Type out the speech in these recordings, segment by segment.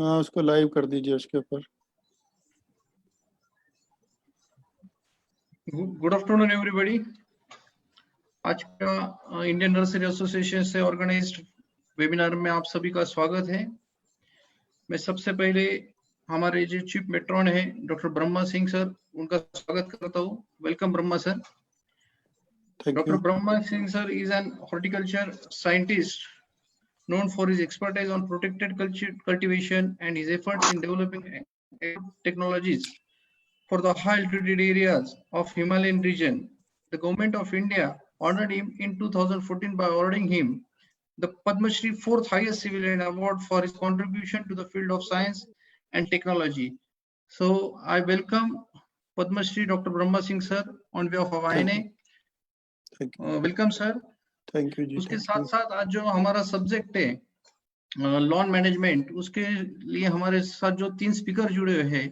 हाँ, उसको लाइव कर दीजिए उसके ऊपर। Good afternoon everybody. आज का इंडियन नर्सरी एसोसिएशन से ऑर्गेनाइज्ड वेबिनार में आप सभी का स्वागत है। मैं सबसे पहले हमारे जो चीफ मेट्रॉन है डॉक्टर ब्रह्मा सिंह सर, उनका स्वागत करता हूँ। Welcome Brahma sir. Dr. Brahma Singh sir is an horticulture scientist known for his expertise on protected cultivation and his efforts in developing technologies for the high altitude areas of Himalayan region. The government of India honored him in 2014 by awarding him the Padma Shri, fourth highest civilian award for his contribution to the field of science and technology. So I welcome Padma Shri Dr. Brahma Singh sir on behalf of INA. Welcome sir. Thank you जी। उसके साथ साथ आज जो हमारा subject है lawn management, उसके लिए हमारे साथ जो 3 स्पीकर जुड़े हुए हैं,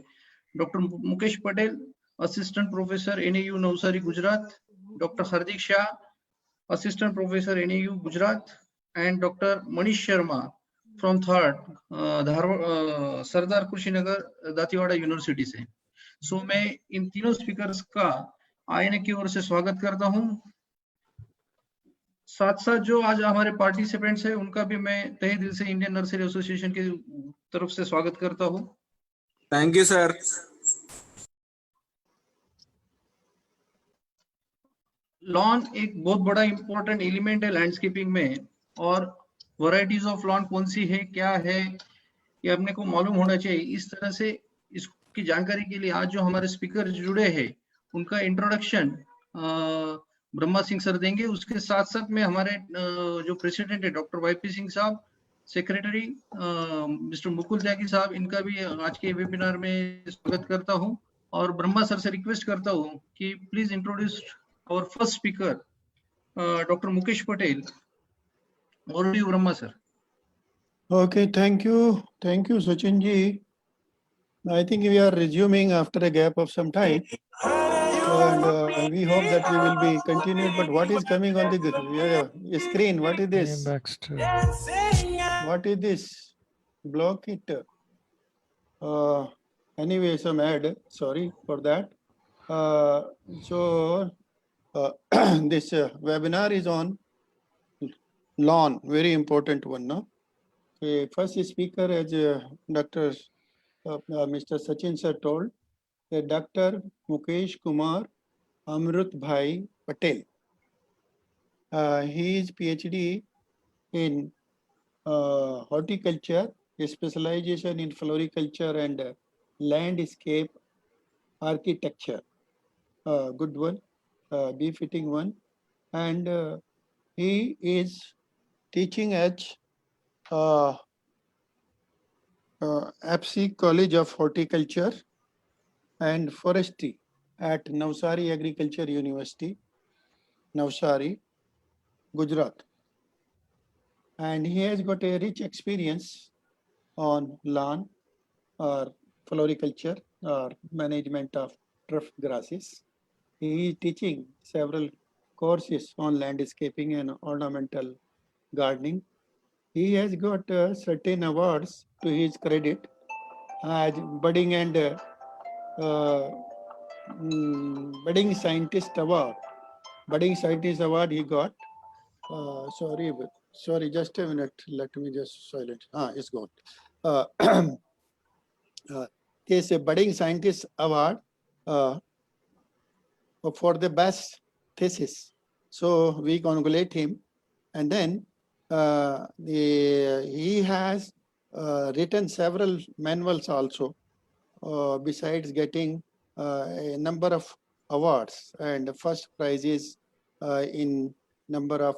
doctor Mukesh Patel, assistant professor NAU Navsari Gujarat, doctor Hardik Shah, assistant professor NAU Gujarat, and doctor Manish Sharma from Sardar Kushinagar Dantiwada university से। सो मैं इन तीनों स्पीकर्स का आईएनए की ओर से स्वागत करता हूं। साथ साथ जो आज हमारे पार्टिसिपेंट्स हैं उनका भी मैं तहे दिल से इंडियन नर्सरी एसोसिएशन की तरफ से स्वागत करता हूं। Thank you sir. लॉन एक बहुत बड़ा इंपॉर्टेंट एलिमेंट है लैंडस्केपिंग में, और वैरायटीज ऑफ लॉन कौन सी है, क्या है, ये अपने को मालूम होना चाहिए। इस तरह से इसकी जानकारी के लिए आज जो हमारे स्पीकर जुड़े हैं उनका इंट्रोडक्शन ब्रह्मा सिंह सर देंगे। उसके साथ साथ में हमारे जो प्रेसिडेंट है डॉक्टर वाईपी सिंह साहब, सेक्रेटरी मिस्टर मुकुल त्यागी साहब, इनका भी आज के वेबिनार में स्वागत करता हूं। और ब्रह्मा सर से रिक्वेस्ट करता हूं कि please introduce our first speaker doctor Mukesh Patel. Over to you Brahma sir. Okay, thank you Sachin ji. I think we are resuming after a gap of some time, and we hope that we will be continued. But what is coming on the screen? What is this? What is this? Block it. Anyway, some ad. Sorry for that. This webinar is on lawn. Very important one, no? The first speaker, as Mr. Sachin sir told, Dr. Mukesh Kumar Amrut Bhai Patel. He is PhD in horticulture, specialization in floriculture and landscape architecture. Good one, befitting one. And he is teaching at APSI College of Horticulture and Forestry at Navsari Agriculture University, Navsari, Gujarat. And he has got a rich experience on lawn or floriculture or management of turf grasses. He is teaching several courses on landscaping and ornamental gardening. He has got certain awards to his credit as budding and budding scientist award. Budding scientist award he got. Sorry, just a minute. Let me just silent. It's gone. There's a budding scientist award for the best thesis. So we congratulate him, and then he has written several manuals also, besides getting a number of awards and first prizes in number of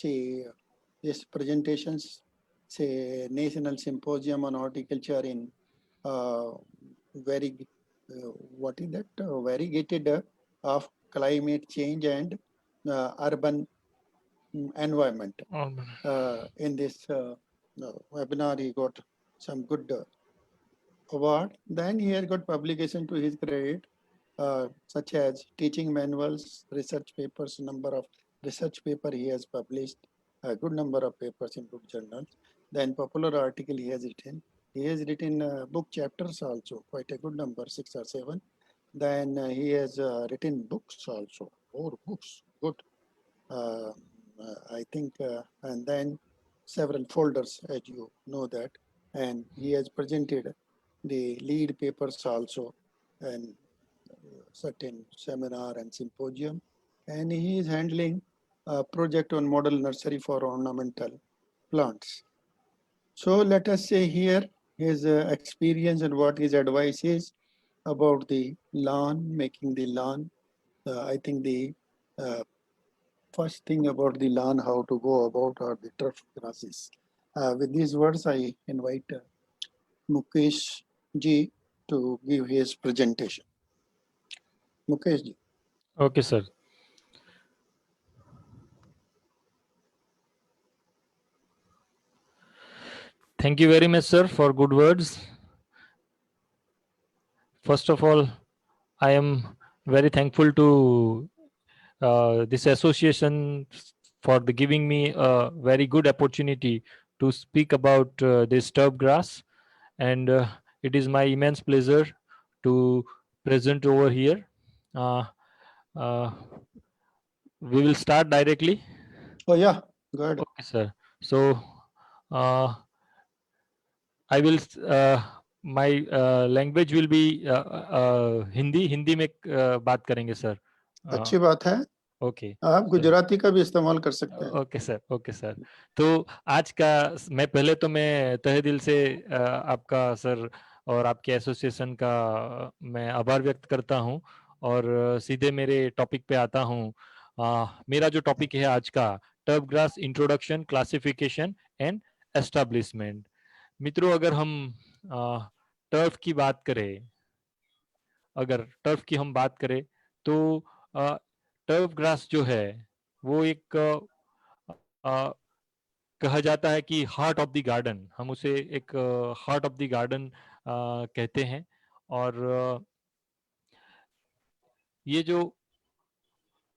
these presentations, say National Symposium on Horticulture in variegated of climate change and urban environment. In this webinar, he got some good award. Then he has got publication to his credit, such as teaching manuals, research papers, number of research paper he has published, a good number of papers in book journals. Then popular article he has written. he has written book chapters also, quite a good number, 6 or 7. Then he has written books also, 4 books, good. I think, and then several folders, as you know that, and he has presented the lead papers also, and certain seminar and symposium, and he is handling a project on model nursery for ornamental plants. So let us say here his experience and what his advice is about the lawn, making the lawn. I think the first thing about the lawn, how to go about, are the turf grasses. With these words, I invite Mukesh ji to give his presentation. Mukesh ji. Okay, sir. Thank you very much, sir, for good words. First of all, I am very thankful to this association for giving me a very good opportunity to speak about this turf grass, and it is my immense pleasure to present over here. We will start directly. Oh yeah, go ahead. Okay, sir. So I will my language will be Hindi में बात करेंगे sir. अच्छी बात है. Okay. आप गुजराती का भी इस्तेमाल कर सकते हैं. Okay sir, okay sir. तो आज का मैं पहले तो मैं तहे दिल से आपका सर और आपके एसोसिएशन का मैं आभार व्यक्त करता हूं और सीधे मेरे टॉपिक पे आता हूं. मेरा जो टॉपिक है आज का, turf grass introduction, classification and establishment. मित्रों, अगर हम टर्फ की बात करें, अगर टर्फ की हम बात करें तो टर्फ ग्रास जो है वो एक कहा जाता है कि हार्ट ऑफ द गार्डन, हम उसे एक हार्ट ऑफ द गार्डन कहते हैं. और ये जो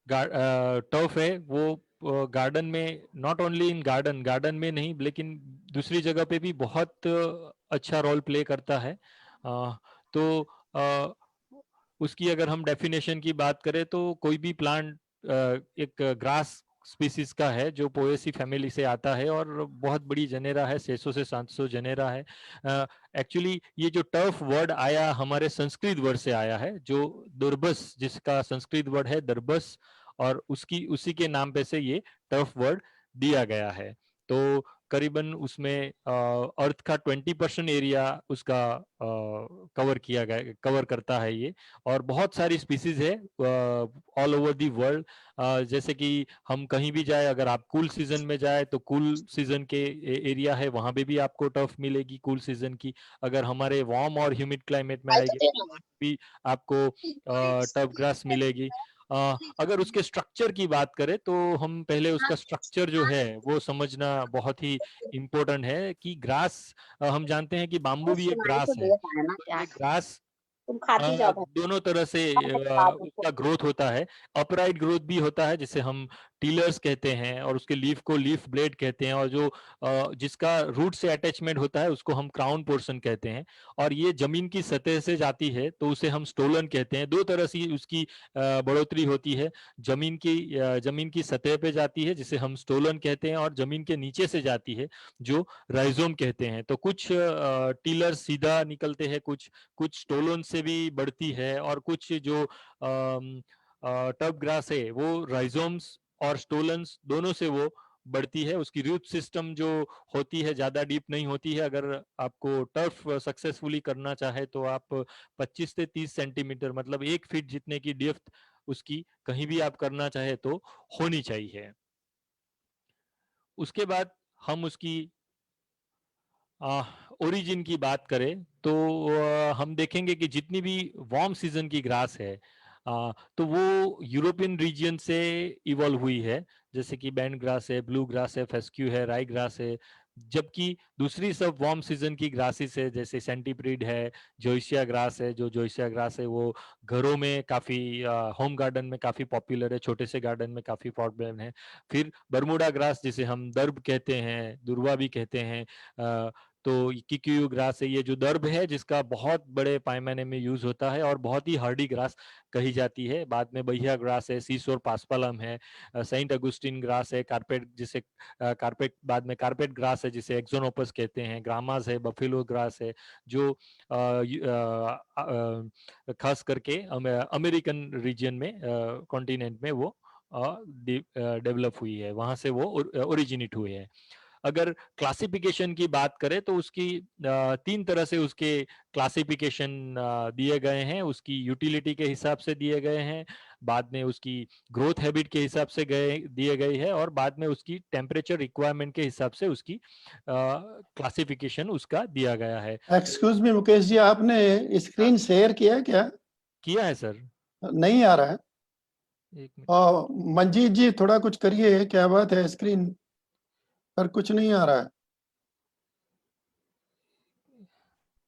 टर्फ है वो गार्डन में, नॉट ओनली इन गार्डन में नहीं, लेकिन दूसरी जगह पे भी बहुत अच्छा रोल प्ले करता है. तो उसकी अगर हम डेफिनेशन की बात करें तो कोई भी प्लांट एक ग्रास स्पीसीज का है जो पोएसी फैमिली से आता है और बहुत बड़ी जनेरा है, 600 से 700 जनेरा है. एक्चुअली ये जो टर्फ वर्ड आया हमारे संस्कृत वर्ड से आया है, जो दुर्बस, जिसका संस्कृत वर्ड है दरबस, और उसी के नाम पे से ये टर्फ वर्ड दिया गया है. तो करीबन उसमें अर्थ का 20% एरिया उसका कवर करता है ये, और बहुत सारी स्पीसीज है ऑल ओवर दी वर्ल्ड. जैसे कि हम कहीं भी जाए, अगर आप कूल सीजन में जाए तो कूल सीजन के एरिया है, वहां पे भी आपको टर्फ मिलेगी कूल सीजन की. अगर हमारे वार्म और ह्यूमिड क्लाइमेट में आएगी भी आपको टर्फ ग्रास मिलेगी. अगर उसके स्ट्रक्चर की बात करें तो हम पहले उसका स्ट्रक्चर जो है वो समझना बहुत ही इम्पोर्टेंट है कि ग्रास, हम जानते हैं कि बाम्बू भी एक ग्रास है. तो ये ग्रास दोनों तरह से उसका ग्रोथ होता है. अपराइट ग्रोथ भी होता है जिसे हम टीलर्स कहते हैं, और उसके लीफ को लीफ ब्लेड कहते हैं, और जो जिसका रूट से अटैचमेंट होता है उसको हम क्राउन पोर्शन कहते हैं. और ये जमीन की सतह से जाती है तो उसे हम स्टोलन कहते हैं. दो तरह से उसकी बढ़ोतरी होती है. जमीन की सतह पे जाती है जिसे हम स्टोलन कहते हैं, और जमीन के नीचे से जाती है जो राइजोम कहते हैं. तो कुछ टीलर सीधा निकलते हैं, कुछ स्टोलन से भी बढ़ती है, और कुछ जो टर्फ ग्रास है वो राइजोम्स और स्टोलन्स दोनों से वो बढ़ती है. उसकी रूट सिस्टम जो होती है ज्यादा डीप नहीं होती है. अगर आपको टर्फ सक्सेसफुली करना चाहे तो आप 25 से 30 सेंटीमीटर, मतलब 1 फीट जितने की डेप्थ उसकी कहीं भी आप करना चाहे तो होनी चाहिए. उसके बाद हम उसकी ओरिजिन की बात करें तो हम देखेंगे कि जितनी भी वार्म सीजन की ग्रास है तो वो यूरोपियन रीजन से इवॉल्व हुई है. जैसे कि बैंड ग्रास है, ब्लू ग्रास है, फेस्क्यू है, राई ग्रास है. जबकि दूसरी सब वार्म सीजन की ग्रासेस है, जैसे सेंटीप्रीड है, जोइसिया ग्रास है. जो जोइसिया ग्रास है वो घरों में काफी, होम गार्डन में काफी पॉपुलर है, छोटे से गार्डन में काफी पॉपुलर है. फिर बर्मुडा ग्रास जिसे हम दर्ब कहते हैं, दुर्वा भी कहते हैं, तो किक्यू ग्रास है, ये जो दर्ब है जिसका बहुत बड़े पैमाने में यूज होता है और बहुत ही हार्डी ग्रास कही जाती है। बाद में बहिया ग्रास है, सीसोर पास्पलम है, सेंट अगुस्टिन ग्रास है, कारपेट जिसे कारपेट बाद में कारपेट ग्रास है जिसे एक्सोनोपस कहते हैं, ग्रामास है, बफेलो ग्रास है, जो खास करके अमेरिकन रीजन में कॉन्टिनेंट में वो डेवलप हुई है, वहां से वो ओरिजिनेट हुए हैं। अगर क्लासिफिकेशन की बात करें तो उसकी 3 तरह से उसके क्लासिफिकेशन दिए गए हैं। उसकी यूटिलिटी के हिसाब से दिए गए हैं, बाद में उसकी ग्रोथ हैबिट के हिसाब से दिए गए हैं, और बाद में उसकी टेम्परेचर रिक्वायरमेंट के हिसाब से उसकी क्लासिफिकेशन उसका दिया गया है। एक्सक्यूज मी मुकेश जी, आपने स्क्रीन शेयर किया क्या? किया है सर। नहीं आ रहा है। एक मिनट। और मंजीत जी थोड़ा कुछ करिए, क्या बात है, स्क्रीन पर कुछ नहीं आ रहा है।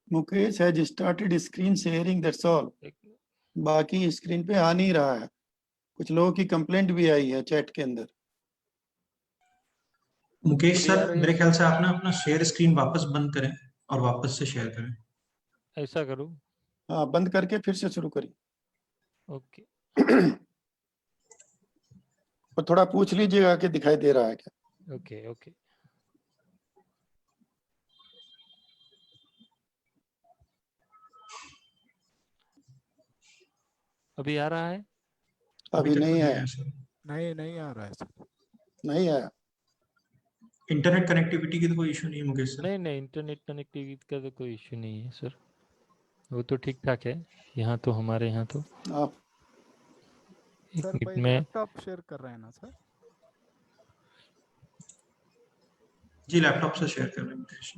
Mukesh has started screen sharing, that's all. बाकी स्क्रीन पे आ नहीं रहा है। कुछ लोगों की कंप्लेंट भी आई है चैट के अंदर। मुकेश सर, मेरे ख्याल से आप ना अपना शेयर स्क्रीन वापस बंद करें और वापस से शेयर करें। ऐसा करूं? हाँ, बंद करके फिर से शुरू करिए। ओके। और थोड़ा पूछ लीजिएगा कि दिखाई दे रहा है क्या। Okay okay. अभी आ रहा है? अभी तक नहीं तो है। सर। नहीं आ रहा है सर। नहीं आया। इंटरनेट कनेक्टिविटी की तो कोई इशू नहीं है मुकेश सर। नहीं इंटरनेट कनेक्टिविटी का तो कोई इश्यू नहीं है सर, वो तो ठीक ठाक है। यहाँ तो हमारे यहाँ तो आप एक सर मिनट भाई में। लैपटॉप शेयर कर रहे हैं ना सर? जी लैपटॉप से शेयर कर रहे हैं मुकेश।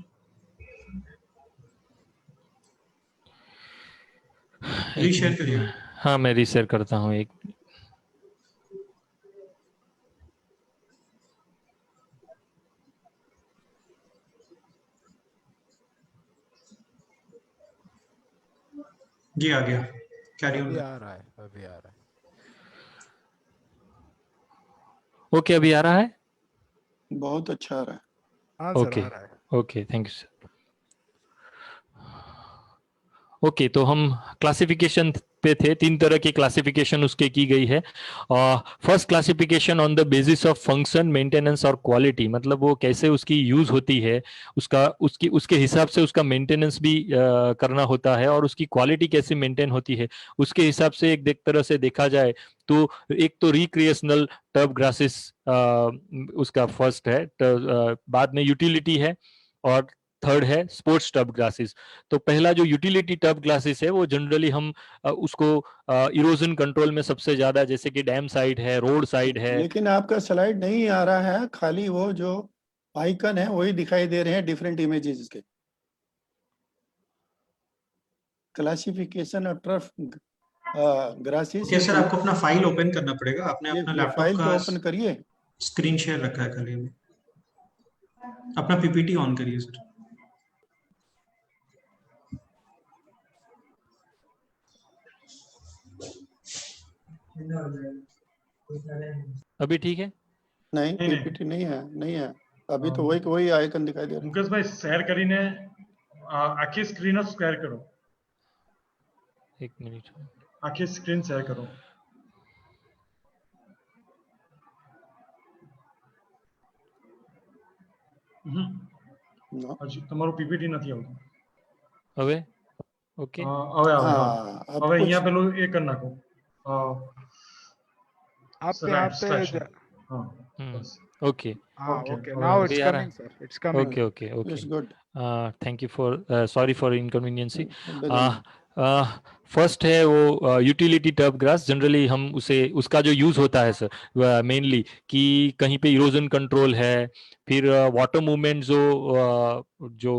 रीशेयर करिए। हाँ मैं रीशेयर करता हूँ, एक जी आ गया। Carry on. अभी आ रहा है। ओके अभी आ रहा है। बहुत अच्छा आ रहा है। हाँ सर ओके आ रहा है। Okay, thank you sir. Okay तो हम क्लासिफिकेशन पे थे। 3 तरह की क्लासिफिकेशन उसके की गई है। First classification on the basis of function, maintenance और क्वालिटी, मतलब वो कैसे उसकी यूज होती है, उसके हिसाब से उसका मेंटेनेंस भी करना होता है, और उसकी क्वालिटी कैसे मेंटेन होती है उसके हिसाब से एक तरह से देखा जाए तो एक तो रिक्रिएशनल टर्फ ग्रासेस उसका फर्स्ट है, बाद में यूटिलिटी है, और थर्ड है स्पोर्ट्स टर्फ ग्लासेस। तो पहला जो यूटिलिटी टर्फ ग्लासेस है वो जनरली हम उसको इरोजन कंट्रोल में सबसे ज्यादा, जैसे कि डैम साइड है, रोड साइड है। लेकिन आपका स्लाइड नहीं आ रहा है, खाली वो जो आइकन है वही दिखाई दे रहे हैं, डिफरेंट इमेजेस के। Classification of turf grasses. Okay sir, आपको अपना फाइल ओपन करना पड़ेगा। आपने अपना ये लैपटॉप फाइल का तो ओपन करिए। स्क्रीन शेयर रखा है खाली अभी। अपना पीपीटी ऑन करिए सर। अभी ठीक है? नहीं, पीपीटी नहीं है अभी तो वही आइकन दिखाई दे रहा है। मुकेश भाई शेयर કરીને आखी स्क्रीन शेयर करो। एक मिनट। आखी स्क्रीन शेयर करो। હજી તમારું પીપીટી નથી આવતું હવે ઓકે હવે આવે હા હવે અહીંયા પેલું એ કરી નાખો आप यहाँ पे okay okay now it's coming sir, it's coming. Okay okay okay, it's good. Thank you for sorry for inconvenience. First है वो यूटिलिटी टर्फ ग्रास। जनरली हम उसका जो यूज होता है सर मेनली कि कहीं पे इरोजन कंट्रोल है, फिर वाटर मूवमेंट जो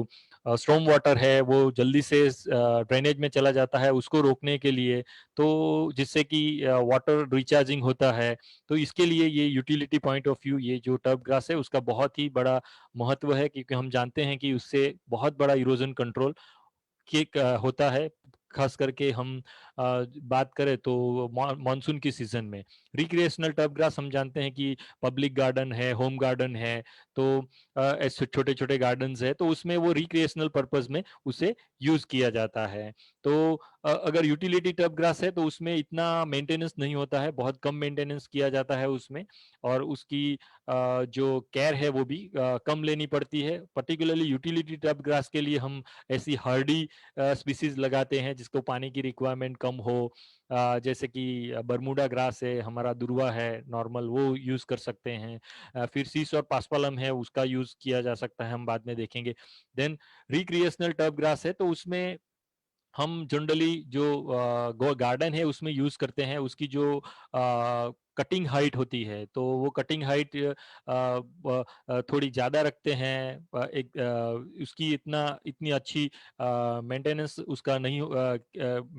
स्टॉर्म वाटर है वो जल्दी से ड्रेनेज में चला जाता है, उसको रोकने के लिए, तो जिससे कि वाटर रिचार्जिंग होता है। तो इसके लिए ये यूटिलिटी पॉइंट ऑफ व्यू, ये जो टर्फ ग्रास है उसका बहुत ही बड़ा महत्व है, क्योंकि हम जानते हैं कि उससे बहुत बड़ा इरोजन कंट्रोल होता है। खास करके हम बात करें तो मानसून की सीजन में रिक्रिएशनल टर्फ ग्रास हम जानते हैं कि पब्लिक गार्डन है, होम गार्डन है, तो ऐसे छोटे छोटे गार्डन्स है, तो उसमें वो रिक्रिएशनल पर्पस में उसे यूज किया जाता है। तो अगर यूटिलिटी टर्फ ग्रास है तो उसमें इतना मेंटेनेंस नहीं होता है, बहुत कम मेंटेनेंस किया जाता है उसमें, और उसकी जो केयर है वो भी कम लेनी पड़ती है। पर्टिकुलरली यूटिलिटी टर्फ ग्रास के लिए हम ऐसी हार्डी स्पीसीज लगाते हैं जिसको पानी की रिक्वायरमेंट कम हो, जैसे कि बरमूडा ग्रास है, हमारा दुर्वा है नॉर्मल, वो यूज कर सकते हैं। फिर सीस और पास्पालम है, उसका यूज किया जा सकता है, हम बाद में देखेंगे। देन रिक्रिएशनल टर्फ ग्रास है तो उसमें हम जनरली जो गार्डन है उसमें यूज करते हैं, उसकी जो कटिंग हाइट होती है तो वो कटिंग हाइट थोड़ी ज्यादा रखते हैं। उसकी इतनी अच्छी मेंटेनेंस उसका नहीं,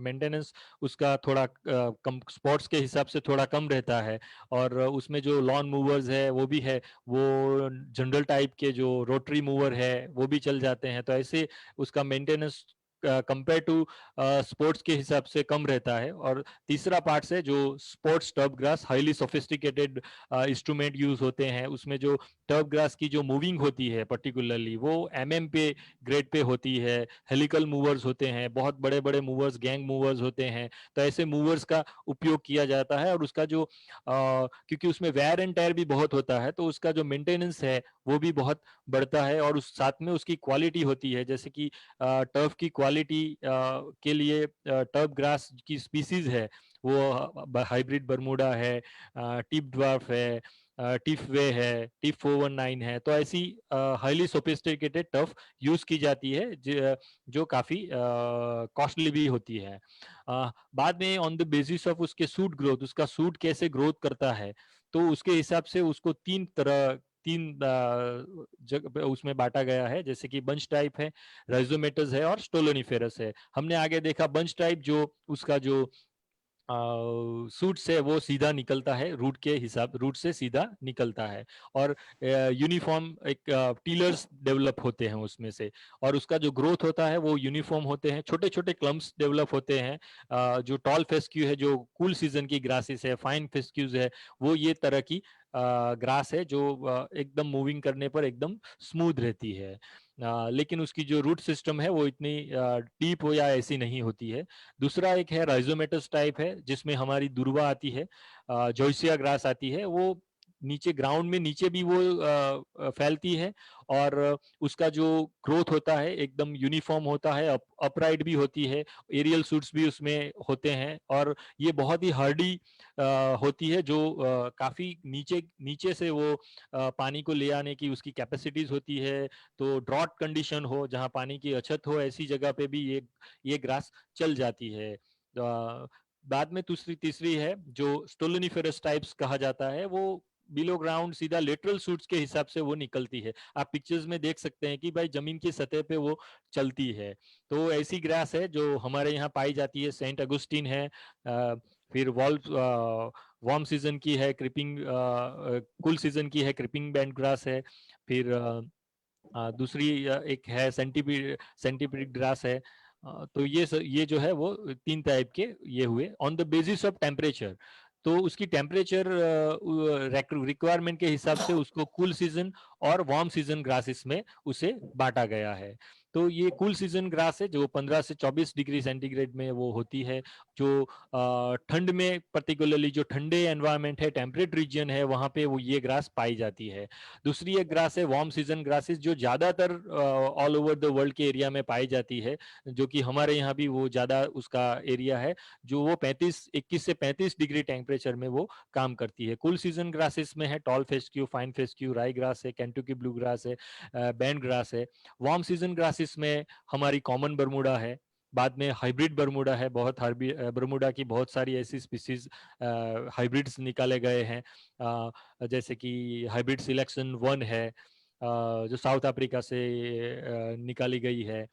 मेंटेनेंस उसका थोड़ा कम, स्पॉट्स के हिसाब से थोड़ा कम रहता है। और उसमें जो लॉन मूवर्स है वो भी है, वो जनरल टाइप के जो रोटरी मूवर है वो भी चल जाते हैं, तो ऐसे उसका मेंटेनेंस कंपेयर टू स्पोर्ट्स के हिसाब से कम रहता है। और तीसरा पार्ट है जो sports turf grass, highly sophisticated instrument use होते हैं, उसमें जो टर्फ ग्रास की जो मूविंग होती है पर्टिकुलरली वो पे ग्रेड पे होती है। हेलिकल मूवर्स होते हैं, बहुत बड़े बड़े मूवर्स, गैंग मूवर्स होते हैं, तो ऐसे मूवर्स का उपयोग किया जाता है। और उसका जो क्योंकि उसमें वेयर एंड टेयर भी बहुत होता है तो उसका जो मेंटेनेंस है वो भी बहुत बढ़ता है, और उस साथ में उसकी क्वालिटी होती है, जैसे कि टर्फ की क्वालिटी के लिए टर्फ ग्रास की स्पीसीज है वो हाइब्रिड बरमूडा है, टिप ड्वार्फ है, टिफ वे है, टिफ 419 है, तो ऐसी हाईली सोफिस्टिकेटेड टर्फ यूज की जाती है जो काफी कॉस्टली भी होती है। बाद में ऑन द बेसिस ऑफ उसके सूट ग्रोथ, उसका सूट कैसे ग्रोथ करता है, तो उसके हिसाब से उसको तीन जगह उसमें बांटा गया है, जैसे कि बंच टाइप है, राइजोमेटस है और स्टोलोनिफेरस है। हमने आगे देखा बंच टाइप, जो उसका जो सूट से वो सीधा निकलता है, रूट के हिसाब, रूट से सीधा निकलता है, और यूनिफॉर्म एक टीलर्स डेवलप होते हैं उसमें से, और उसका जो ग्रोथ होता है वो यूनिफॉर्म होते हैं, छोटे छोटे क्लम्स डेवलप होते हैं। जो टॉल फेस्क्यू है, जो कूल सीजन की ग्रासेस है, फाइन फेस्क्यूज है, वो ये तरह की ग्रास है जो एकदम मूविंग करने पर एकदम स्मूथ रहती है। लेकिन उसकी जो रूट सिस्टम है वो इतनी डीप हो या ऐसी नहीं होती है। दूसरा एक है राइजोमेटस टाइप है, जिसमें हमारी दुर्वा आती है, जोइसिया ग्रास आती है, वो नीचे ग्राउंड में नीचे भी वो फैलती है, और उसका जो ग्रोथ होता है एकदम यूनिफॉर्म होता है, अपराइट भी होती है, एरियल सूट्स भी उसमें होते हैं, और ये बहुत ही हार्डी होती है, जो काफी नीचे नीचे से वो पानी को ले आने की उसकी कैपेसिटीज होती है। तो ड्रॉट कंडीशन हो, जहाँ पानी की अछत हो, ऐसी जगह पे भी ये ग्रास चल जाती है। बाद में दूसरी तीसरी है जो स्टोलोनिफेरस टाइप्स कहा जाता है, वो बिलो ग्राउंड सीधा लेटरल सूट्स के हिसाब से वो निकलती है। आप पिक्चर्स में देख सकते हैं कि भाई जमीन की सतह पे वो चलती है। तो ऐसी ग्रास है जो हमारे यहाँ पाई जाती है, सेंट अगुस्टीन है, फिर वार्म सीजन की है क्रिपिंग, कूल सीजन की है क्रिपिंग बैंड ग्रास है, फिर दूसरी एक है सेंटीपीड ग्रास है। तो ये जो है वो तीन टाइप के ये हुए on the basis of temperature. तो उसकी टेम्परेचर रिक्वायरमेंट के हिसाब से उसको कूल सीजन और वार्म सीजन ग्रासेस में उसे बांटा गया है। तो ये कूल सीजन ग्रास है जो 15 से 24 डिग्री सेंटीग्रेड में वो होती है, जो ठंड में, पर्टिकुलरली जो ठंडे एनवायरनमेंट है, टेम्परेट रीजन है, वहां पे वो ये ग्रास पाई जाती है। दूसरी एक ग्रास है वार्म सीजन ग्रासेस, जो ज्यादातर ऑल ओवर द वर्ल्ड के एरिया में पाई जाती है, जो कि हमारे यहाँ भी वो ज्यादा उसका एरिया है, जो वो 21 से 35 डिग्री टेम्परेचर में वो काम करती है। कूल सीजन ग्रासेस में है टॉल फेस्क्यू, फाइन फेस्क्यू, राई ग्रास है, केंटुकी ब्लू ग्रास है, बैंड ग्रास है। वार्म सीजन ग्रासेस में हमारी कॉमन बरमूडा है, बाद में हाइब्रिड बरमूडा है, बहुत बरमूडा की बहुत सारी ऐसी स्पीसीज हाइब्रिड्स निकाले गए हैं, जैसे कि हाइब्रिड सिलेक्शन 1 है, जो साउथ अफ्रीका से निकाली गई है।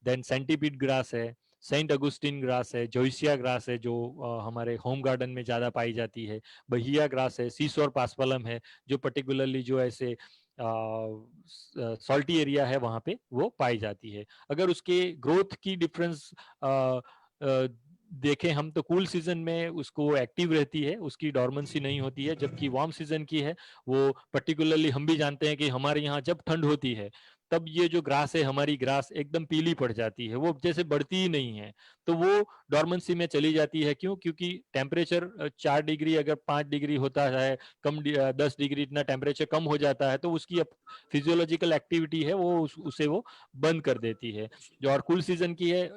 देन सेंटीपीड ग्रास है, सेंट अगुस्टिन ग्रास है, जोइसिया ग्रास है जो हमारे होम गार्डन में ज्यादा पाई जाती है, बहिया ग्रास है, सीसोर पास्पलम है, जो पर्टिकुलरली जो ऐसे सॉल्टी एरिया है वहां पे वो पाई जाती है। अगर उसके ग्रोथ की डिफरेंस देखें हम तो कूल सीजन में उसको एक्टिव रहती है, उसकी डॉर्मेंसी नहीं होती है, जबकि वार्म सीजन की है वो पर्टिकुलरली हम भी जानते हैं कि हमारे यहाँ जब ठंड होती है तब ये जो ग्रास है हमारी ग्रास एकदम पीली पड़ जाती है, वो जैसे बढ़ती ही नहीं है, तो वो डॉर्मेंसी में चली जाती है। क्यों? क्योंकि टेम्परेचर 4 डिग्री अगर 5 डिग्री होता है, 10 डिग्री इतना टेम्परेचर कम हो जाता है तो उसकी फिजियोलॉजिकल एक्टिविटी है वो उसे वो बंद कर देती है। जो और कूल सीजन की है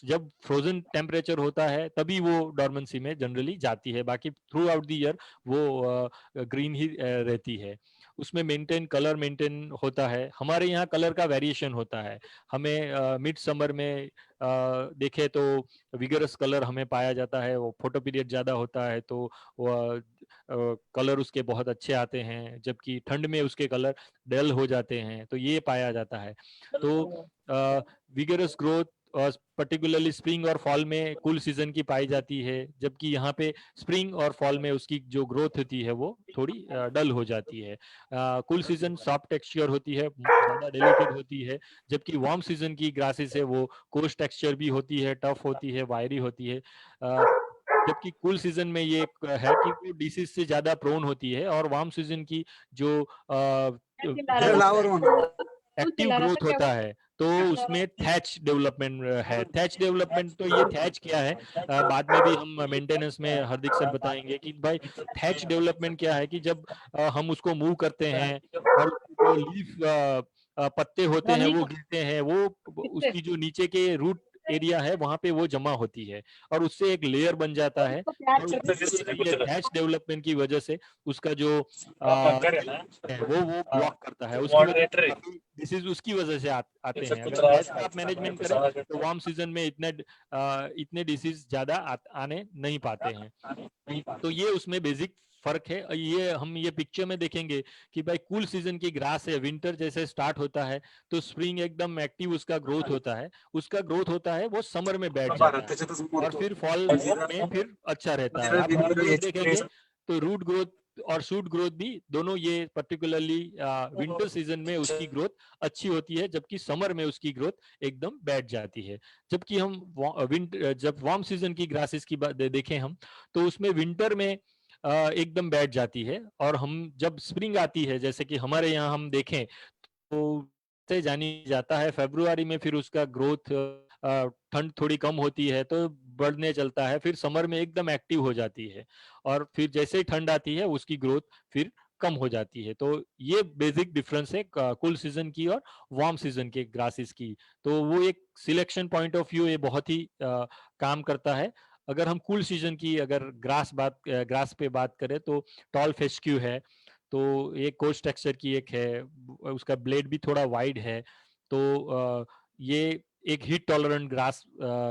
जब फ्रोजन टेम्परेचर होता है तभी वो डॉर्मेंसी में जनरली जाती है, बाकी थ्रू आउट द ईयर वो ग्रीन ही रहती है। उसमें मेंटेन कलर मेंटेन होता है, हमारे यहाँ कलर का वेरिएशन होता है। हमें मिड समर में देखे तो विगरस कलर हमें पाया जाता है, वो फोटो पीरियड ज्यादा होता है तो कलर उसके बहुत अच्छे आते हैं, जबकि ठंड में उसके कलर डल हो जाते हैं, तो ये पाया जाता है। तो विगरस ग्रोथ पर्टिकुलरली स्प्रिंग और फॉल में कूल सीजन की पाई जाती है, जबकि यहाँ पे स्प्रिंग और फॉल में उसकी जो ग्रोथ होती है वो थोड़ी डल हो जाती है। कूल सीजन सॉफ्ट टेक्सचर होती है, ज्यादा डेलिकेट होती है, जबकि वार्म सीजन की ग्रासेस है वो कोर्स टेक्सचर भी होती है, टफ होती है, वायरी होती है। जबकि कूल सीजन में ये है कि वो डिसीज से ज्यादा प्रोन होती है, और वार्म सीजन की जो एक्टिव ग्रोथ होता है तो उसमें थैच डेवलपमेंट है। थैच डेवलपमेंट तो ये थैच क्या है बाद में भी हम मेंटेनेंस में हार्दिक सर बताएंगे कि भाई थैच डेवलपमेंट क्या है, कि जब हम उसको मूव करते हैं और जो लीफ पत्ते होते हैं वो गिरते हैं, वो उसकी जो नीचे के रूट एरिया है वहां पे वो जमा होती है और उससे एक लेयर बन जाता है, और ये थैच डेवलपमेंट की वजह से उसका जो है वो ब्लॉक करता है, उसकी वजह डिसीज उसकी वजह से आते हैं। अगर थैच का आप मैनेजमेंट करें तो वार्म सीजन में इतने डिसीज ज्यादा आने नहीं पाते हैं। तो ये उसमें बेसिक फर्क है। ये पिक्चर में देखेंगे कि भाई कूल सीजन की ग्रास है, विंटर जैसे स्टार्ट होता है तो स्प्रिंग एकदम एक्टिव उसका ग्रोथ होता है, वो समर में बैठ जाता है और फिर फॉल में फिर अच्छा रहता है। आप रूट ग्रोथ देखेंगे तो रूट ग्रोथ और शूट ग्रोथ भी दोनों ये पर्टिकुलरली विंटर सीजन में उसकी ग्रोथ अच्छी होती है, जबकि समर में उसकी ग्रोथ एकदम बैठ जाती है। जबकि हम जब वार्म सीजन की ग्रासेस की बात देखें हम तो उसमें विंटर में एकदम बैठ जाती है, और हम जब स्प्रिंग आती है जैसे कि हमारे यहाँ हम देखें तो से जानी जाता है फरवरी में फिर उसका ग्रोथ ठंड थोड़ी कम होती है तो बढ़ने चलता है, फिर समर में एकदम एक्टिव हो जाती है और फिर जैसे ही ठंड आती है उसकी ग्रोथ फिर कम हो जाती है। तो ये बेसिक डिफरेंस है कूल सीजन की और वार्म सीजन के ग्रासेस की। तो वो एक सिलेक्शन पॉइंट ऑफ व्यू ये बहुत ही काम करता है। अगर हम कूल सीजन की अगर ग्रास पे बात करें तो टॉल फेस्क्यू है, तो ये कोर्स टेक्सचर की एक है, उसका ब्लेड भी थोड़ा वाइड है, तो ये एक हीट टॉलरेंट ग्रास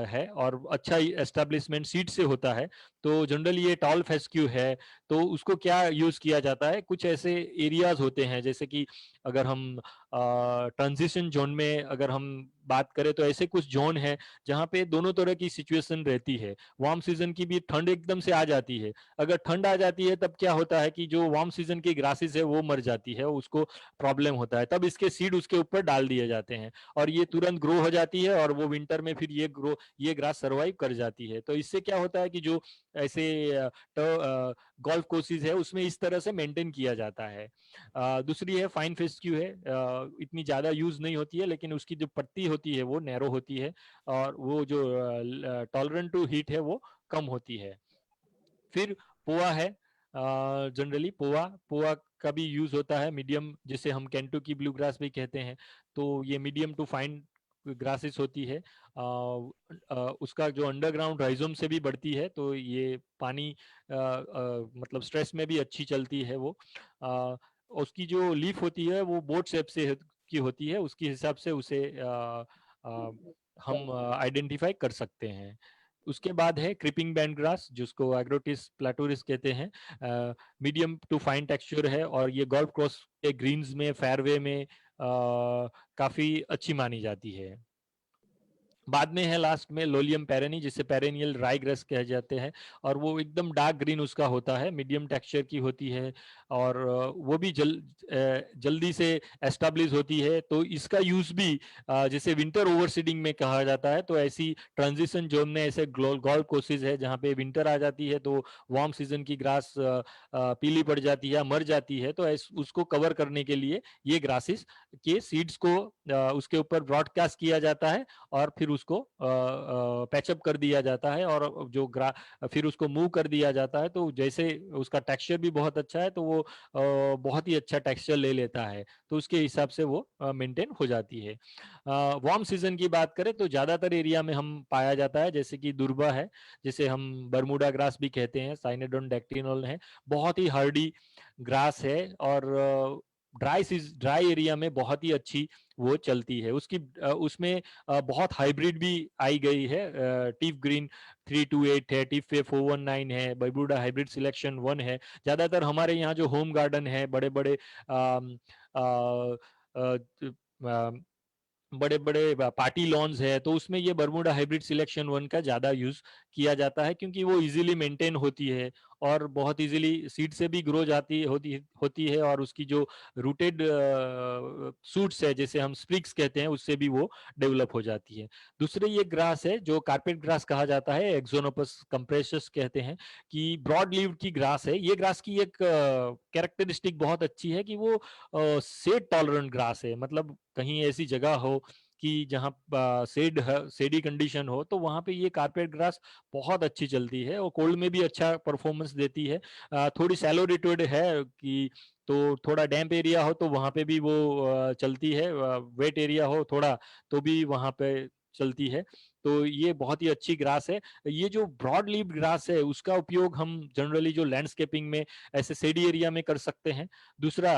है और अच्छा एस्टेब्लिशमेंट सीड से होता है। तो जनरली ये टॉल फेस्क्यू है, तो उसको क्या यूज किया जाता है, कुछ ऐसे एरियाज होते हैं जैसे कि अगर हम ट्रांजिशन जोन में अगर हम बात करें तो ऐसे कुछ जोन है जहाँ पे दोनों तरह की सिचुएशन रहती है। वार्म सीजन की भी ठंड एकदम से आ जाती है, अगर ठंड आ जाती है तब क्या होता है कि जो वार्म सीजन की ग्रासेस है वो मर जाती है, उसको प्रॉब्लम होता है, तब इसके सीड उसके ऊपर डाल दिए जाते हैं और ये तुरंत ग्रो हो जाती है और वो विंटर में फिर ये ग्रास सर्वाइव कर जाती है। तो इससे क्या होता है कि जो ऐसे गोल्फ कोर्सेज है उसमें इस तरह से मेंटेन किया जाता है। दूसरी है फाइन फेस्क्यू है, इतनी ज्यादा यूज नहीं होती है लेकिन उसकी जो पत्ती होती है वो नैरो होती है और वो जो टॉलरेंट टू हीट है वो कम होती है। फिर पोआ है, जनरली पोआ पोआ का भी यूज होता है मीडियम, जिसे हम केंटुकी ब्लू ग्रास भी कहते हैं। तो ये मीडियम टू फाइन ग्रासेस होती है, उसका जो अंडरग्राउंड राइजोम से भी बढ़ती है, तो ये पानी मतलब स्ट्रेस में भी अच्छी चलती है वो। उसकी जो लीफ होती है वो बोट शेप से की होती है, उसके हिसाब से उसे हम आइडेंटिफाई कर सकते हैं। उसके बाद है क्रीपिंग बैंड ग्रास जिसको एग्रोटिस प्लाटोरिस कहते हैं, मीडियम टू फाइन टेक्सचर है और ये गोल्फ कोर्स के ग्रीन्स में फेयरवे में काफी अच्छी मानी जाती है। बाद में है लास्ट में लोलियम पेरेनी, जिसे पेरेनियल राई ग्रास कहे जाते हैं, और वो एकदम डार्क ग्रीन उसका होता है, मीडियम टेक्सचर की होती है, और वो भी जल्दी से एस्टेब्लिश होती है। तो इसका यूज भी जैसे विंटर ओवरसीडिंग में कहा जाता है, तो ऐसी ट्रांजिशन जोन में ऐसे गोल्फ कोर्सेज है जहाँ पे विंटर आ जाती है तो वार्म सीजन की ग्रास पीली पड़ जाती है, मर जाती है, तो उसको कवर करने के लिए ये ग्रासेस के सीड्स को उसके ऊपर ब्रॉडकास्ट किया जाता है और फिर उसको पैचअप कर दिया जाता है, और जो फिर उसको मूव कर दिया जाता है, तो जैसे उसका टेक्सचर भी बहुत अच्छा है, तो वो बहुत ही अच्छा टेक्सचर ले लेता है, तो उसके हिसाब से वो मेंटेन हो जाती है। वार्म सीजन की बात करें तो ज्यादातर एरिया में हम पाया जाता है, जैसे कि दुर्बा है, जिसे हम बर्मुडा ग्रास भी कहते हैं, साइनेडोन डैक्टिनोल है, बहुत ही हार्डी ग्रास है, और ड्राई एरिया में बहुत ही अच्छी वो चलती है। उसमें बहुत हाइब्रिड भी आई गई है, टीफ ग्रीन 328 है, टीफ 419 है, बर्मुडा हाइब्रिड सिलेक्शन 1 है। ज्यादातर हमारे यहाँ जो होम गार्डन है, बड़े बड़े बड़े बड़े पार्टी लॉन्स है, तो उसमें ये बर्मुडा हाइब्रिड सिलेक्शन 1 का ज्यादा यूज किया जाता है, क्योंकि वो इजीली मेंटेन होती है और बहुत इजीली सीड से भी ग्रो होती है, और उसकी जो रूटेड सूट्स है, जैसे हम स्प्रिग्स कहते हैं, उससे भी वो डेवलप हो जाती है। दूसरे ये ग्रास है जो कारपेट ग्रास कहा जाता है, एक्सोनोपस कंप्रेसस कहते हैं, कि ब्रॉड लीव्ड की ग्रास है। ये ग्रास की एक कैरेक्टरिस्टिक बहुत अच्छी है कि वो शेड टॉलरेंट ग्रास है, मतलब कहीं ऐसी जगह हो कि जहाँ सेडी कंडीशन हो, तो वहां पे ये कारपेट ग्रास बहुत अच्छी चलती है और कोल्ड में भी अच्छा परफॉर्मेंस देती है। थोड़ी सैलो रिटोड है कि तो थोड़ा डैम्प एरिया हो तो वहां पे भी वो चलती है, वेट एरिया हो थोड़ा तो भी वहां पे चलती है। तो ये बहुत ही अच्छी ग्रास है। ये जो ब्रॉड लीव ग्रास है उसका उपयोग हम जनरली जो लैंडस्केपिंग में ऐसे सेडी एरिया में कर सकते हैं। दूसरा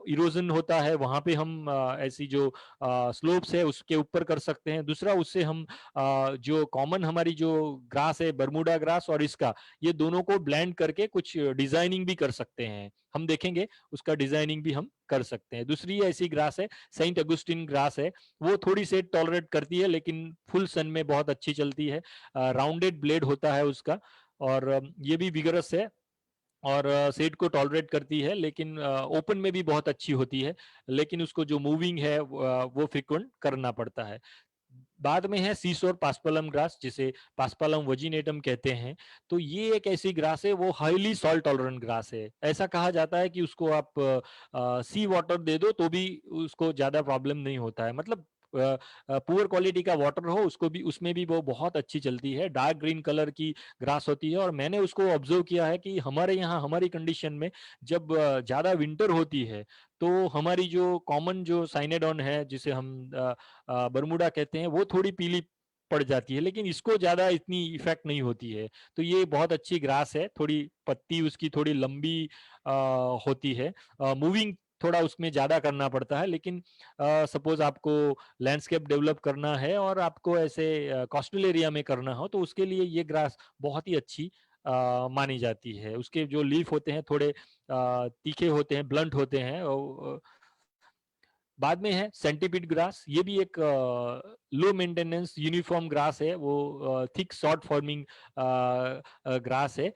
इरोजन होता है, वहां पे हम ऐसी जो स्लोप्स है उसके ऊपर कर सकते हैं। दूसरा उससे हम जो कॉमन हमारी जो ग्रास है बर्मुडा ग्रास और इसका, ये दोनों को ब्लेंड करके कुछ डिजाइनिंग भी कर सकते हैं। हम देखेंगे उसका डिजाइनिंग भी हम कर सकते हैं। दूसरी ऐसी ग्रास है सेंट अगुस्टिन ग्रास है, वो थोड़ी सी टॉलरेट करती है लेकिन फुल सन में बहुत अच्छी चलती है। राउंडेड ब्लेड होता है उसका, और ये भी विगरस है और सेट को टॉलरेट करती है, लेकिन ओपन में भी बहुत अच्छी होती है, लेकिन उसको जो मूविंग है वो फ्रिक्वेंट करना पड़ता है। बाद में है सीसोर पास्पलम ग्रास, जिसे पास्पलम वजिनेटम कहते हैं। तो ये एक ऐसी ग्रास है, वो हाईली सॉल्ट टॉलरेंट ग्रास है। ऐसा कहा जाता है कि उसको आप सी वाटर दे दो तो भी उसको ज्यादा प्रॉब्लम नहीं होता है, मतलब पुअर क्वालिटी का वाटर हो उसको भी, उसमें भी वो बहुत अच्छी चलती है। डार्क ग्रीन कलर की ग्रास होती है, और मैंने उसको ऑब्जर्व किया है कि हमारे यहाँ हमारी कंडीशन में जब ज्यादा विंटर होती है तो हमारी जो कॉमन जो साइनेडॉन है, जिसे हम बर्मुडा कहते हैं, वो थोड़ी पीली पड़ जाती है, लेकिन इसको ज्यादा इतनी इफेक्ट नहीं होती है। तो ये बहुत अच्छी ग्रास है, थोड़ी पत्ती उसकी थोड़ी लंबी होती है, मूविंग थोड़ा उसमें ज्यादा करना पड़ता है, लेकिन सपोज आपको लैंडस्केप डेवलप करना है और आपको ऐसे कोस्टल एरिया में करना हो, तो उसके लिए ये ग्रास बहुत ही अच्छी मानी जाती है। उसके जो लीफ होते हैं थोड़े तीखे होते हैं, ब्लंट होते हैं। बाद में है सेंटीपीड ग्रास, ये भी एक लो मेंटेनेंस यूनिफॉर्म ग्रास है, वो थिक शॉर्ट फॉर्मिंग ग्रास है,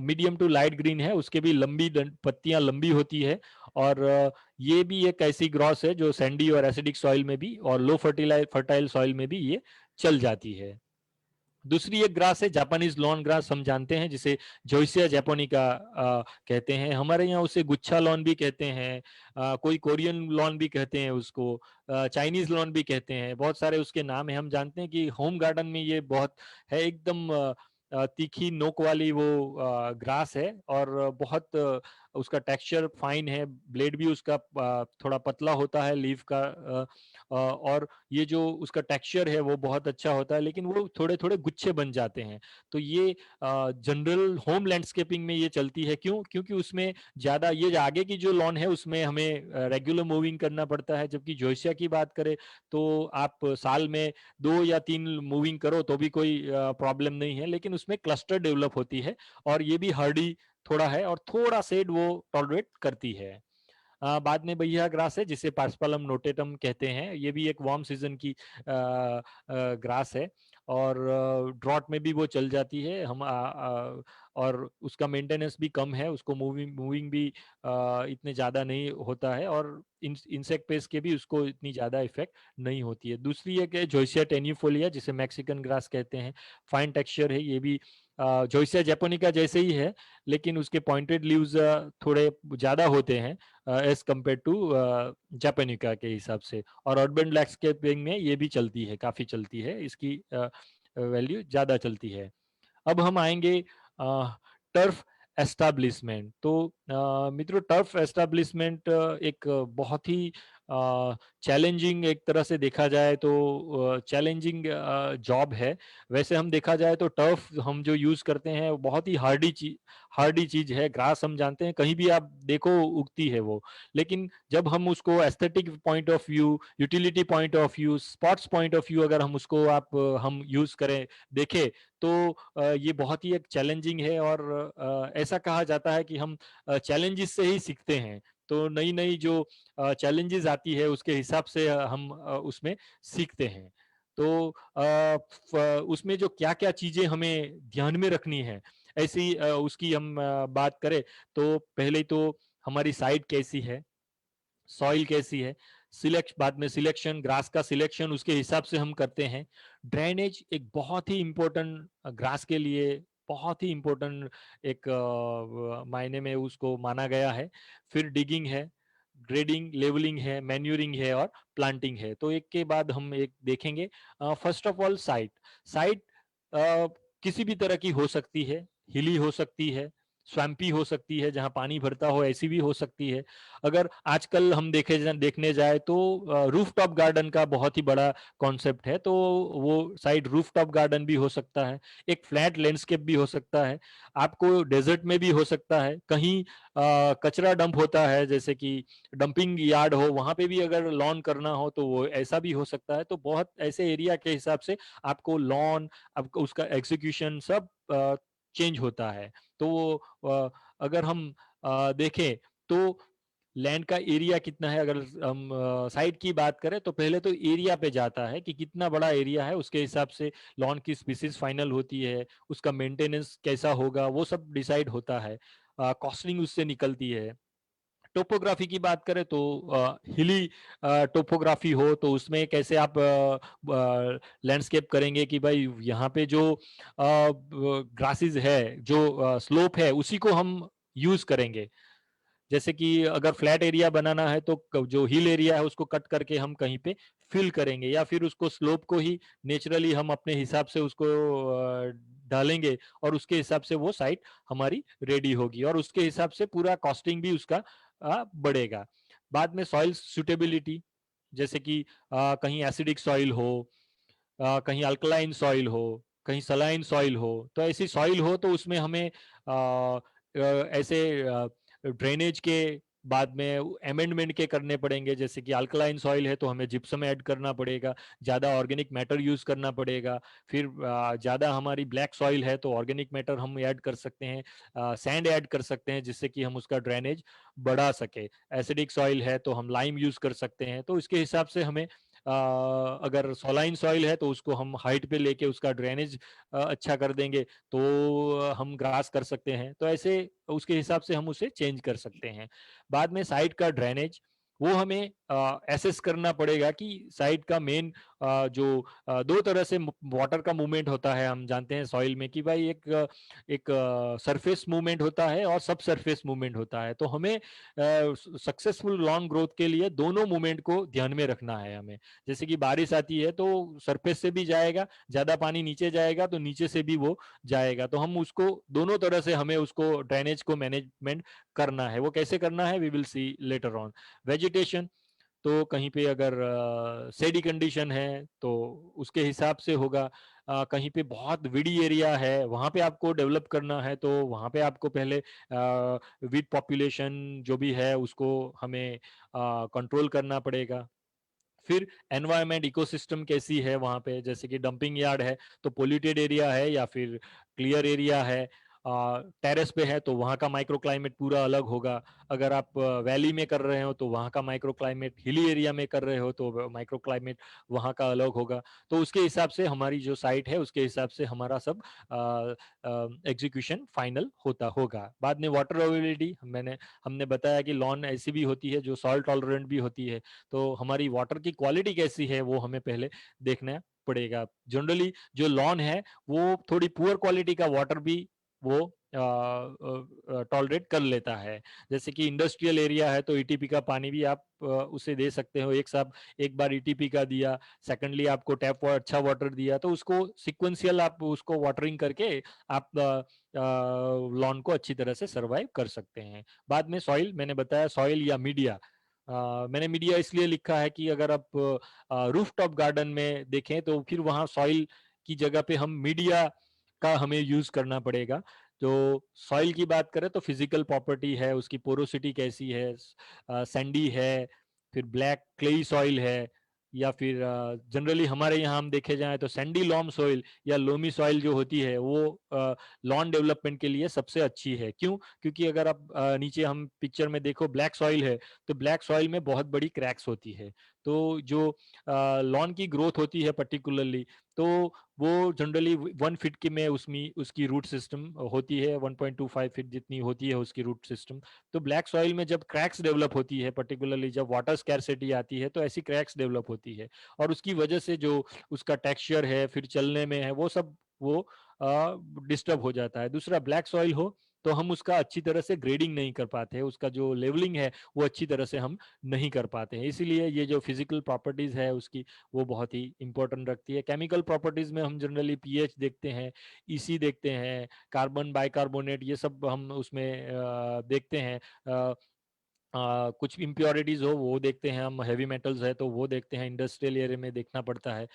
मीडियम टू लाइट ग्रीन है, उसके भी लंबी पत्तियां लंबी होती है, और ये भी एक ऐसी ग्रास है जो सैंडी और एसिडिक सॉइल में भी और लो फर्टाइल सॉइल में भी ये चल जाती है। दूसरी एक ग्रास है जापानीज लॉन ग्रास, हम जानते हैं, जिसे जोइसिया जापानिका कहते हैं। हमारे यहाँ उसे गुच्छा लॉन भी कहते हैं, कोई कोरियन लॉन भी कहते हैं उसको, चाइनीज लॉन भी कहते हैं, बहुत सारे उसके नाम है। हम जानते हैं कि होम गार्डन में ये बहुत है, एकदम तीखी नोक वाली वो ग्रास है, और बहुत उसका टेक्सचर फाइन है, ब्लेड भी उसका थोड़ा पतला होता है लीफ का, और ये जो उसका टेक्सचर है वो बहुत अच्छा होता है, लेकिन वो थोड़े थोड़े गुच्छे बन जाते हैं। तो ये जनरल होम लैंडस्केपिंग में ये चलती है, क्यों? क्योंकि उसमें ज्यादा, ये आगे की जो लॉन है उसमें हमें रेगुलर मूविंग करना पड़ता है, जबकि जोइसिया की बात करें तो आप साल में 2 या 3 मूविंग करो तो भी कोई प्रॉब्लम नहीं है, लेकिन उसमें क्लस्टर डेवलप होती है, और ये भी हार्डी थोड़ा है और थोड़ा शेड वो टॉलरेट करती है। बाद में बहिया ग्रास है जिसे पार्सपलम नोटेटम कहते हैं, ये भी एक वार्म सीजन की ग्रास है और ड्रॉट में भी वो चल जाती है। और उसका मेंटेनेंस भी कम है, उसको मूविंग भी इतने ज्यादा नहीं होता है और इंसेक्ट पेस्ट के भी उसको इतनी ज्यादा इफेक्ट नहीं होती है। दूसरी एक है जोइसिया टेन्यूफोलिया जिसे मैक्सिकन ग्रास कहते हैं, फाइन टेक्सचर है, ये भी जोइसिया जैपोनिका जैसे ही है लेकिन उसके पॉइंटेड लीव्स थोड़े ज्यादा होते हैं एज कम्पेयर टू जापानिका के हिसाब से। और अर्बन लैंडस्केपिंग में ये भी चलती है, काफी चलती है, इसकी वैल्यू ज्यादा चलती है। अब हम आएंगे टर्फ एस्टाब्लिशमेंट। तो मित्रों टर्फ एस्टाब्लिशमेंट एक बहुत ही चैलेंजिंग, एक तरह से देखा जाए तो चैलेंजिंग जॉब है। वैसे हम देखा जाए तो टर्फ हम जो यूज करते हैं वो बहुत ही हार्डी चीज है। ग्रास हम जानते हैं कहीं भी आप देखो उगती है वो, लेकिन जब हम उसको aesthetic point of view, utility point of view, spots point of view अगर हम उसको हम यूज करें देखें तो ये बहुत ही एक चैलेंजिंग है। और ऐसा कहा जाता है कि हम चैलेंजेस से ही सीखते हैं, तो नई नई जो चैलेंजेस आती है उसके हिसाब से हम उसमें सीखते हैं। तो उसमें जो क्या क्या चीजें हमें ध्यान में रखनी है ऐसी उसकी हम बात करें तो पहले तो हमारी साइट कैसी है, सॉइल कैसी है, बाद में सिलेक्शन, ग्रास का सिलेक्शन उसके हिसाब से हम करते हैं। ड्रेनेज एक बहुत ही इंपॉर्टेंट, ग्रास के लिए बहुत ही इंपॉर्टेंट एक मायने में उसको माना गया है। फिर डिगिंग है, ग्रेडिंग, लेवलिंग है, मैन्यूरिंग है और प्लांटिंग है। तो एक के बाद हम एक देखेंगे। First of all site. Site किसी भी तरह की हो सकती है, हिली हो सकती है, स्वैम्पी हो सकती है जहां पानी भरता हो, ऐसी भी हो सकती है। अगर आजकल हम देखने जाए तो रूफ टॉप गार्डन का बहुत ही बड़ा कॉन्सेप्ट है, तो वो साइड रूफ टॉप गार्डन भी हो सकता है, एक फ्लैट लैंडस्केप भी हो सकता है, आपको डेजर्ट में भी हो सकता है, कहीं कचरा डंप होता है जैसे कि डंपिंग यार्ड हो वहां पे भी अगर लॉन करना हो तो वो ऐसा भी हो सकता है। तो बहुत ऐसे एरिया के हिसाब से आपको लॉन, आपको उसका एग्जीक्यूशन सब चेंज होता है। तो अगर हम देखें तो लैंड का एरिया कितना है, अगर हम साइट की बात करें तो पहले तो एरिया पे जाता है कि कितना बड़ा एरिया है, उसके हिसाब से लॉन की स्पीसीज फाइनल होती है, उसका मेंटेनेंस कैसा होगा वो सब डिसाइड होता है, कॉस्टिंग उससे निकलती है। टोपोग्राफी की बात करें तो हिली टोपोग्राफी हो तो उसमें कैसे आप लैंडस्केप करेंगे कि भाई यहाँ पे जो ग्रासेस है, जो स्लोप है उसी को हम यूज करेंगे। जैसे कि अगर फ्लैट एरिया बनाना है तो जो हिल एरिया है उसको कट करके हम कहीं पे फिल करेंगे, या फिर उसको स्लोप को ही नेचुरली हम अपने हिसाब से उसको डालेंगे और उसके हिसाब से वो साइट हमारी रेडी होगी और उसके हिसाब से पूरा कॉस्टिंग भी उसका बढ़ेगा। बाद में सॉइल सुटेबिलिटी, जैसे कि कहीं एसिडिक सॉइल हो, कहीं अल्कलाइन सॉइल हो, कहीं सलाइन सॉइल हो, तो ऐसी सॉइल हो तो उसमें हमें ऐसे ड्रेनेज के बाद में अमेंडमेंट के करने पड़ेंगे। जैसे कि अल्कलाइन सॉइल है तो हमें जिप्सम ऐड करना पड़ेगा, ज्यादा ऑर्गेनिक मैटर यूज करना पड़ेगा। फिर ज्यादा हमारी ब्लैक सॉइल है तो ऑर्गेनिक मैटर हम ऐड कर सकते हैं, सैंड ऐड कर सकते हैं जिससे कि हम उसका ड्रेनेज बढ़ा सके। एसिडिक सॉइल है तो हम लाइम यूज कर सकते हैं। तो इसके हिसाब से हमें अगर सोलाइन सॉइल है तो उसको हम हाइट पे लेके उसका ड्रेनेज अच्छा कर देंगे तो हम ग्रास कर सकते हैं। तो ऐसे उसके हिसाब से हम उसे चेंज कर सकते हैं। बाद में साइट का ड्रेनेज, वो हमें एसेस करना पड़ेगा कि साइट का मेन जो दो तरह से वाटर का मूवमेंट होता है, हम जानते हैं सॉइल में कि भाई एक सरफेस मूवमेंट होता है और सब सरफेस मूवमेंट होता है। तो हमें सक्सेसफुल लॉन्ग ग्रोथ के लिए दोनों मूवमेंट को ध्यान में रखना है हमें। जैसे कि बारिश आती है तो सरफेस से भी जाएगा, ज्यादा पानी नीचे जाएगा तो नीचे से भी वो जाएगा, तो हम उसको दोनों तरह से हमें उसको ड्रेनेज को मैनेजमेंट करना है। वो कैसे करना है we will see later on. Vegetation, तो कहीं पे अगर सेडी कंडीशन है तो उसके हिसाब से होगा। कहीं पे बहुत विडी एरिया है वहां पे आपको डेवलप करना है तो वहां पे आपको पहले वीड पॉपुलेशन जो भी है उसको हमें कंट्रोल करना पड़ेगा। फिर एनवायरमेंट, इकोसिस्टम कैसी है वहां पे, जैसे कि डंपिंग यार्ड है तो पोल्यूटेड एरिया है या फिर क्लियर एरिया है, टेरेस पे है तो वहाँ का माइक्रो क्लाइमेट पूरा अलग होगा। अगर आप वैली में कर रहे हो तो वहाँ का माइक्रो क्लाइमेट, हिली एरिया में कर रहे हो तो माइक्रो क्लाइमेट वहाँ का अलग होगा। तो उसके हिसाब से हमारी जो साइट है उसके हिसाब से हमारा सब एग्जीक्यूशन फाइनल होता होगा। बाद में वाटर अवेलेबिलिटी हमने बताया कि लॉन ऐसी भी होती है जो सॉल्ट टॉलरेंट भी होती है, तो हमारी वाटर की क्वालिटी कैसी है वो हमें पहले देखना पड़ेगा। जनरली जो लॉन है वो थोड़ी पुअर क्वालिटी का वाटर भी वो टॉलरेट कर लेता है। जैसे कि इंडस्ट्रियल एरिया है तो ईटीपी का पानी भी आप उसे दे सकते हो। एक बार ईटीपी का दिया, सेकंडली आपको टैप अच्छा वाटर दिया, तो उसको सिक्वेंशियल आप उसको वाटरिंग करके आप लॉन को अच्छी तरह से सरवाइव कर सकते हैं। बाद में सॉइल, मैंने बताया सॉइल या मीडिया। मैंने मीडिया इसलिए लिखा है कि अगर आप रूफ टॉप गार्डन में देखें तो फिर वहाँ सॉइल की जगह पे हम मीडिया का हमें यूज करना पड़ेगा। तो सॉइल की बात करें तो फिजिकल प्रॉपर्टी है, उसकी पोरोसिटी कैसी है, सैंडी है, फिर ब्लैक क्लेई सॉइल है, या फिर जनरली हमारे यहाँ हम देखे जाए तो सैंडी लॉम सॉइल या लोमी सॉइल जो होती है वो लॉन डेवलपमेंट के लिए सबसे अच्छी है। क्यों? क्योंकि अगर आप नीचे हम पिक्चर में देखो ब्लैक सॉइल है तो ब्लैक सॉइल में बहुत बड़ी क्रैक्स होती है। तो जो लॉन की ग्रोथ होती है पर्टिकुलरली, तो वो जनरली 1 फीट की में उसमें उसकी रूट सिस्टम होती है, 1.25 फीट जितनी होती है उसकी रूट सिस्टम। तो ब्लैक सॉइल में जब क्रैक्स डेवलप होती है, पर्टिकुलरली जब वाटर स्कैरसिटी आती है, तो ऐसी क्रैक्स डेवलप होती है और उसकी वजह से जो उसका टेक्सचर है फिर चलने में है वो सब वो डिस्टर्ब हो जाता है। दूसरा, ब्लैक सॉइल हो तो हम उसका अच्छी तरह से ग्रेडिंग नहीं कर पाते हैं, उसका जो लेवलिंग है वो अच्छी तरह से हम नहीं कर पाते हैं। इसीलिए ये जो फिजिकल प्रॉपर्टीज है उसकी वो बहुत ही इंपॉर्टेंट रखती है। केमिकल प्रॉपर्टीज में हम जनरली पीएच देखते हैं, ईसी देखते हैं, कार्बन बाइकार्बोनेट, ये सब हम उसमें देखते हैं। कुछ इम्प्योरिटीज हो वो देखते हैं हम, हैवी मेटल्स है तो वो देखते हैं, इंडस्ट्रियल एरिया में देखना पड़ता है।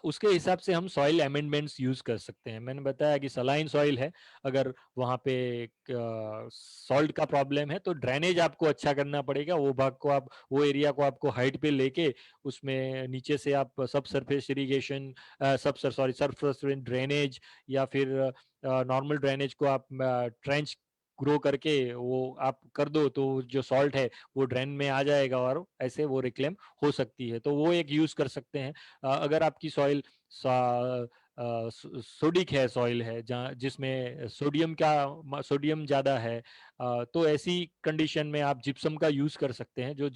उसके हिसाब से हम सॉइल अमेंडमेंट्स यूज कर सकते हैं। मैंने बताया कि सलाइन सॉइल है, अगर वहाँ पे सॉल्ट का प्रॉब्लम है तो ड्रेनेज आपको अच्छा करना पड़ेगा। वो भाग को आप, वो एरिया को आपको हाइट पे लेके उसमें नीचे से आप सब सरफेस इरिगेशन, सरफेस ड्रेनेज या फिर नॉर्मल ड्रेनेज को आप ट्रेंच ग्रो करके वो आप कर दो तो जो सॉल्ट है वो ड्रेन में आ जाएगा और ऐसे वो रिक्लेम हो सकती है। तो वो एक यूज कर सकते हैं। अगर आपकी सॉइल सोडिक है, सॉइल है जहाँ जिसमें सोडियम ज्यादा है, तो ऐसी कंडीशन में आप जिप्सम का यूज कर सकते हैं, जो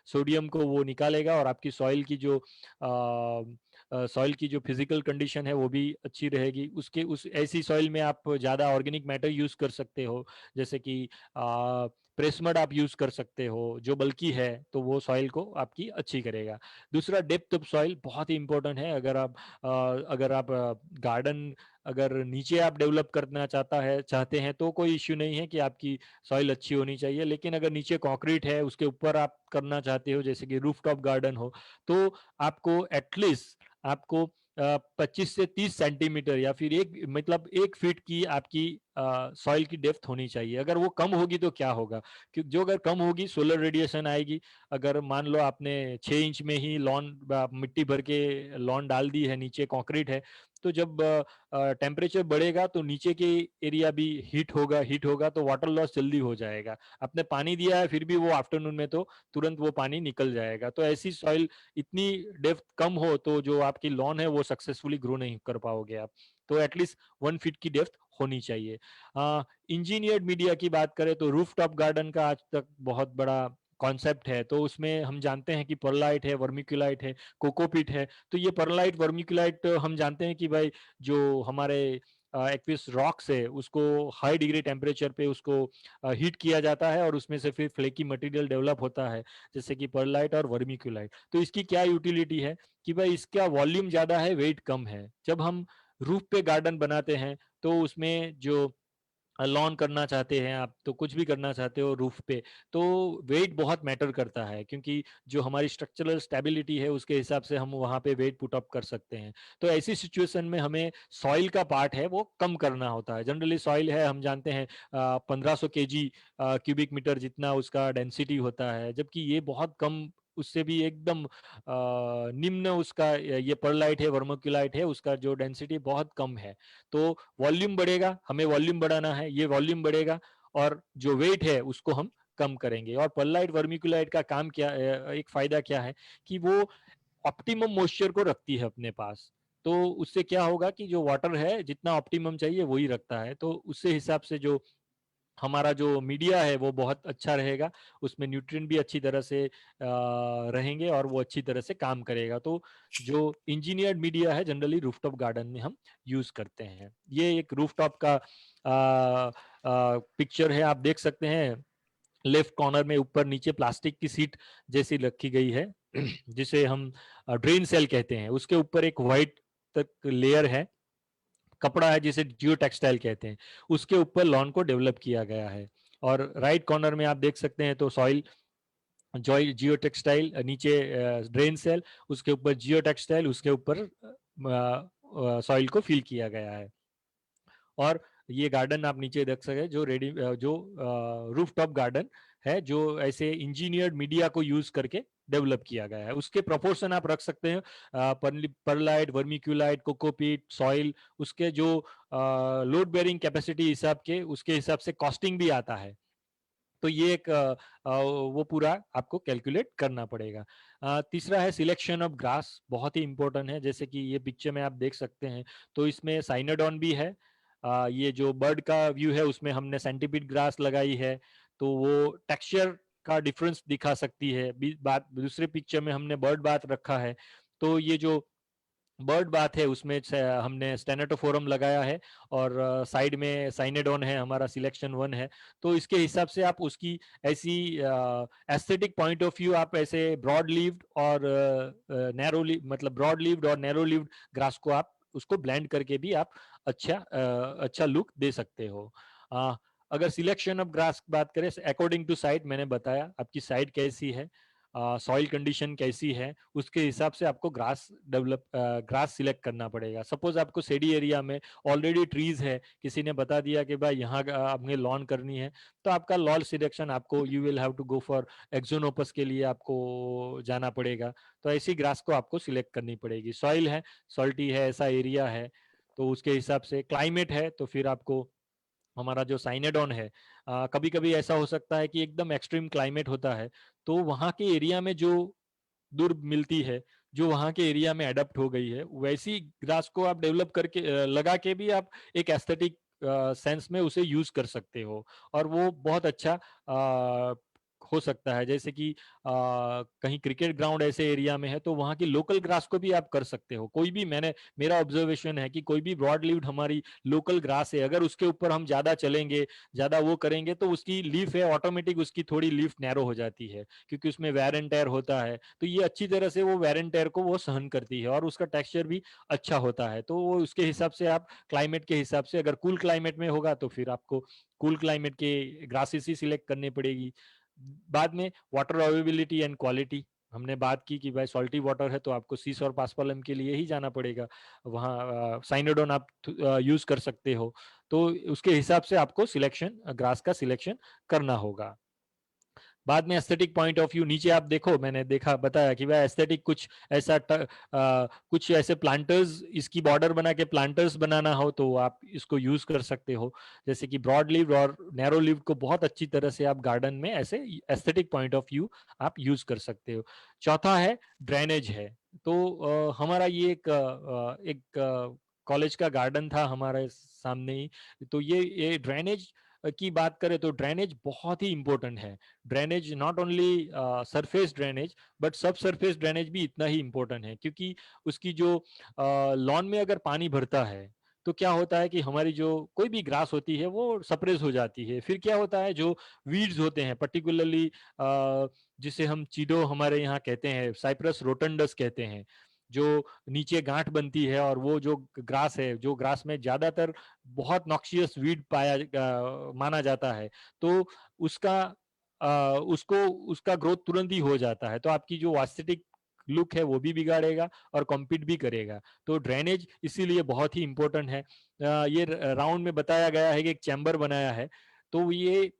सोडियम को वो निकालेगा और आपकी सॉइल की जो फिजिकल कंडीशन है वो भी अच्छी रहेगी। उस ऐसी सॉइल में आप ज्यादा ऑर्गेनिक मैटर यूज कर सकते हो, जैसे कि प्रेसमड आप यूज कर सकते हो जो बल्कि है, तो वो सॉइल को आपकी अच्छी करेगा। दूसरा, डेप्थ ऑफ सॉइल बहुत ही इंपॉर्टेंट है। अगर आप गार्डन अगर नीचे आप डेवलप करना चाहते हैं तो कोई इश्यू नहीं है कि आपकी सॉइल अच्छी होनी चाहिए, लेकिन अगर नीचे कंक्रीट है उसके ऊपर आप करना चाहते हो, जैसे कि रूफटॉप गार्डन हो, तो आपको एटलीस्ट आपको 25 से 30 सेंटीमीटर या फिर 1 फीट की आपकी सॉइल की डेप्थ होनी चाहिए। अगर वो कम होगी तो क्या होगा, क्योंकि जो अगर कम होगी सोलर रेडिएशन आएगी। अगर मान लो आपने 6 इंच में ही लॉन मिट्टी भर के लॉन डाल दी है, नीचे कंक्रीट है, तो जब टेम्परेचर बढ़ेगा तो नीचे के एरिया भी हीट होगा तो वाटर लॉस जल्दी हो जाएगा। आपने पानी दिया है फिर भी वो आफ्टरनून में तो तुरंत वो पानी निकल जाएगा। तो ऐसी सॉइल इतनी डेप्थ कम हो तो जो आपकी लॉन है वो सक्सेसफुली ग्रो नहीं कर पाओगे आप। तो एटलीस्ट 1 फीट की डेप्थ होनी चाहिए। इंजीनियर्ड मीडिया की बात करें तो रूफटॉप गार्डन का आज तक बहुत बड़ा कॉन्सेप्ट है। तो उसमें हम जानते हैं कि परलाइट है, वर्मिकुलाइट है, कोकोपीट है। तो ये परलाइट वर्मिकुलाइट हम जानते हैं कि भाई जो हमारे एक्विस रॉक्स है उसको हाई डिग्री टेम्परेचर पे उसको हीट किया जाता है और उसमें से फिर फ्लेकी मटेरियल डेवलप होता है, जैसे कि परलाइट और वर्मिकुलाइट। तो इसकी क्या यूटिलिटी है कि भाई इसका वॉल्यूम ज्यादा है, वेट कम है। जब हम रूफ पे गार्डन बनाते हैं तो उसमें जो लॉन करना चाहते हैं आप, तो कुछ भी करना चाहते हो रूफ पे, तो वेट बहुत मैटर करता है, क्योंकि जो हमारी स्ट्रक्चरल स्टेबिलिटी है उसके हिसाब से हम वहां पे वेट पुट अप कर सकते हैं। तो ऐसी सिचुएशन में हमें सॉइल का पार्ट है वो कम करना होता है। जनरली सॉइल है हम जानते हैं 1500 kg क्यूबिक मीटर जितना उसका डेंसिटी होता है, जबकि ये बहुत कम उससे भी एकदम निम्न उसका ये परलाइट है, वर्मिकुलाइट है, उसका जो डेंसिटी बहुत कम है। तो वॉल्यूम बढ़ेगा, हमें वॉल्यूम बढ़ाना है, ये वॉल्यूम बढ़ेगा और जो वेट है उसको हम कम करेंगे। और परलाइट वर्मिकुलाइट का काम क्या, एक फायदा क्या है कि वो ऑप्टिमम मॉइस्चर को रखती है अपने पास। तो उससे क्या होगा कि जो वाटर है जितना ऑप्टिमम चाहिए वही रखता है, तो उससे हिसाब से जो हमारा जो मीडिया है वो बहुत अच्छा रहेगा, उसमें न्यूट्रिएंट भी अच्छी तरह से रहेंगे और वो अच्छी तरह से काम करेगा। तो जो इंजीनियर्ड मीडिया है जनरली रूफटॉप गार्डन में हम यूज करते हैं। ये एक रूफटॉप का पिक्चर है, आप देख सकते हैं लेफ्ट कॉर्नर में ऊपर नीचे प्लास्टिक की सीट जैसी रखी गई है जिसे हम ड्रेन सेल कहते हैं। उसके ऊपर एक व्हाइट तक लेयर है, कपड़ा है जिसे जियो टेक्सटाइल कहते हैं, उसके ऊपर लॉन को डेवलप किया गया है। और राइट कॉर्नर में आप देख सकते हैं तो सॉइल जियो टेक्सटाइल, नीचे ड्रेन सेल, उसके ऊपर जियो टेक्सटाइल, उसके ऊपर सॉइल को फिल किया गया है। और ये गार्डन आप नीचे देख सके जो रेडी जो रूफटॉप गार्डन है, जो ऐसे इंजीनियर्ड मीडिया को यूज करके डेवलप किया गया है। उसके प्रोपोर्शन आप रख सकते हैं, परलाइट, वर्मिक्यूलाइट, कोकोपीट, सॉइल, उसके जो लोड बेयरिंग कैपेसिटी हिसाब के उसके हिसाब से कॉस्टिंग भी आता है। तो ये एक वो पूरा आपको कैलकुलेट करना पड़ेगा। तीसरा है सिलेक्शन ऑफ ग्रास, बहुत ही इंपॉर्टेंट है। जैसे कि ये पिक्चर में आप देख सकते हैं तो इसमें साइनाडोन भी है। ये जो बर्ड का व्यू है उसमें हमने सेंटीपीड ग्रास लगाई है, तो वो टेक्सचर का डिफरेंस दिखा सकती है। बात दूसरे पिक्चर में हमने बर्ड बाथ रखा है, तो ये जो बर्ड बाथ है उसमें हमने स्टेनोटोफोरम लगाया है और साइड में साइनेडोन है, हमारा सिलेक्शन 1 है। तो इसके हिसाब से आप उसकी ऐसी एस्थेटिक पॉइंट ऑफ व्यू आप ऐसे ब्रॉड लीव्ड और नैरो मतलब ब्रॉड लीव्ड और नैरो लीव्ड ग्रास को आप उसको ब्लेंड करके भी आप अच्छा लुक दे सकते हो। अगर सिलेक्शन ऑफ ग्रास की बात करें अकॉर्डिंग टू साइट, मैंने बताया आपकी साइट कैसी है, सॉइल कंडीशन कैसी है, उसके हिसाब से आपको ग्रास सिलेक्ट करना पड़ेगा। सपोज आपको सेडी एरिया में ऑलरेडी ट्रीज है, किसी ने बता दिया कि भाई यहाँ आपने लॉन करनी है, तो आपका लॉन सिलेक्शन आपको you will have to go for axonopus के लिए आपको जाना पड़ेगा। तो ऐसी ग्रास को आपको सिलेक्ट करनी पड़ेगी। सॉइल है, सॉल्टी है, ऐसा एरिया है, तो उसके हिसाब से क्लाइमेट है, तो फिर आपको हमारा जो साइनेडोन है, कभी कभी ऐसा हो सकता है कि एकदम एक्सट्रीम क्लाइमेट होता है, तो वहां के एरिया में जो दुर्ब मिलती है, जो वहां के एरिया में अडेप्ट हो गई है, वैसी ग्रास को आप डेवलप करके लगा के भी आप एक एस्थेटिक सेंस में उसे यूज कर सकते हो और वो बहुत अच्छा हो सकता है। जैसे कि कहीं क्रिकेट ग्राउंड ऐसे एरिया में है तो वहां की लोकल ग्रास को भी आप कर सकते हो। कोई भी मेरा ऑब्जर्वेशन है कि कोई भी ब्रॉड लीव्ड हमारी लोकल ग्रास है, अगर उसके ऊपर हम ज्यादा चलेंगे, ज्यादा वो करेंगे, तो उसकी लीफ है ऑटोमेटिक उसकी थोड़ी लीफ नैरो हो जाती है, क्योंकि उसमें वेयर एंड टेयर होता है। तो ये अच्छी तरह से वो वेयर एंड टेयर को वो सहन करती है और उसका टेक्सचर भी अच्छा होता है। तो वो उसके हिसाब से आप क्लाइमेट के हिसाब से, अगर कूल क्लाइमेट में होगा तो फिर आपको कूल क्लाइमेट के ग्रासेस ही सिलेक्ट करनी पड़ेगी। बाद में वाटर अवेलेबिलिटी एंड क्वालिटी, हमने बात की कि भाई सॉल्टी वाटर है तो आपको सीस और पास्पलम के लिए ही जाना पड़ेगा, वहाँ साइनोडोन आप यूज कर सकते हो। तो उसके हिसाब से आपको सिलेक्शन, ग्रास का सिलेक्शन करना होगा। बाद में एस्थेटिक पॉइंट ऑफ व्यू, नीचे आप देखो, मैंने देखा बताया कि भाई एस्थेटिक कुछ ऐसा कुछ ऐसे प्लांटर्स, इसकी बॉर्डर बना के प्लांटर्स बनाना हो तो आप इसको यूज कर सकते हो। जैसे कि ब्रॉड लीव और नैरो लीव को बहुत अच्छी तरह से आप गार्डन में ऐसे एस्थेटिक पॉइंट ऑफ व्यू आप यूज कर सकते हो। चौथा है ड्रेनेज है। तो हमारा ये एक कॉलेज का गार्डन था हमारे सामने ही, तो ये ड्रेनेज की बात करें तो ड्रेनेज बहुत ही इंपॉर्टेंट है। Drainage not only surface drainage but सब सरफेस ड्रेनेज भी इतना ही इंपॉर्टेंट है, क्योंकि उसकी जो लॉन में अगर पानी भरता है तो क्या होता है कि हमारी जो कोई भी ग्रास होती है वो सप्रेस हो जाती है। फिर क्या होता है, जो वीड्स होते हैं पर्टिकुलरली जिसे हम चीडो हमारे यहाँ कहते हैं, साइप्रस रोटंडस कहते हैं, जो नीचे गांठ बनती है, और वो जो ग्रास है, जो ग्रास में ज्यादातर बहुत नॉक्सियस वीड माना जाता है, तो उसका उसका ग्रोथ तुरंत ही हो जाता है, तो आपकी जो वास्थेटिक लुक है वो भी बिगाड़ेगा और कॉम्पीट भी करेगा। तो ड्रेनेज इसीलिए बहुत ही इंपॉर्टेंट है। ये राउंड में बताया गया है कि एक चैम्बर बनाया है, तो ये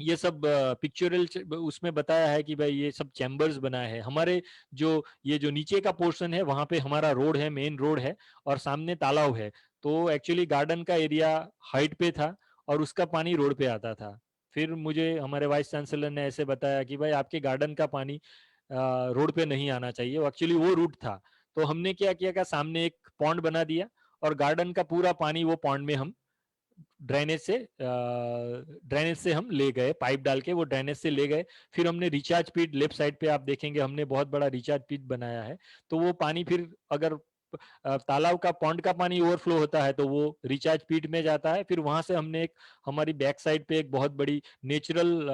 ये सब पिक्चरल उसमें बताया है कि भाई ये सब चैम्बर्स बनाए हैं हमारे। जो ये जो नीचे का पोर्शन है वहां पे हमारा रोड है, मेन रोड है, और सामने तालाब है। तो एक्चुअली गार्डन का एरिया हाइट पे था और उसका पानी रोड पे आता था। फिर मुझे हमारे वाइस चांसलर ने ऐसे बताया कि भाई आपके गार्डन का पानी रोड पे नहीं आना चाहिए, एक्चुअली वो रूट था। तो हमने क्या किया कि सामने एक पॉन्ड बना दिया और गार्डन का पूरा पानी वो पॉन्ड में हम ड्रेनेज से हम ले गए, पाइप डाल के वो ड्रेनेज से ले गए। फिर हमने रिचार्ज पिट, लेफ्ट साइड पे आप देखेंगे हमने बहुत बड़ा रिचार्ज पिट बनाया है। तो वो पानी फिर अगर तालाब का, पॉन्ड का पानी ओवरफ्लो होता है तो वो रिचार्ज पिट में जाता है। फिर वहां से हमने एक, हमारी बैक साइड पे एक बहुत बड़ी नेचुरल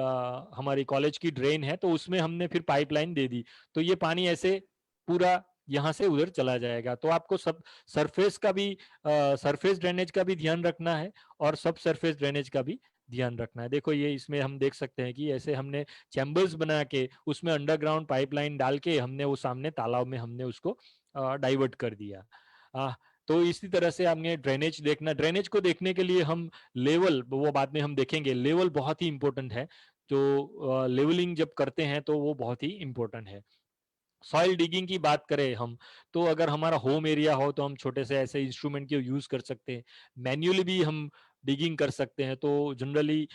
हमारी कॉलेज की ड्रेन है, तो उसमें हमने फिर पाइपलाइन दे दी। तो ये पानी ऐसे पूरा यहाँ से उधर चला जाएगा। तो आपको सब सरफेस का भी, सरफेस ड्रेनेज का भी ध्यान रखना है और सब सरफेस ड्रेनेज का भी ध्यान रखना है। देखो ये इसमें हम देख सकते हैं कि ऐसे हमने चैम्बर्स बना के उसमें अंडरग्राउंड पाइपलाइन डाल के हमने वो सामने तालाब में हमने उसको डाइवर्ट कर दिया। तो इसी तरह से हमने ड्रेनेज देखना, ड्रेनेज को देखने के लिए हम लेवल, वो बाद में हम देखेंगे, लेवल बहुत ही इंपॉर्टेंट है। जो लेवलिंग जब करते हैं तो वो बहुत ही इंपॉर्टेंट है। सॉइल डिगिंग की बात करें हम, तो अगर हमारा होम एरिया हो तो हम छोटे से ऐसे इंस्ट्रूमेंट के यूज कर सकते हैं। मैन्युअली भी हम डिगिंग कर सकते हैं। तो जनरली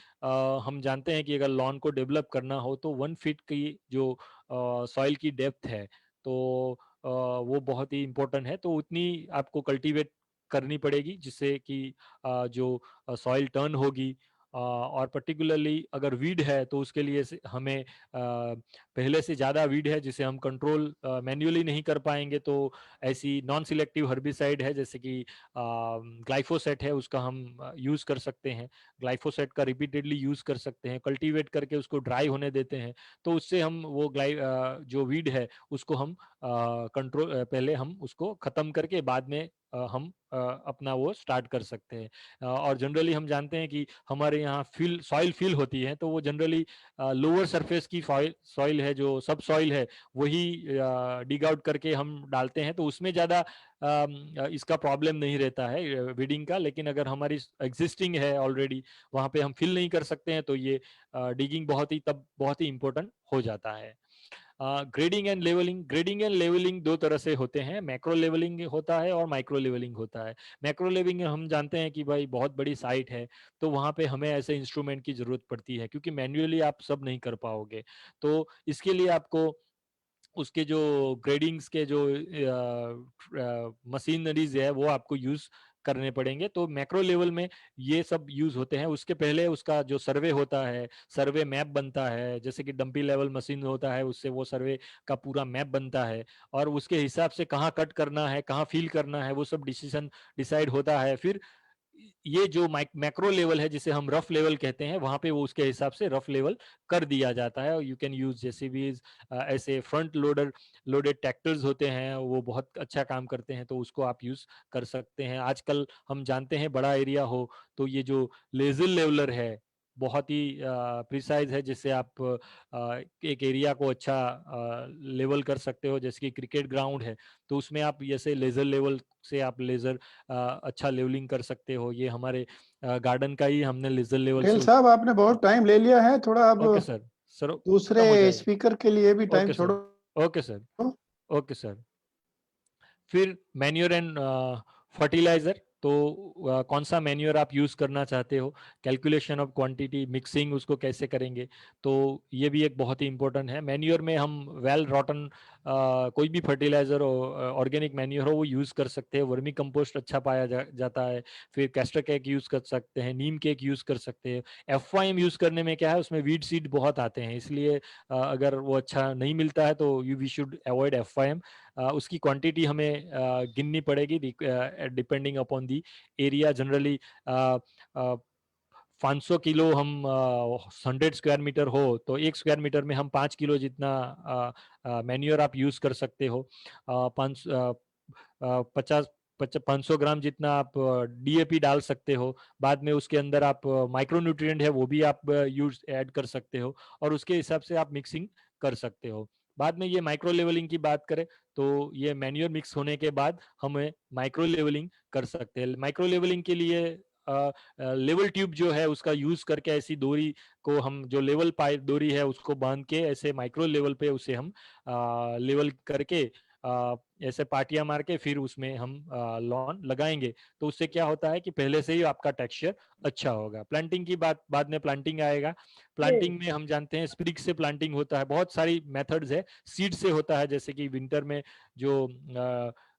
हम जानते हैं कि अगर लॉन को डेवलप करना हो तो 1 फीट की जो सॉइल की डेप्थ है, तो वो बहुत ही इंपॉर्टेंट है। तो उतनी आपको कल्टीवेट करनी पड़ेगी जिससे कि जो सॉइल टर्न होगी। और पर्टिकुलरली अगर वीड है तो उसके लिए हमें पहले से ज्यादा वीड है जिसे हम कंट्रोल मैन्युअली नहीं कर पाएंगे, तो ऐसी नॉन सिलेक्टिव हर्बिसाइड है जैसे कि ग्लाइफोसेट है, उसका हम यूज कर सकते हैं। ग्लाइफोसेट का रिपीटेडली यूज कर सकते हैं, कल्टीवेट करके उसको ड्राई होने देते हैं। तो उससे हम वो जो वीड है उसको हम कंट्रोल, पहले हम उसको खत्म करके बाद में हम अपना वो स्टार्ट कर सकते हैं। और जनरली हम जानते हैं कि हमारे यहाँ सॉइल फिल होती है, तो वो जनरली लोअर सरफेस की सॉइल है, जो सब सॉइल है वही डिग आउट करके हम डालते हैं। तो उसमें ज्यादा इसका प्रॉब्लम नहीं रहता है वीडिंग का। लेकिन अगर हमारी एग्जिस्टिंग है ऑलरेडी, वहां पे हम फिल नहीं कर सकते हैं, तो ये डिगिंग बहुत ही इंपॉर्टेंट हो जाता है। Grading and levelling, grading and levelling दो तरह से होते हैं, मैक्रो लेवलिंग होता है और माइक्रो लेवलिंग होता है। मैक्रो लेवलिंग हम जानते हैं कि भाई बहुत बड़ी साइट है तो वहां पे हमें ऐसे इंस्ट्रूमेंट की जरूरत पड़ती है, क्योंकि मैन्युअली आप सब नहीं कर पाओगे। तो इसके लिए आपको उसके जो ग्रेडिंग्स के जो मशीनरीज है वो आपको यूज करने पड़ेंगे। तो मैक्रो लेवल में ये सब यूज होते हैं। उसके पहले उसका जो सर्वे होता है, सर्वे मैप बनता है, जैसे कि डंपी लेवल मशीन होता है, उससे वो सर्वे का पूरा मैप बनता है और उसके हिसाब से कहाँ कट करना है, कहाँ फील करना है, वो सब डिसीजन डिसाइड होता है। फिर ये जो मैक्रो लेवल है जिसे हम रफ लेवल कहते हैं, वहां पे वो उसके हिसाब से रफ लेवल कर दिया जाता है। यू कैन यूज जेसीबीज, ऐसे फ्रंट लोडेड ट्रैक्टर्स होते हैं, वो बहुत अच्छा काम करते हैं, तो उसको आप यूज कर सकते हैं। आजकल हम जानते हैं बड़ा एरिया हो तो ये जो लेजर लेवलर है बहुत ही प्रिसाइज है, जिससे आप एक एरिया को अच्छा लेवल कर सकते हो। जैसे कि क्रिकेट ग्राउंड है तो उसमें आप जैसे लेजर लेवल से आप लेजर अच्छा लेवलिंग कर सकते हो। ये हमारे गार्डन का ही हमने लेजर लेवल पटेल से। साहब आपने बहुत टाइम ले लिया है, थोड़ा अब ओके सर, सर खत्म हो दूसरे जाएगा। स्पीकर के लिए भी टाइम ओके छोड़ो। Sir, okay sir, okay sir. फिर मैन्योर एंड फर्टिलाइजर, तो कौन सा मैन्योर आप यूज करना चाहते हो, कैलकुलेशन ऑफ क्वांटिटी, मिक्सिंग उसको कैसे करेंगे, तो ये भी एक बहुत ही इंपॉर्टेंट है। मैन्योर में हम वेल रॉटन कोई भी फर्टिलाइजर हो, ऑर्गेनिक मैन्योर हो, वो यूज कर सकते हैं। वर्मी कंपोस्ट अच्छा पाया जाता है। फिर कैस्टर केक यूज कर सकते हैं, नीम केक यूज कर सकते हैं। FYM यूज करने में क्या है, उसमें वीड सीड बहुत आते हैं, इसलिए अगर वो अच्छा नहीं मिलता है तो वी शुड अवॉइड FYM। उसकी क्वांटिटी हमें गिननी पड़ेगी depending upon the area. Generally 500 kilo हम 100 स्क्वायर मीटर हो तो 1 स्क्वायर मीटर में हम 5 किलो जितना मैन्योर आप यूज कर सकते हो। 500 ग्राम जितना आप DAP डाल सकते हो। बाद में उसके अंदर आप माइक्रो न्यूट्रिएंट है वो भी आप यूज ऐड कर सकते हो और उसके हिसाब से आप मिक्सिंग कर सकते हो। बाद में ये माइक्रो लेवलिंग की बात करें तो ये मैन्योर मिक्स होने के बाद हमें माइक्रो लेवलिंग कर सकते हैं। माइक्रो लेवलिंग के लिए लेवल ट्यूब जो है उसका यूज करके ऐसी डोरी को हम, जो लेवल पाइप डोरी है उसको बांध के ऐसे माइक्रो लेवल पे उसे हम लेवल करके ऐसे पाटियां मार के फिर उसमें हम लॉन लगाएंगे। तो उससे क्या होता है कि पहले से ही आपका टेक्सचर अच्छा होगा। प्लांटिंग की बात, बाद में प्लांटिंग आएगा। प्लांटिंग में हम जानते हैं स्प्रिग से प्लांटिंग होता है, बहुत सारी मेथड्स है। सीड से होता है, जैसे कि विंटर में जो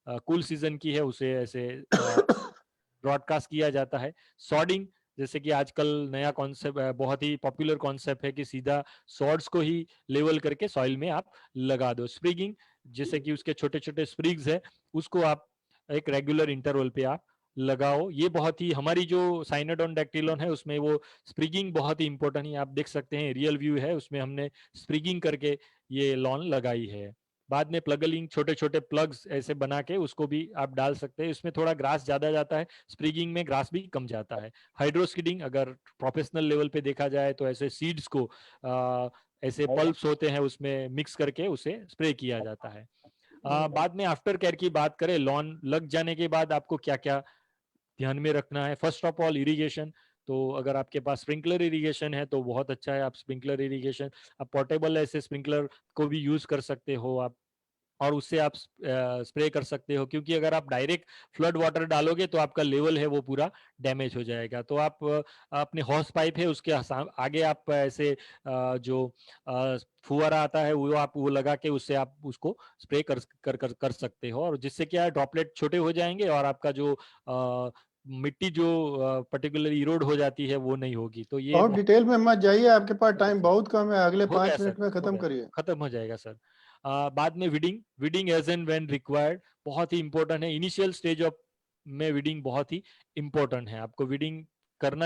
कूल सीजन की है उसे ऐसे ब्रॉडकास्ट किया जाता है। सॉर्डिंग, जैसे कि आजकल नया कॉन्सेप्ट, बहुत ही पॉपुलर कॉन्सेप्ट है कि सीधा सॉर्ड्स को ही लेवल करके सॉइल में आप लगा दो। स्प्रिगिंग, जैसे कि उसके छोटे छोटे स्प्रिग्स है उसको आप एक रेगुलर इंटरवल पे आप लगाओ। ये बहुत ही, हमारी जो साइनोडोन डैक्टिलोन है उसमें वो स्प्रिगिंग बहुत ही इंपॉर्टेंट है। आप देख सकते हैं रियल व्यू है, उसमें हमने स्प्रिगिंग करके ये लॉन लगाई है। बाद में प्लगलिंग, छोटे छोटे प्लग्स ऐसे बना के उसको भी आप डाल सकते हैं। इसमें थोड़ा ग्रास ज्यादा जाता है, स्प्रिगिंग में ग्रास भी कम जाता है। हाइड्रोस्किडिंग, अगर प्रोफेशनल लेवल पे देखा जाए तो ऐसे सीड्स को ऐसे पल्प्स होते हैं उसमें मिक्स करके उसे स्प्रे किया जाता है। बाद में आफ्टर केयर की बात करें, लॉन लग जाने के बाद आपको क्या क्या ध्यान में रखना है। फर्स्ट ऑफ ऑल इरिगेशन, तो अगर आपके पास स्प्रिंकलर इरिगेशन है तो बहुत अच्छा है, आप स्प्रिंकलर इरिगेशन, आप पोर्टेबल ऐसे स्प्रिंकलर को भी यूज कर सकते हो आप, और उससे आप स्प्रे कर सकते हो। क्योंकि अगर आप डायरेक्ट फ्लड वाटर डालोगे तो आपका लेवल है वो पूरा डैमेज हो जाएगा। तो आप अपने हॉस पाइप है उसके आगे आप ऐसे जो फुहारा आता है वो आप वो लगा के उससे आप उसको स्प्रे कर सकते हो, और जिससे क्या है ड्रॉपलेट छोटे हो जाएंगे और आपका जो मिट्टी जो पर्टिकुलर इरोड हो जाती है वो नहीं होगी। तो ये और डिटेल में मत जाइए, आपके पास हो टाइम बहुत कम है, अगले हो गया 5 सर, मिनट में हो खत्म गया, करिए। खत्म हो जाएगा सर। बाद में weeding, weeding as and when required बहुत ही इंपॉर्टेंट है। इनिशियल स्टेज ऑफ में वीडिंग बहुत ही इंपॉर्टेंट है, आपको वीडिंग करना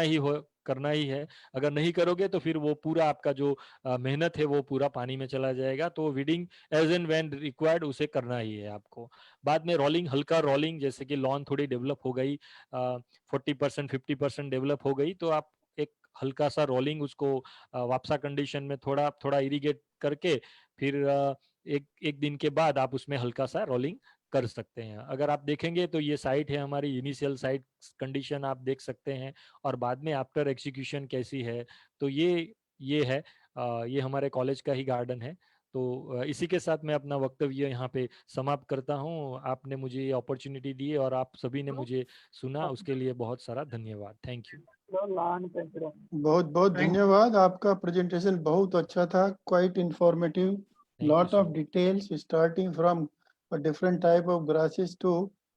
ही है। अगर नहीं करोगे तो फिर वो पूरा आपका जो मेहनत है वो पूरा पानी में चला जाएगा। तो weeding as and when required उसे करना ही है आपको। बाद में रोलिंग, हल्का रोलिंग, जैसे कि लॉन थोड़ी डेवलप हो गई, 40% 50% डेवलप हो गई, तो आप एक हल्का सा रोलिंग उसको वापसा कंडीशन में थोड़ा थोड़ा इरिगेट करके फिर एक एक दिन के बाद आप उसमें हल्का सा रोलिंग कर सकते हैं। अगर आप देखेंगे तो ये साइट है हमारी, इनिशियल साइट कंडीशन आप देख सकते हैं, और बाद में आफ्टर एग्जीक्यूशन कैसी है। तो ये है, ये हमारे कॉलेज का ही गार्डन है। तो इसी के साथ मैं अपना वक्तव्य यहाँ पे समाप्त करता हूँ। आपने मुझे ये अपॉर्चुनिटी दी और आप सभी ने मुझे सुना, उसके लिए बहुत सारा धन्यवाद। Thank you. बहुत बहुत Thank- धन्यवाद, आपका प्रेजेंटेशन बहुत अच्छा था, quite informative, Thank you, lot sir. of details starting from a different type of grasses to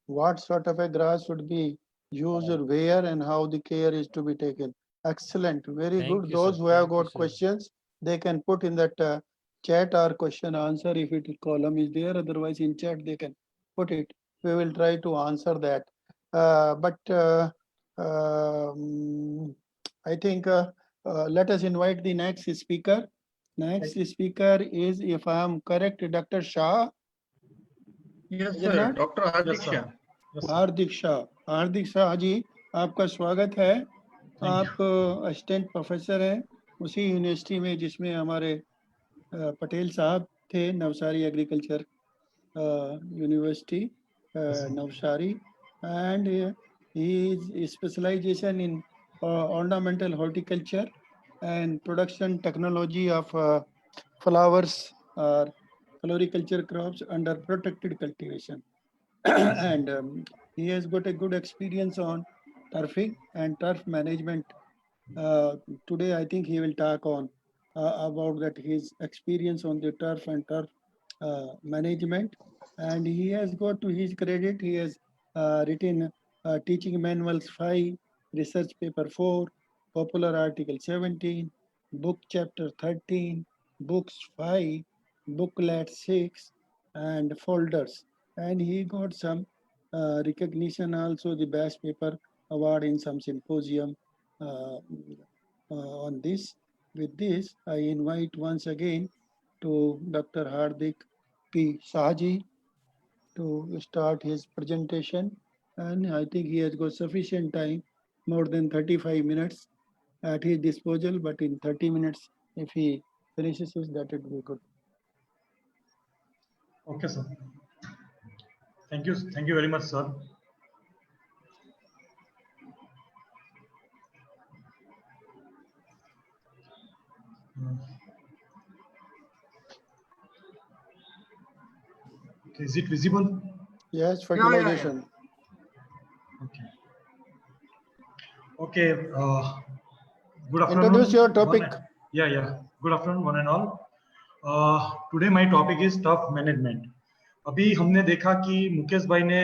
what sort of a grass should be used or where and how the care is to be taken. Excellent, very Thank good. you, Those sir. who have Thank you, got sir. questions, they can put in that chat or question answer if it column is there. Otherwise, in chat they can put it. We will try to answer that. I think let us invite the next speaker. Next speaker is, if I am correct, Dr. Shah. Yes, Is it sir. not? Dr. Hardik Yes, sir. Shah. Yes, sir. हार्दिक शाह। हार्दिक शाह जी, आपका स्वागत है। you. आप assistant professor हैं उसी university में जिसमें हमारे पटेल साहब थे, Navsari agriculture university Navsari, and his specialization in ornamental horticulture and production technology of flowers or floriculture crops under protected cultivation. And he has got a good experience on turfing and turf management. Today, I think he will talk on about that his experience on the turf and turf management. And he has got, to his credit, he has written teaching manuals 5, research paper 4, popular article 17, book chapter 13, books 5, booklet 6, and folders. And he got some recognition also, the best paper award in some symposium on this. With this, I invite once again to Dr. Hardik P. Sahaji to start his presentation. And I think he has got sufficient time, more than 35 minutes at his disposal, but in 30 minutes, if he finishes it, that would be good. Okay, sir. Thank you. Thank you very much, sir. Okay, is it visible? Yes, yeah. fertilization. Okay. Okay. Good afternoon. Introduce your topic. Yeah. Good afternoon, one and all. Today my topic is tough management. अभी हमने देखा कि मुकेश भाई ने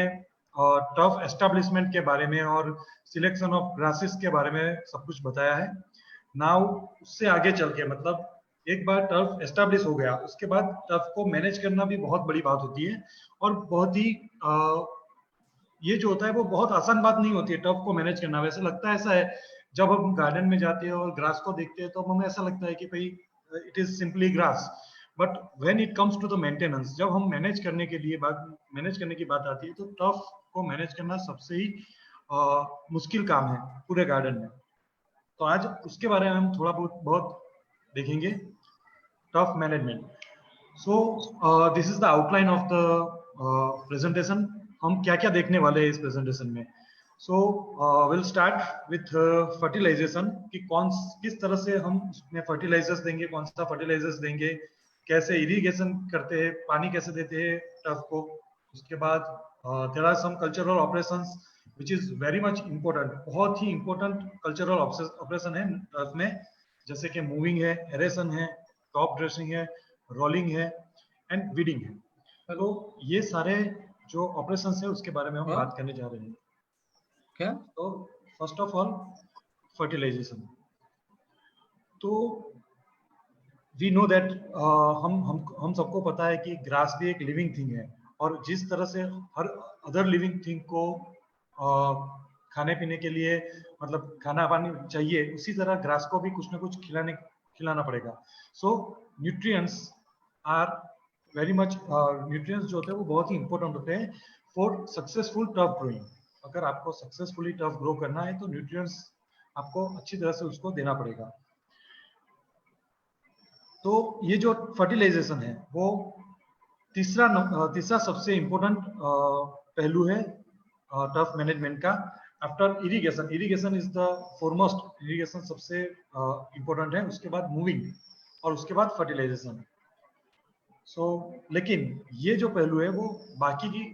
tough establishment के बारे में और सिलेक्शन ऑफ ग्रासेस के बारे में सब कुछ बताया है. नाउ उससे आगे चल के मतलब एक बार टर्फ एस्टेब्लिश हो गया उसके बाद टर्फ को मैनेज करना भी बहुत बड़ी बात होती है और बहुत ही ये जो होता है वो बहुत आसान बात नहीं होती है टर्फ को मैनेज करना. वैसे लगता है ऐसा है जब हम गार्डन में जाते हैं और ग्रास को देखते हैं तो हमें ऐसा लगता है कि भाई it is simply grass, but when it comes to the maintenance, जब हम मैनेज करने की बात आती है तो टर्फ को मैनेज करना सबसे ही मुश्किल काम है पूरे गार्डन में. तो आज उसके बारे में हम थोड़ा बहुत देखेंगे turf management. So this is the outline of the presentation. हम क्या क्या देखने वाले हैं इस प्रेजेंटेशन में. So will start with fertilisation कि किस तरह से हम उसमें फर्टिलाइजर्स देंगे, कौन सा फर्टिलाइजर्स देंगे, कैसे इरिगेशन करते हैं, पानी कैसे देते हैं टर्फ को. उसके बाद there are some cultural operations which is very much important. बहुत ही इम्पोर्टेंट कल्चरल ऑपरेशन है टर्फ में, जैसे कि मूविंग है, एरेशन है, टॉप ड्रेसिंग है, रोलिंग है एंड वीडिंग है. तो ये सारे जो ऑपरेशंस है उसके बारे में हम बात करने जा रहे हैं. क्या? तो फर्स्ट ऑफ ऑल फर्टिलाइजेशन. तो वी नो दैट हम सबको पता है कि ग्रास भी एक लिविंग थिंग है और जिस तरह से हर अदर लिविंग थिंग को खाने पीने के लिए मतलब खाना पानी चाहिए, उसी तरह ग्रास को भी कुछ ना कुछ खिलाना पड़ेगा. So nutrients are very much, nutrients जो होते हैं वो बहुत ही इंपॉर्टेंट होते हैं फॉर सक्सेसफुल टर्फ ग्रोइंग. अगर आपको सक्सेसफुली टर्फ ग्रो करना है तो न्यूट्रिएंट्स आपको अच्छी तरह से उसको देना पड़ेगा. तो ये जो फर्टिलाइजेशन है वो तीसरा सबसे इम्पोर्टेंट पहलू है टर्फ मैनेजमेंट का. After irrigation, irrigation is the foremost, irrigation सबसे इम्पोर्टेंट है, उसके बाद मूविंग और उसके बाद फर्टिलाइजेशन. सो लेकिन ये जो पहलू है वो बाकी की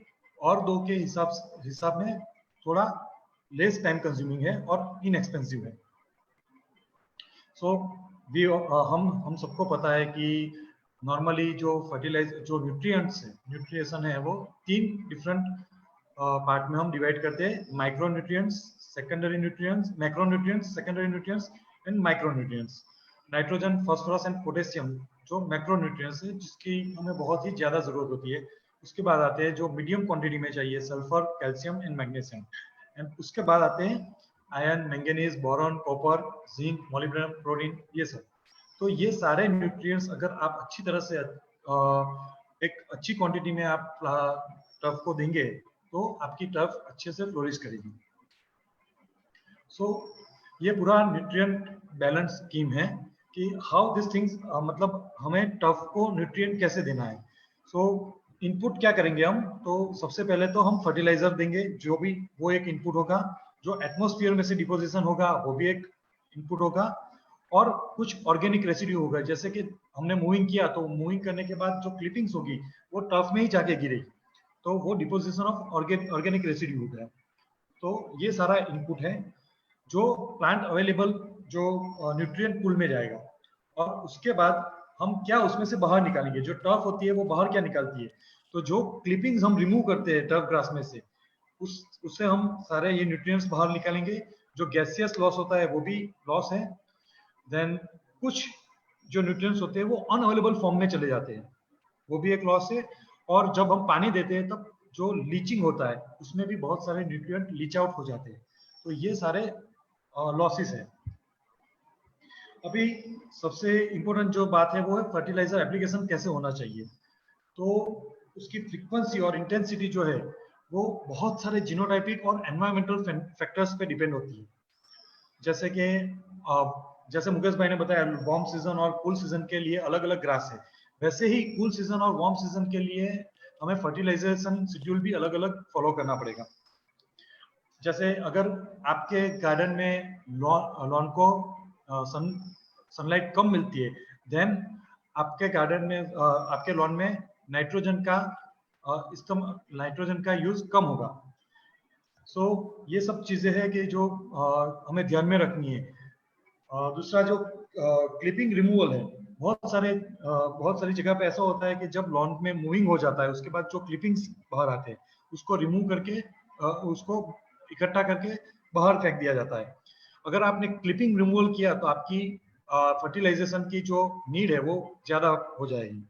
और दो के हिसाब में थोड़ा लेस टाइम कंज्यूमिंग है और इनएक्सपेंसिव है. सो हम सबको पता है कि नॉर्मली जो न्यूट्रिएशन है वो 3 डिफरेंट पार्ट में हम डिवाइड करते हैं. Micro nutrients, secondary nutrients, macro nutrients, secondary nutrients and micro nutrients. Nitrogen, phosphorus and potassium जो मैक्रो न्यूट्रिएंट्स है जिसकी हमें बहुत ही ज्यादा जरूरत होती है. उसके बाद आते हैं जो मीडियम क्वांटिटी में चाहिए, sulphur, calcium and magnesium. And उसके बाद आते हैं iron, manganese, boron, copper, zinc, molybdenum, protein, ये सब. तो ये सारे न्यूट्रिएंट्स अगर आप अच्छी तरह से एक अच्छी क्वांटिटी में आप टर्फ को देंगे तो आपकी टर्फ अच्छे से फ्लोरिश करेगी. सो ये पूरा न्यूट्रिएंट बैलेंस स्कीम है कि हाउ दिस थिंग्स, मतलब हमें टर्फ को न्यूट्रिएंट कैसे देना है. सो इनपुट क्या करेंगे हम, तो सबसे पहले तो हम फर्टिलाइजर देंगे, जो भी वो एक इनपुट होगा. जो एटमॉस्फेयर में से डिपोजिशन होगा वो भी एक इनपुट होगा और कुछ ऑर्गेनिक रेसिड्यू होगा. जैसे कि हमने मूविंग किया तो मूविंग करने के बाद जो क्लिपिंग्स होगी वो टर्फ में ही जाके गिरेगी, तो वो डिपोजिशन ऑफ ऑर्गेनिक रेसिड्यू होगा. तो ये सारा इनपुट है जो प्लांट अवेलेबल जो न्यूट्रिएंट पूल में जाएगा. और उसके बाद हम क्या उसमें से बाहर निकालेंगे, जो टर्फ होती है वो बाहर क्या निकालती है. तो जो क्लिपिंग्स हम रिमूव करते हैं टर्फ ग्रास में से उससे हम सारे ये न्यूट्रिएंट्स बाहर निकालेंगे. जो गैसियस लॉस होता है वो भी लॉस है. देन कुछ जो न्यूट्रिएंट्स होते हैं वो अनअवेलेबल फॉर्म में चले जाते हैं, वो भी एक लॉस है. और जब हम पानी देते हैं तब जो लीचिंग होता है उसमें भी बहुत सारे न्यूट्रिएंट लीच आउट हो जाते हैं. तो ये सारे लॉसेस है. अभी सबसे इम्पोर्टेंट जो बात है वो है फर्टिलाइजर एप्लीकेशन कैसे होना चाहिए. तो उसकी फ्रीक्वेंसी और इंटेंसिटी जो है वो बहुत सारे जीनोटाइपिक और एनवायरमेंटल फैक्टर्स पे डिपेंड होती है. जैसे कि जैसे मुकेश भाई ने बताया वार्म सीजन और कूल सीजन के लिए अलग अलग ग्रास है, वैसे ही कूल सीजन और वार्म सीजन के लिए हमें फर्टिलाइजेशन शेड्यूल भी अलग अलग फॉलो करना पड़ेगा. जैसे अगर आपके गार्डन में लॉन को सनलाइट कम मिलती है देन आपके गार्डन में आपके लॉन में नाइट्रोजन का यूज कम होगा। सो ये सब चीजें हैं कि जो हमें ध्यान में रखनी है। दूसरा जो क्लिपिंग रिमूवल है, बहुत सारी जगह पे ऐसा होता है कि जब लॉन में मूविंग हो जाता है उसके बाद जो क्लिपिंग्स बाहर आते हैं उसको रिमूव करके उसको इकट्ठा करके बाहर फेंक दिया जाता है। अगर आपने क्लिपिंग रिमूवल किया तो आपकी फर्टिलाइजेशन की जो नीड है वो ज्यादा हो जाएगी।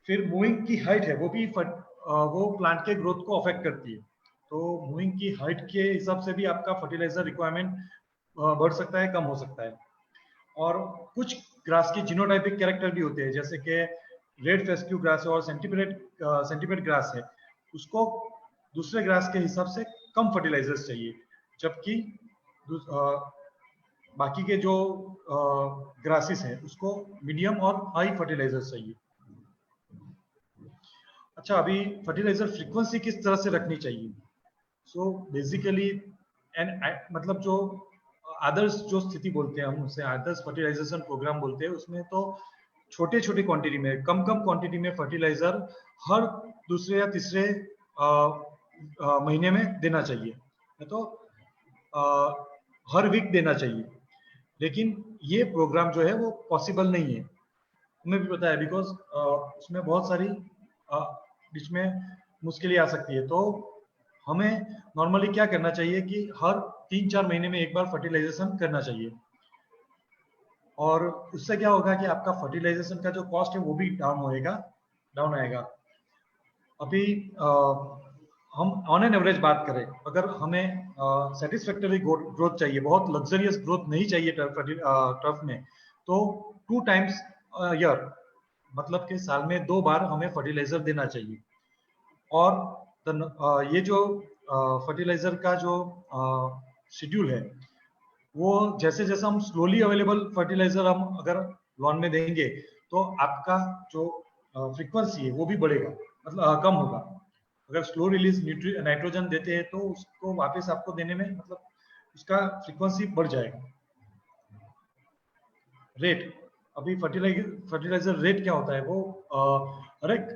फिर मूविंग की हाइट है वो प्लांट के ग्रोथ को अफेक्ट करती है, तो मूविंग की हाइट के हिसाब से भी आपका फर्टिलाइजर रिक्वायरमेंट बढ़ सकता है, कम हो सकता है। और कुछ ग्रास की जीनोटाइपिक कैरेक्टर भी होते हैं, जैसे कि रेड फेस्क्यू ग्रास है और सेंटीपेड ग्रास है, उसको दूसरे ग्रास के हिसाब से कम फर्टिलाइजर्स चाहिए, जबकि बाकी के जो ग्रासेस हैं उसको मीडियम और हाई फर्टिलाइजर्स चाहिए। अच्छा, अभी फर्टिलाइजर फ्रीक्वेंसी किस तरह से रखनी चाहिए? सो बेसिकली मतलब जो आदर्श जो स्थिति बोलते हैं, हम उसे आदर्श फर्टिलाइजेशन प्रोग्राम बोलते हैं, उसमें तो छोटे क्वांटिटी में, कम क्वांटिटी में फर्टिलाइजर हर दूसरे या तीसरे महीने में देना चाहिए, तो हर वीक देना चाहिए। लेकिन ये प्रोग्राम जो है वो पॉसिबल नहीं है, हमें भी पता है, बिकॉज उसमें बहुत सारी बीच में मुश्किलें आ सकती है। तो हमें नॉर्मली क्या करना चाहिए कि हर 3-4 महीने में एक बार फर्टिलाइजेशन करना चाहिए, और उससे क्या होगा कि आपका फर्टिलाइजेशन का जो कॉस्ट है वो भी डाउन आएगा। अभी हम ऑन एन एवरेज बात करें, अगर हमें सेटिस्फैक्टरी ग्रोथ चाहिए, बहुत लग्जरियस ग्रोथ नहीं चाहिए टर्फ में, तो 2 times ईयर, मतलब कि साल में 2 बार हमें फर्टिलाइजर देना चाहिए। और ये जो फर्टिलाइजर का जो शेड्यूल है, वो जैसे जैसे हम स्लोली अवेलेबल फर्टिलाइजर हम अगर लॉन में देंगे तो आपका जो फ्रीक्वेंसी है वो भी बढ़ेगा, मतलब कम होगा। अगर स्लो रिलीज नाइट्रोजन देते हैं तो उसको वापस आपको देने में मतलब उसका फ्रीक्वेंसी बढ़ जाएगा। रेट, अभी फर्टिलाइजर रेट क्या होता है, वो हर एक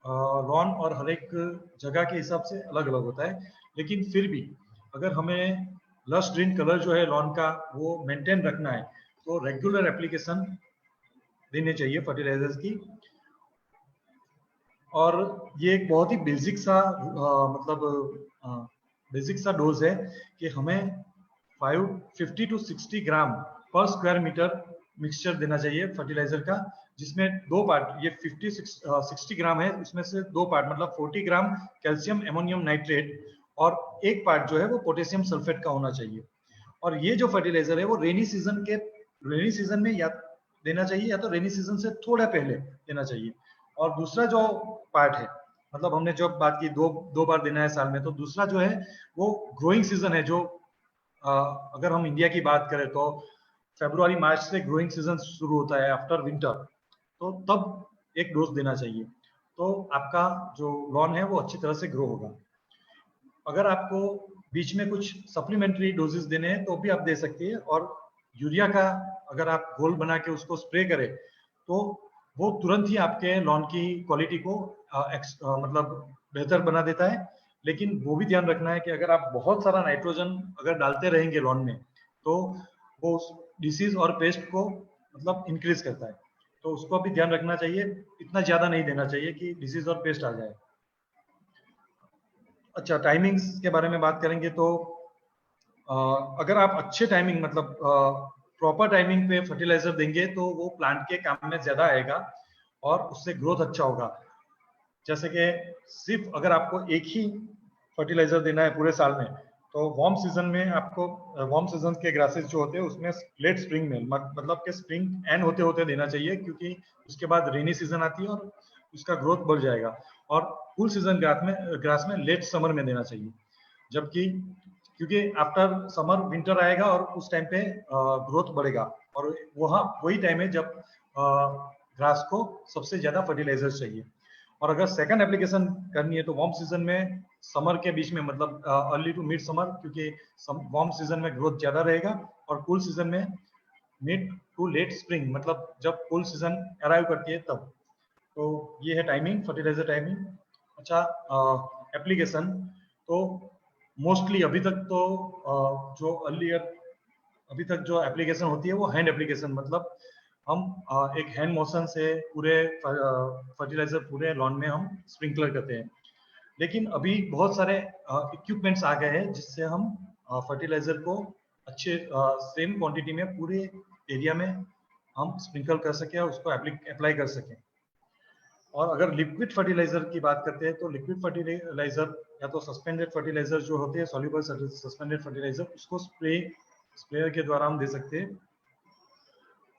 लॉन और हर एक जगह के हिसाब से अलग अलग होता है, लेकिन फिर भी अगर हमें लश ग्रीन कलर जो है लॉन का वो मेंटेन रखना है तो रेगुलर एप्लीकेशन देने चाहिए फर्टिलाइजर्स की। और ये एक बहुत ही बेसिक सा बेसिक सा डोज है कि हमें 50 to 60 ग्राम पर स्क्वायर मीटर मिक्सचर देना चाहिए फर्टिलाइजर का, जिसमें 2 पार्ट, ये 60 ग्राम है, उसमें से 2 पार्ट मतलब 40 ग्राम कैल्शियम एमोनियम नाइट्रेट और 1 पार्ट जो है वो पोटेशियम सल्फेट का होना चाहिए। और ये जो फर्टिलाइजर है वो रेनी सीजन में या देना चाहिए या तो रेनी सीजन से थोड़ा पहले देना चाहिए। और दूसरा जो पार्ट है, मतलब हमने जब बात की 2 बार देना है साल में, तो दूसरा जो है वो ग्रोइंग सीजन है, जो अगर हम इंडिया की बात करें तो फरवरी मार्च से ग्रोइंग सीजन शुरू होता है आफ्टर विंटर, तो तब एक डोज देना चाहिए, तो आपका जो लॉन है वो अच्छी तरह से ग्रो होगा। अगर आपको बीच में कुछ सप्लीमेंट्री डोजेस देने हैं तो भी आप दे सकते हैं। और यूरिया का अगर आप घोल बना के उसको स्प्रे करें तो वो तुरंत ही आपके लॉन की क्वालिटी को मतलब बेहतर बना देता है। लेकिन वो भी ध्यान रखना है कि अगर आप बहुत सारा नाइट्रोजन अगर डालते रहेंगे लॉन में तो वो डिसीज और पेस्ट को मतलब इंक्रीज करता है, तो उसको भी ध्यान रखना चाहिए, इतना ज्यादा नहीं देना चाहिए कि डिसीज और पेस्ट आ जाए। अच्छा, टाइमिंग्स के बारे में बात करेंगे तो अगर आप अच्छे टाइमिंग मतलब प्रॉपर टाइमिंग पे फर्टिलाइजर देंगे तो वो प्लांट के काम में ज्यादा आएगा और उससे ग्रोथ अच्छा होगा। जैसे कि सिर्फ अगर आपको एक ही फर्टिलाइजर देना है पूरे साल में, तो वार्म सीजन में आपको वार्म सीजन के ग्रासेस जो होते हैं उसमें लेट स्प्रिंग में मतलब कि स्प्रिंग एंड होते होते देना चाहिए, क्योंकि उसके बाद रेनी सीजन आती है और उसका ग्रोथ बढ़ जाएगा। और कूल सीजन ग्रास में लेट समर में देना चाहिए, जबकि क्योंकि आफ्टर समर विंटर आएगा और उस टाइम पे ग्रोथ बढ़ेगा, और वही टाइम है जब ग्रास को सबसे ज्यादा फर्टिलाइजर चाहिए। और अगर सेकंड एप्लीकेशन करनी है तो वार्म सीजन में समर के बीच में, मतलब अर्ली टू मिड समर, क्योंकि वार्म सीजन में ग्रोथ ज्यादा रहेगा और कूल सीजन में मिड टू लेट स्प्रिंग, मतलब जब फुल सीजन अराइव करती है तब। तो ये है टाइमिंग, फर्टिलाइजर टाइमिंग। अच्छा, एप्लीकेशन तो मोस्टली अभी तक तो जो अर्लियर अभी तक जो एप्लीकेशन होती है वो हैंड एप्लीकेशन, मतलब हम एक हैंड मोशन से पूरे फर्टिलाइजर पूरे लॉन में हम स्प्रिंकलर करते हैं। लेकिन अभी बहुत सारे इक्विपमेंट्स आ गए हैं जिससे हम फर्टिलाइजर को अच्छे सेम क्वांटिटी में पूरे एरिया में हम स्प्रिंकल कर सकें और उसको अप्लाई कर सकें। और अगर लिक्विड फर्टिलाइजर की बात करते हैं तो लिक्विड फर्टिलाइजर या तो सस्पेंडेड फर्टिलाइजर जो होते हैं, सॉल्युबल सस्पेंडेड फर्टिलाइजर, उसको स्प्रेयर के द्वारा हम दे सकते हैं।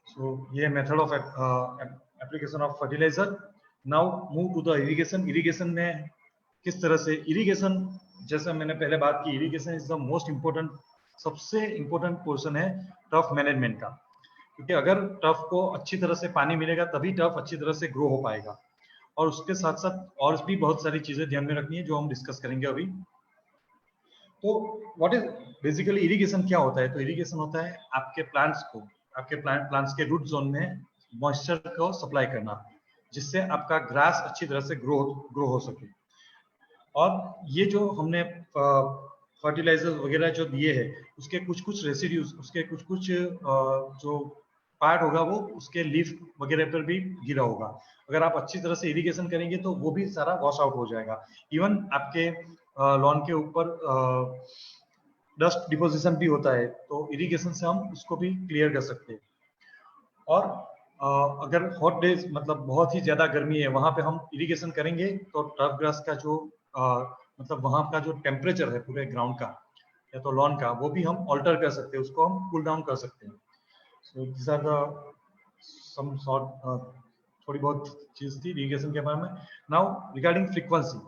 सो ये method of application of fertiliser. Now move to the irrigation. Irrigation में किस तरह से इरिगेशन, जैसे मैंने पहले बात की, irrigation is the most important, सबसे इम्पोर्टेंट पोर्शन है टर्फ मैनेजमेंट का, क्योंकि अगर टर्फ को अच्छी तरह से पानी मिलेगा तभी टर्फ अच्छी तरह से ग्रो हो पाएगा। और उसके साथ साथ और भी बहुत सारी चीजें ध्यान में रखनी है जो हम डिस्कस करेंगे अभी। तो व्हाट इज बेसिकली इरिगेशन क्या होता है? तो इरिगेशन होता है आपके प्लांट्स को, आपके प्लांट्स के रूट जोन में मॉइस्चर को सप्लाई करना, जिससे आपका ग्रास अच्छी तरह से ग्रो हो सके। और ये जो हमने फर्टिलाइजर वगैरह जो दिए हैं, उसके कुछ रेसिड्यूज, उसके कुछ जो पार्ट होगा वो उसके लीफ वगैरह पर भी गिरा होगा। अगर आप अच्छी तरह से इरिगेशन करेंगे तो वो भी सारा वॉश आउट हो जाएगा। इवन आपके लॉन के ऊपर डस्ट डिपोजिशन भी होता है, तो इरिगेशन से हम उसको भी क्लियर कर सकते हैं। और अगर हॉट डेज, मतलब बहुत ही ज्यादा गर्मी है, वहां पे हम इरिगेशन करेंगे तो टर्फ ग्रास का जो मतलब वहां का जो टेम्परेचर है पूरे ग्राउंड का या तो लॉन का, वो भी हम ऑल्टर कर सकते हैं, उसको हम कूल डाउन कर सकते हैं। So this are the some sort थोड़ी बहुत चीज थी इरिगेशन के बारे में। नाउ रिगार्डिंग फ्रीक्वेंसी,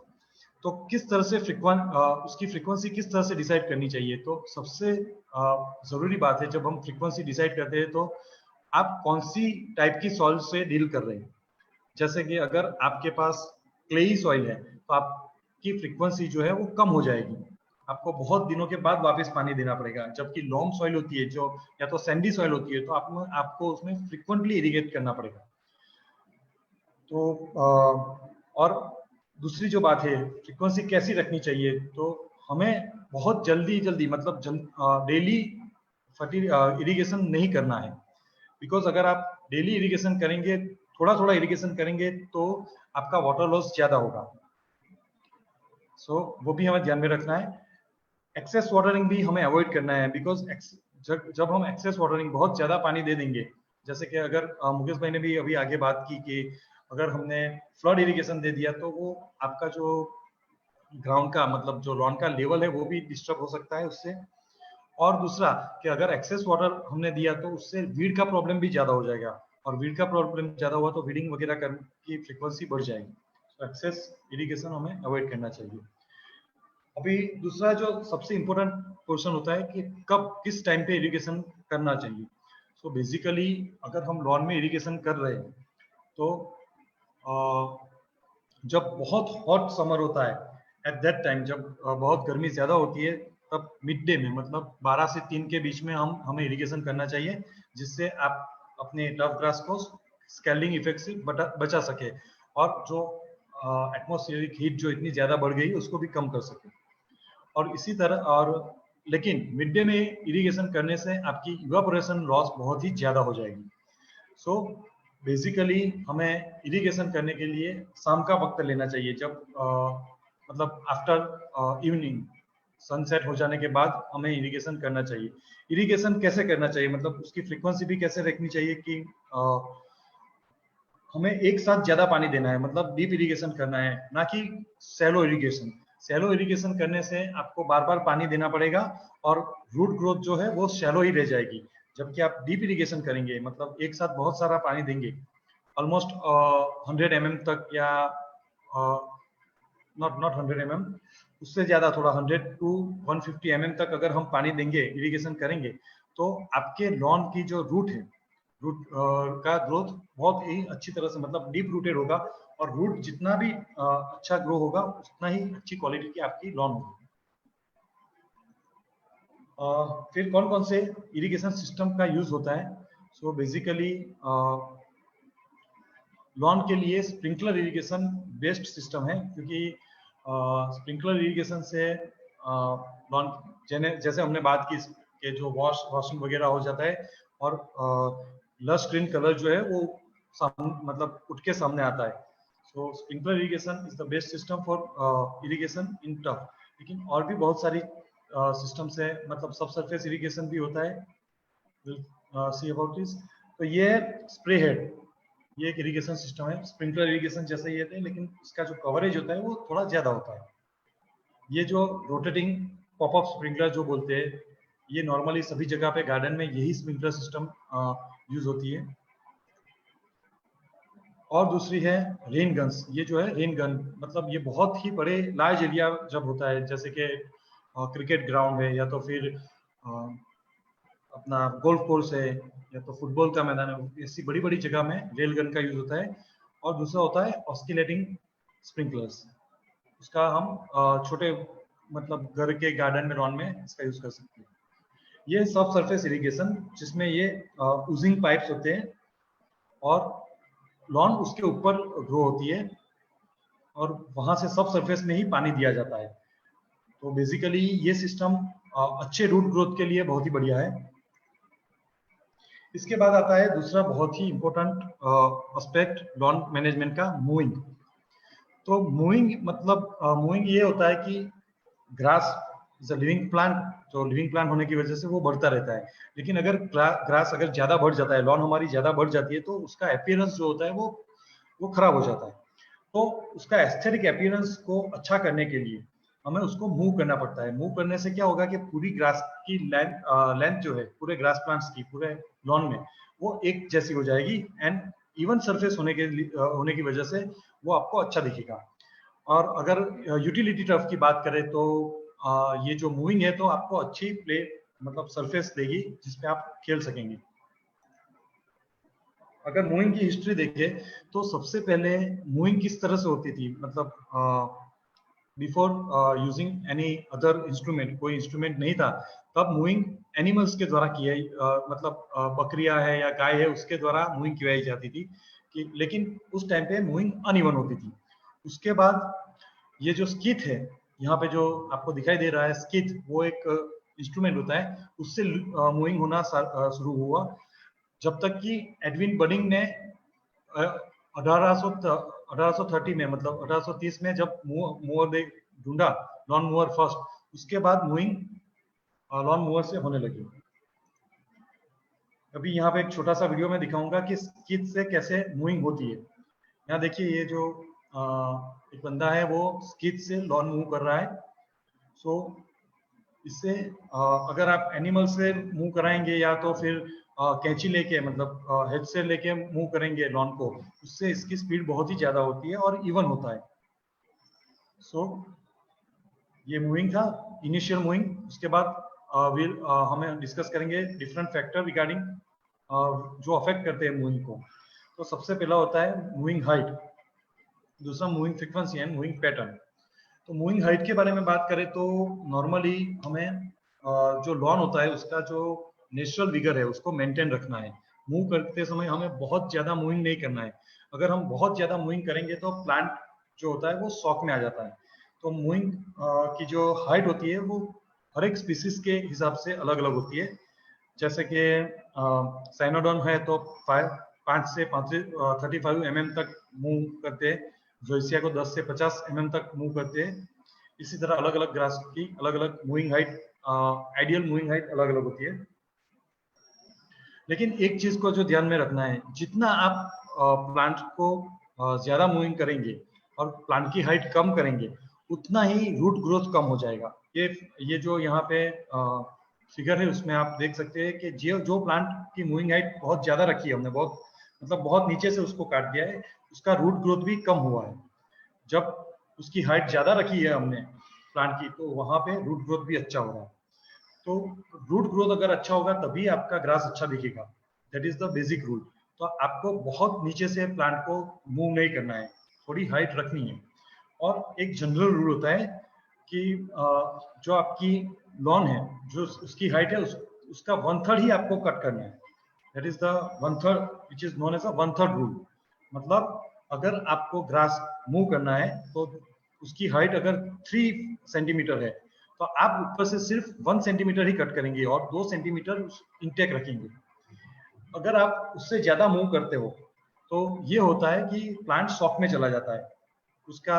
तो किस तरह से उसकी फ्रीक्वेंसी किस तरह से डिसाइड करनी चाहिए? तो सबसे जरूरी बात है, जब हम फ्रीक्वेंसी डिसाइड करते हैं तो आप कौन सी टाइप की सॉइल से डील कर रहे हैं। जैसे कि अगर आपके पास क्लेई सॉइल है तो आपकी फ्रीक्वेंसी जो है वो कम हो जाएगी, आपको बहुत दिनों के बाद वापस पानी देना पड़ेगा। जबकि लॉन्ग सॉइल होती है जो, या तो सैंडी सॉइल होती है, तो आपको उसमें फ्रीक्वेंटली इरिगेट करना पड़ेगा। तो और दूसरी जो बात है, फ्रीक्वेंसी कैसी रखनी चाहिए, तो हमें बहुत जल्दी मतलब डेली इरिगेशन नहीं करना है। बिकॉज अगर आप डेली इरिगेशन करेंगे, थोड़ा इरिगेशन करेंगे, तो आपका वाटर लॉस ज्यादा होगा। सो वो भी हमें ध्यान में रखना है। एक्सेस वाटरिंग भी हमें अवॉइड करना है, बिकॉज जब हम एक्सेस वाटरिंग, बहुत ज्यादा पानी दे देंगे, जैसे कि अगर मुकेश भाई ने भी अभी आगे बात की कि अगर हमने फ्लड इरिगेशन दे दिया तो वो आपका जो ग्राउंड का, मतलब जो लॉन का लेवल है, वो भी डिस्टर्ब हो सकता है उससे। और दूसरा कि अगर एक्सेस वाटर हमने दिया तो उससे वीड का प्रॉब्लम भी ज्यादा हो जाएगा, और वीड का प्रॉब्लम ज्यादा हुआ तो वीडिंग वगैरह की फ्रीक्वेंसी बढ़ जाएगी। तो एक्सेस इरिगेशन हमें अवॉइड करना चाहिए। अभी दूसरा जो सबसे इम्पोर्टेंट पोर्शन होता है कि कब, किस टाइम पे इरिगेशन करना चाहिए। सो बेसिकली अगर हम लॉन में इरिगेशन कर रहे हैं तो जब बहुत हॉट समर होता है, एट दैट टाइम, जब बहुत गर्मी ज्यादा होती है, तब मिड डे में, मतलब 12 से 3 के बीच में हमें इरिगेशन करना चाहिए, जिससे आप अपने टफ ग्रास को स्कैल्डिंग इफेक्ट से बचा सके, और जो एटमॉस्फेरिक हीट जो इतनी ज्यादा बढ़ गई उसको भी कम कर सके। और इसी तरह लेकिन मिड डे में इरिगेशन करने से आपकी इवापोरेशन लॉस बहुत ही ज्यादा हो जाएगी। सो बेसिकली हमें इरिगेशन करने के लिए शाम का वक्त लेना चाहिए, जब मतलब आफ्टर इवनिंग, सनसेट हो जाने के बाद हमें इरिगेशन करना चाहिए। इरिगेशन कैसे करना चाहिए, मतलब उसकी फ्रीक्वेंसी भी कैसे रखनी चाहिए कि हमें एक साथ ज्यादा पानी देना है, मतलब डीप इरिगेशन करना है, ना कि सैलो इरिगेशन। सैलो इरिगेशन करने से आपको बार बार पानी देना पड़ेगा और रूट ग्रोथ जो है वो शैलो ही रह जाएगी। जबकि आप डीप इरिगेशन करेंगे, मतलब एक साथ बहुत सारा पानी देंगे, ऑलमोस्ट 100 mm तक, या नॉट 100 mm, उससे ज्यादा, थोड़ा 100 to 150 mm तक अगर हम पानी देंगे, इरिगेशन करेंगे, तो आपके लॉन की जो रूट है, रूट का ग्रोथ बहुत ही अच्छी तरह से, मतलब डीप रूटेड होगा, और रूट जितना भी अच्छा ग्रो होगा उतना ही अच्छी क्वालिटी की आपकी लॉन होगी। फिर कौन कौन से इरिगेशन सिस्टम का यूज होता है, सो बेसिकली लॉन के लिए स्प्रिंकलर इरिगेशन बेस्ट सिस्टम है, क्योंकि स्प्रिंकलर इरिगेशन से लॉन जैसे हमने बात की कि जो वॉशिंग वगैरह हो जाता है और लश ग्रीन कलर जो है वो मतलब उठ के सामने आता है। So sprinkler irrigation is the best system for irrigation in turf. लेकिन और भी बहुत सारी सिस्टम्स है, मतलब सब सरफेस इरिगेशन भी होता है, सी अबाउट दिस। तो ये स्प्रे हेड, ये एक इरिगेशन सिस्टम है, स्प्रिंकलर इरिगेशन जैसा ही है, लेकिन इसका जो कवरेज होता है वो थोड़ा ज्यादा होता है। ये जो रोटेटिंग पॉपअप स्प्रिंकलर जो बोलते हैं, ये नॉर्मली सभी जगह पे गार्डन में यही स्प्रिंकलर सिस्टम यूज होती है। और दूसरी है रेन गन्स। ये जो है रेन गन, मतलब ये बहुत ही बड़े लार्ज एरिया जब होता है, जैसे कि क्रिकेट ग्राउंड है या तो फिर अपना गोल्फ कोर्स है या तो फुटबॉल का मैदान है, ऐसी बड़ी बड़ी जगह में रेल गन का यूज होता है। और दूसरा होता है ऑस्किलेटिंग स्प्रिंकलर्स। उसका हम छोटे मतलब घर के गार्डन में लॉन में इसका यूज कर सकते हैं। ये सब सरफेस इरिगेशन जिसमें ये यूजिंग पाइप्स होते हैं और लॉन उसके ऊपर ग्रो होती है और वहां से सब सरफेस में ही पानी दिया जाता है। तो बेसिकली ये सिस्टम अच्छे रूट ग्रोथ के लिए बहुत ही बढ़िया है। इसके बाद आता है दूसरा बहुत ही इंपॉर्टेंट एस्पेक्ट लॉन मैनेजमेंट का, मूविंग। तो मूविंग मतलब मूविंग ये होता है कि grass is a living plant, तो लिविंग प्लांट होने की वजह से वो बढ़ता रहता है। लेकिन अगर ग्रास अगर ज्यादा बढ़ जाता है, लॉन हमारी ज्यादा बढ़ जाती है, तो उसका अपीयरेंस जो होता है वो खराब हो जाता है। तो उसका एस्थेटिक अपीयरेंस को अच्छा करने के लिए हमें उसको मूव करना पड़ता है। मूव करने से क्या होगा कि पूरी ग्रास की लेंथ जो है पूरे ग्रास प्लांट्स की पूरे लॉन में वो एक जैसी हो जाएगी एंड इवन सरफेस होने की वजह से वो आपको अच्छा दिखेगा। और अगर यूटिलिटी टर्फ की बात करें तो ये जो मूविंग है तो आपको अच्छी प्ले मतलब सरफेस देगी जिसपे आप खेल सकेंगे। अगर मूविंग की हिस्ट्री देखें तो सबसे पहले मूविंग किस तरह से होती थी, मतलब before using any other instrument, कोई इंस्ट्रूमेंट नहीं था, तब मूविंग एनिमल्स के द्वारा की है, मतलब बकरियां है या गाय है उसके द्वारा मूविंग की जाती थी कि, लेकिन उस टाइम पे मूविंग अनइवन होती थी। उसके बाद ये जो स्कीथ है, यहाँ पे जो आपको दिखाई दे रहा है स्कीथ, वो एक इंस्ट्रूमेंट होता है, उससे मूविंग होना शुरू हुआ, जब तक कि एडविन बडिंग ने 1830 में मतलब 1830 में जब मूवर ने ढूंढा लॉन मूवर फर्स्ट, उसके बाद मूविंग लॉन मूवर से होने लगी। अभी यहाँ पे एक छोटा सा वीडियो में दिखाऊंगा कि स्कीथ से कैसे मूविंग होती है। यहाँ देखिए ये जो एक बंदा है वो स्कीथ से लॉन मूव कर रहा है। सो इससे अगर आप एनिमल से मूव कराएंगे या तो फिर कैंची लेके मतलब हेड से लेके मूव करेंगे लॉन को, उससे इसकी स्पीड बहुत ही ज्यादा होती है और इवन होता है। सो ये मूविंग था, इनिशियल मूविंग। उसके बाद हमें डिस्कस करेंगे डिफरेंट फैक्टर रिगार्डिंग जो अफेक्ट करते हैं मूविंग को। तो सबसे पहला होता है मूविंग हाइट, दूसरा moving frequency and moving pattern. तो मूविंग हाइट के बारे में बात करें तो नॉर्मली हमें जो लॉन होता है उसका जो नेचुरल विगर है उसको मेंटेन रखना है। मूव करते समय हमें बहुत ज्यादा मूविंग नहीं करना है। अगर हम बहुत ज्यादा मूविंग करेंगे तो प्लांट जो होता है वो शॉक में आ जाता है। तो मूविंग की जो हाइट होती है वो हर एक स्पीसीज के हिसाब से अलग अलग होती है। जैसे कि साइनोडॉन है तो 5 से 35 mm तक मूव करते हैं, जोइसिया को 10 से 50 mm तक मूव करते हैं। इसी तरह अलग अलग ग्रास की अलग अलग moving height, ideal moving height अलग अलग होती है। लेकिन एक चीज को जो ध्यान में रखना है, जितना आप प्लांट को ज्यादा मूविंग करेंगे और प्लांट की हाइट कम करेंगे उतना ही रूट ग्रोथ कम हो जाएगा। ये जो यहाँ पे फिगर है उसमें आप देख सकते हैं कि जो प्लांट की मूविंग हाइट बहुत ज्यादा रखी है हमने, बहुत मतलब बहुत नीचे से उसको काट दिया है, उसका रूट ग्रोथ भी कम हुआ है। जब उसकी हाइट ज्यादा रखी है हमने प्लांट की तो वहां पे रूट ग्रोथ भी अच्छा हो रहा है। तो रूट ग्रोथ अगर अच्छा होगा तभी आपका ग्रास अच्छा दिखेगा, that is the basic rule. तो आपको बहुत नीचे से प्लांट को मूव नहीं करना है, थोड़ी हाइट रखनी है। और एक जनरल रूल होता है कि जो आपकी लॉन है जो उसकी हाइट है उसका 1/3 ही आपको कट करना है। That is the 1/3 which is known as a 1/3 rule. मतलब अगर आपको ग्रास मूव करना है तो उसकी हाइट अगर 3 सेंटीमीटर है तो आप ऊपर से सिर्फ 1 सेंटीमीटर ही कट करेंगे और 2 सेंटीमीटर इंटेक रखेंगे। अगर आप उससे ज्यादा मूव करते हो तो ये होता है कि प्लांट शॉक में चला जाता है, उसका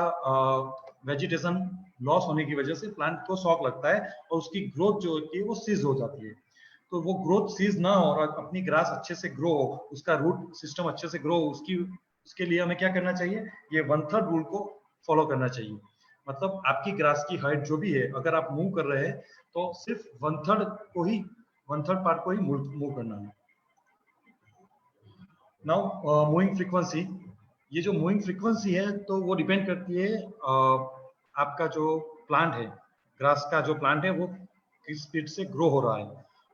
वेजिटेशन लॉस होने की वजह से प्लांट को शॉक लगता है और उसकी ग्रोथ जो होती है वो सीज हो जाती है। तो वो ग्रोथ सीज ना हो और अपनी ग्रास अच्छे से ग्रो हो, उसका रूट सिस्टम अच्छे से ग्रो हो, उसके लिए हमें क्या करना चाहिए, ये 1/3 रूल को फॉलो करना चाहिए। मतलब आपकी ग्रास की हाइट जो भी है, अगर आप मूव कर रहे हैं तो सिर्फ 1/3 पार्ट को ही मूव करना है। नाउ मूविंग फ्रीक्वेंसी, ये जो मूविंग फ्रीक्वेंसी है तो वो डिपेंड करती है आपका जो प्लांट है, ग्रास का जो प्लांट है वो किस स्पीड से ग्रो हो रहा है,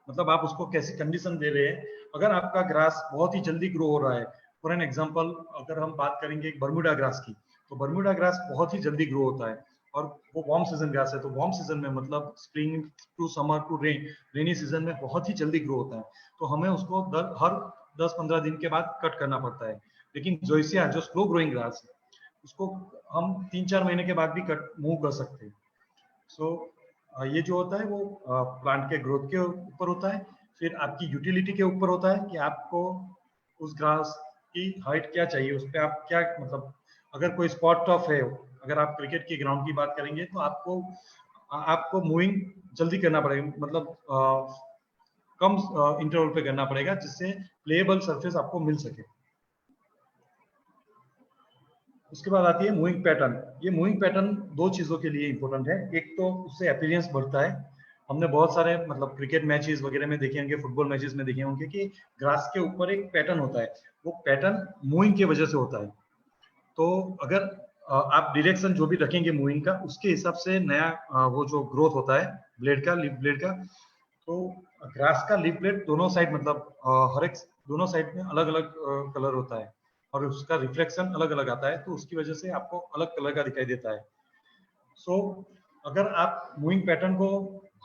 मतलब आप उसको कैसी कंडीशन दे रहे हैं। अगर आपका ग्रास बहुत ही जल्दी ग्रो हो रहा है, फॉर एन एग्जांपल अगर हम बात करेंगे बर्मुडा ग्रास की, तो बर्मुडा ग्रास बहुत ही जल्दी ग्रो होता है और वो वार्म सीजन ग्रास है, तो वार्म सीजन में मतलब spring to summer to rainy season में बहुत ही जल्दी ग्रो होता है, तो हमें उसको हर 10-15 दिन के बाद कट करना पड़ता है। लेकिन जोइसिया जो स्लो ग्रोइंग ग्रास है उसको हम 3-4 महीने के बाद भी कट मूव कर सकते हैं। सो ये जो होता है वो प्लांट के ग्रोथ के ऊपर होता है, फिर आपकी यूटिलिटी के ऊपर होता है कि आपको उस ग्रास की हाइट क्या चाहिए, उस पर आप क्या मतलब अगर कोई स्पॉट टफ है, अगर आप क्रिकेट के ग्राउंड की बात करेंगे तो आपको मूविंग जल्दी करना पड़ेगा, मतलब कम इंटरवल पे करना पड़ेगा जिससे प्लेएबल सरफेस आपको मिल सके। उसके बाद आती है मूविंग पैटर्न। ये मूविंग पैटर्न 2 चीजों के लिए इंपॉर्टेंट है, एक तो उससे अपीयरेंस बढ़ता है, हमने बहुत सारे मतलब क्रिकेट मैचेस वगैरह में देखे होंगे, फुटबॉल मैचेस में देखे होंगे कि ग्रास के ऊपर एक पैटर्न होता है, वो पैटर्न मूविंग की वजह से होता है। तो अगर आप डायरेक्शन जो भी रखेंगे मूविंग का, उसके हिसाब से नया वो जो ग्रोथ होता है ब्लेड का, लीफ ब्लेड का, तो ग्रास का लीफ ब्लेड दोनों साइड मतलब हर एक दोनों साइड में अलग अलग कलर होता है और उसका रिफ्लेक्शन अलग अलग आता है, तो उसकी वजह से आपको अलग कलर का दिखाई देता है। सो अगर आप मूविंग पैटर्न को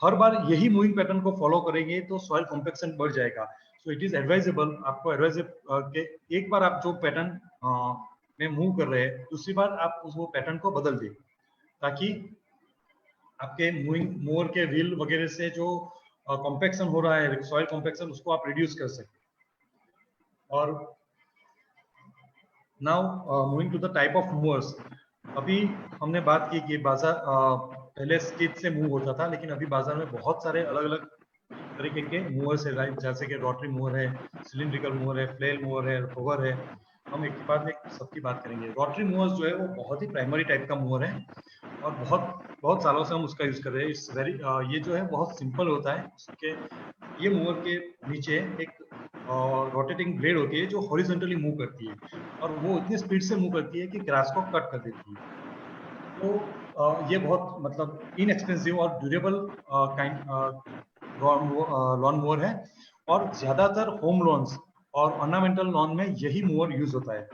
हर बार यही मूविंग पैटर्न को फॉलो करेंगे तो सॉइल कॉम्पैक्शन बढ़ जाएगा। सो इट इज एडवाइजेबल, आपको एडवाइजेबल एक बार आप जो पैटर्न में मूव कर रहे हैं, दूसरी बार आप उस वो पैटर्न को बदल दें, ताकि आपके मूविंग मोर के व्हील वगैरह से जो कॉम्पैक्शन हो रहा है, सॉइल कॉम्पैक्शन, उसको आप रिड्यूस कर सकें। और now moving to the type of mowers. अभी हमने बात की कि बाजार पहले स्किड से मूव होता था, लेकिन अभी बाजार में बहुत सारे अलग अलग तरीके के मूवर्स है, जैसे कि रोटरी मूवर है, सिलिंड्रिकल मूवर है, फ्लेल मूवर है, होवर है। हम एक के बाद एक सबकी बात करेंगे। रोटरी मूवर्स जो है वो बहुत ही प्राइमरी टाइप का मूवर है और बहुत सालों से हम उसका यूज कर रहे हैं। इस वेरी ये जो है बहुत सिंपल होता है। उसके ये मूवर के नीचे एक रोटेटिंग ब्लेड होती है जो हॉरिजॉन्टली मूव करती है और वो इतनी स्पीड से मूव करती है कि ग्रास को कट कर देती है। तो ये बहुत मतलब इनएक्सपेंसिव और ड्यूरेबल लॉन मूवर है और ज्यादातर होम लॉन्स और ऑर्नामेंटल लॉन में यही मूवर यूज होता है।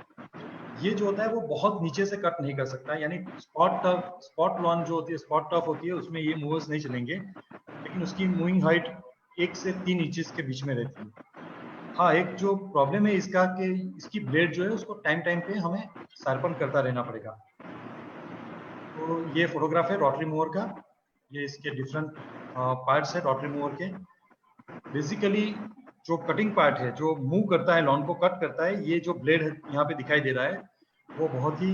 ये जो होता है वो बहुत नीचे से कट नहीं कर सकता, यानी स्पॉट लॉन जो होती है, स्पॉट टफ होती है, उसमें ये मूवर्स नहीं चलेंगे, लेकिन उसकी मूविंग हाइट 1 से 3 इंचेस के बीच में रहती है। हाँ, एक जो प्रॉब्लम है इसका कि इसकी ब्लेड जो है उसको टाइम टाइम पे हमें शार्पन करता रहना पड़ेगा। तो ये फोटोग्राफ है रोटरी मूवर का, ये इसके डिफरेंट पार्ट्स है रोटरी मूवर के। बेसिकली जो कटिंग पार्ट है जो मूव करता है, लॉन को कट करता है, ये जो ब्लेड यहाँ पे दिखाई दे रहा है वो बहुत ही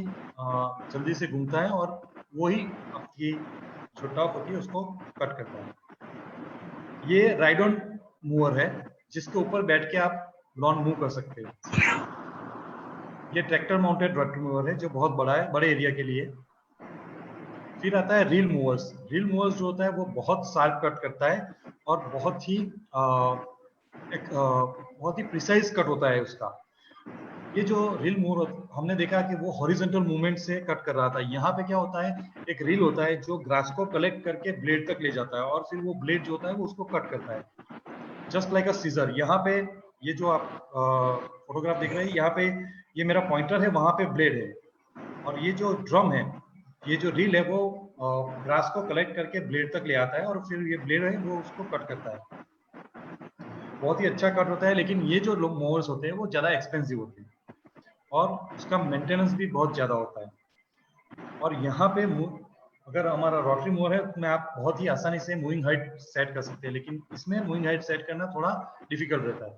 जल्दी से घूमता है और वो ही आपकी जो टॉप होती है उसको कट करता है। ये राइड ऑन मूवर है जिसके ऊपर बैठ के आप लॉन मूव कर सकते हैं। ये ट्रैक्टर माउंटेड रोटरी मूवर है जो बहुत बड़ा है, बड़े एरिया के लिए। फिर आता है रील मूवर्स। रील मूवर्स जो होता है वो बहुत शार्प कट करता है और बहुत ही प्रिसाइज कट होता है उसका। ये जो रील मूवर हमने देखा कि वो हॉरिजॉन्टल मूवमेंट से कट कर रहा था, यहाँ पे क्या होता है, एक रील होता है जो ग्रास को कलेक्ट करके ब्लेड तक ले जाता है और फिर वो ब्लेड जो होता है वो उसको कट करता है, जस्ट लाइक अ सीजर। यहाँ पे ये जो आप फोटोग्राफ देख रहे हैं, यहाँ पे ये मेरा पॉइंटर है, वहां पे ब्लेड है और ये जो ड्रम है, ये जो रील है वो ग्रास को कलेक्ट करके ब्लेड तक ले आता है और फिर ये ब्लेड है वो उसको कट करता है। बहुत ही अच्छा कट होता है, लेकिन ये जो मोवर्स होते हैं वो ज़्यादा एक्सपेंसिव होते हैं और उसका मेंटेनेंस भी बहुत ज़्यादा होता है। और यहाँ पे अगर हमारा रोटरी मोवर है उसमें आप बहुत ही आसानी से मूविंग हाइट सेट कर सकते हैं, लेकिन इसमें मूविंग हाइट सेट करना थोड़ा डिफिकल्ट रहता है।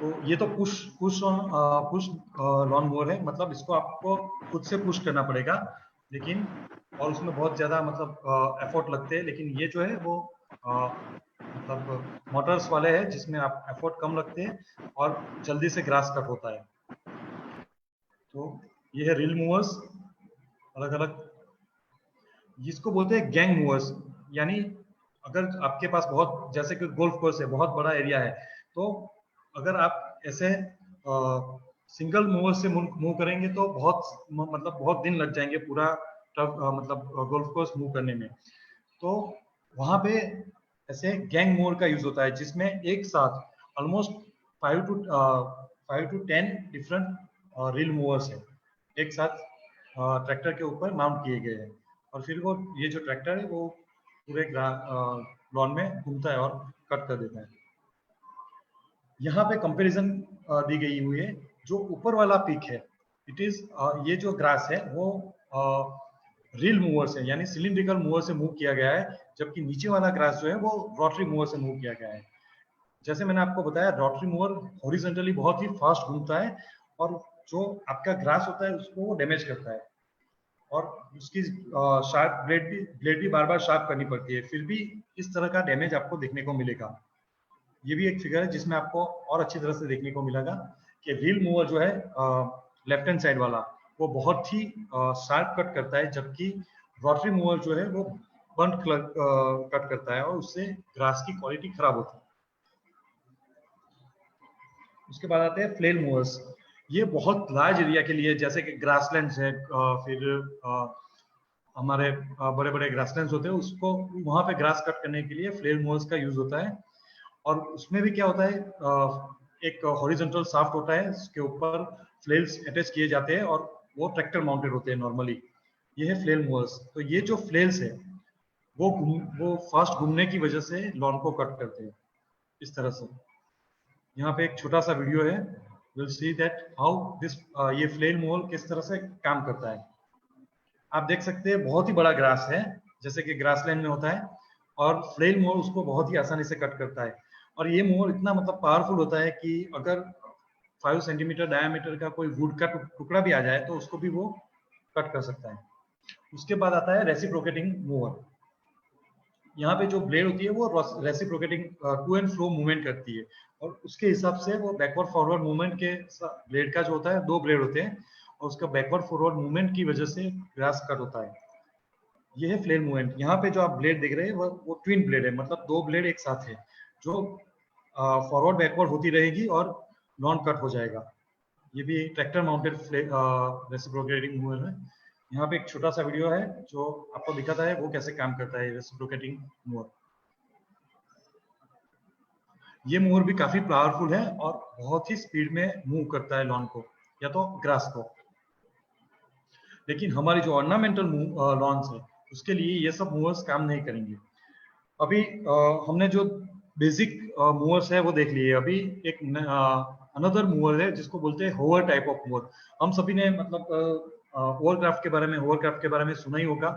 तो ये तो पुश लॉन मोवर है, मतलब इसको आपको खुद से पुश करना पड़ेगा, लेकिन और उसमें बहुत ज्यादा मतलब एफर्ट लगते हैं। लेकिन ये जो है वो मतलब मोटर्स वाले हैं जिसमें आप एफर्ट कम लगते हैं और जल्दी से ग्रास कट होता है। तो ये है रील मूवर्स अलग अलग, जिसको बोलते हैं गैंग मूवर्स। यानी अगर आपके पास बहुत, जैसे कि गोल्फ कोर्स है, बहुत बड़ा एरिया है, तो अगर आप ऐसे सिंगल मूवर से मूव करेंगे तो बहुत दिन लग जाएंगे पूरा मतलब गोल्फ कोर्स मूव करने में। तो वहां पे ऐसे गैंग मूवर का यूज होता है जिसमें एक साथ almost 5 to 10 different reel movers है एक साथ ट्रैक्टर के ऊपर माउंट किए गए हैं, और फिर वो ये जो ट्रैक्टर है वो पूरे लॉन में घूमता है और कट कर देता है। यहाँ पे कंपैरिजन दी गई हुई है। जो ऊपर वाला पिक है, इट इज ये जो ग्रास है वो रील मूवर से यानी सिलिंड्रिकल मूवर से मूव किया गया है, जबकि नीचे वाला ग्रास जो है वो रोटरी मूवर से मूव किया गया है। जैसे मैंने आपको बताया, रोटरी मूवर हॉरिजॉन्टली बहुत ही फास्ट घूमता है और जो आपका ग्रास होता है उसको वो डैमेज करता है, और उसकी शार्प ब्लेड भी बार बार शार्प करनी पड़ती है, फिर भी इस तरह का डैमेज आपको देखने को मिलेगा। ये भी एक फिगर है जिसमें आपको और अच्छी तरह से देखने को मिलेगा कि रील मूवर जो है लेफ्ट हैंड साइड वाला वो बहुत ही शार्प कट करता है, जबकि रोटरी मूवर जो है वो बंट कट करता है और उससे ग्रास की क्वालिटी खराब होती है। उसके बाद आते हैं फ्लेल मूवर्स। ये बहुत लार्ज एरिया के लिए, जैसे कि ग्रासलैंड्स है, फिर हमारे बड़े बड़े ग्रासलैंड्स होते हैं, उसको वहां पे ग्रास कट करने के लिए फ्लेल मूवर्स का यूज होता है। और उसमें भी क्या होता है, एक हॉरिजॉन्टल शाफ्ट होता है, उसके ऊपर फ्लेल्स अटैच किए जाते हैं और वो ट्रैक्टर माउंटेड होते हैं नॉर्मली। ये है फ्लेल मूवर्स। तो ये जो फ्लेल्स है वो फास्ट घूमने की वजह से लॉन को कट करते हैं इस तरह से। यहाँ पे एक छोटा सा वीडियो है, will see that how this ये फ्लेल मूवर किस तरह से काम करता है। आप देख सकते हैं बहुत ही बड़ा ग्रास है जैसे कि ग्रासलैंड में होता है, और फ्लेल मूवर उसको बहुत ही आसानी से कट करता है। और ये मूवर इतना मतलब पावरफुल होता है कि अगर 5 सेंटीमीटर डायमीटर का कोई वुड का टुकड़ा भी आ जाए तो उसको भी वो कट कर सकता है। उसके बाद आता है रेसिप्रोकेटिंग मूवर। यहाँ पे जो ब्लेड होती है वो reciprocating to and fro movement करती है, और उसके हिसाब से वो बैकवर्ड फॉरवर्ड मूवमेंट के ब्लेड का जो होता है, 2 ब्लेड होते हैं, और उसका बैकवर्ड फॉरवर्ड मूवमेंट की वजह से ग्रास कट होता है। ये है फ्लेल मूवमेंट। यहाँ पे जो आप ब्लेड देख रहे हैं वो ट्विन ब्लेड है, मतलब 2 ब्लेड एक साथ है जो फॉरवर्ड बैकवर्ड होती रहेगी और लॉन कट हो जाएगा। ये भी ट्रैक्टर माउंटेड रेसिप्रोकेटिंग मूवर है। यहाँ पे एक छोटा सा वीडियो है जो आपको दिखाता है वो कैसे काम करता है रेसिप्रोकेटिंग मूवर। ये मूवर भी काफी पावरफुल है और बहुत ही स्पीड में मूव करता है लॉन को या तो ग्रास को। लेकिन हमारी जो ऑर्नामेंटल लॉन्स है उसके लिए ये सब मूवर्स काम नहीं करेंगे। अभी हमने जो बेसिक मूवर्स है वो देख लिए। अभी एक अनदर मूवर है जिसको बोलते हैं होवर टाइप ऑफ मूवर। हम सभी ने मतलब होवरक्राफ्ट के बारे में सुना ही होगा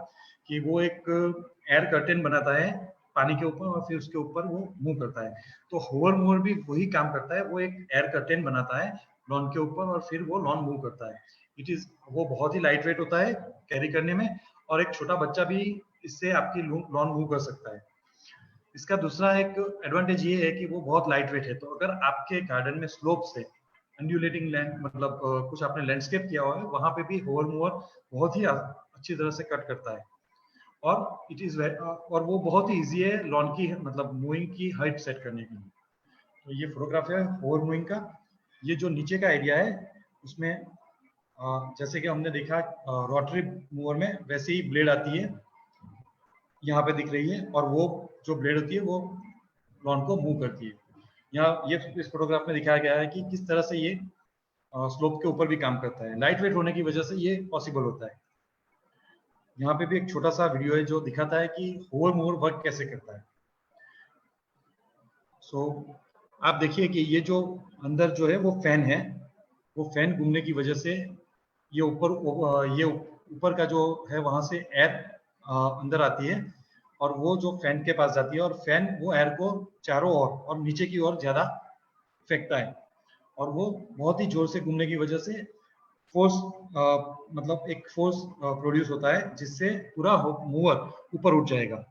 कि वो एक एयर कर्टेन बनाता है पानी के ऊपर और फिर उसके ऊपर वो मूव करता है। तो होवर मूवर भी वही काम करता है, वो एक एयर कर्टेन बनाता है लॉन के ऊपर और फिर वो लॉन मूव करता है। वो बहुत ही लाइट वेट होता है कैरी करने में, और एक छोटा बच्चा भी इससे आपकी लॉन मूव कर सकता है। इसका दूसरा एक एडवांटेज ये है कि वो बहुत लाइट वेट है। तो अगर आपके गार्डन में स्लोप से अंडुलेटिंग लैंड मतलब कुछ आपने लैंडस्केप किया हुआ है, वहां पे भी होवर मूवर बहुत ही अच्छी तरह से कट करता है, और वो बहुत ही इजी है लॉन की मतलब मूविंग की हाइट सेट करने के लिए। तो ये फोटोग्राफ है होवर मूविंग का। ये जो नीचे का एरिया है उसमें जैसे कि हमने देखा रोटरी मूवर में वैसे ही ब्लेड आती है, यहाँ पे दिख रही है, और वो जो ब्लेड होती है वो लॉन को मूव करती है। यहाँ ये इस फोटोग्राफ में दिखाया गया है कि किस तरह से ये स्लोप के ऊपर भी काम करता है। लाइट वेट होने की वजह से ये पॉसिबल होता है। यहाँ पे भी एक छोटा सा वीडियो है जो दिखाता है कि होवर मूवर वर्क कैसे करता है। सो आप देखिए कि ये जो अंदर जो है वो फैन है, वो फैन घूमने की वजह से ये ऊपर का जो है वहां से एयर अंदर आती है और वो जो फैन के पास जाती है और फैन वो एयर को चारों ओर और नीचे की ओर ज्यादा फेंकता है और वो बहुत ही जोर से घूमने की वजह से फोर्स मतलब एक फोर्स प्रोड्यूस होता है जिससे पूरा मूवर ऊपर उठ जाएगा।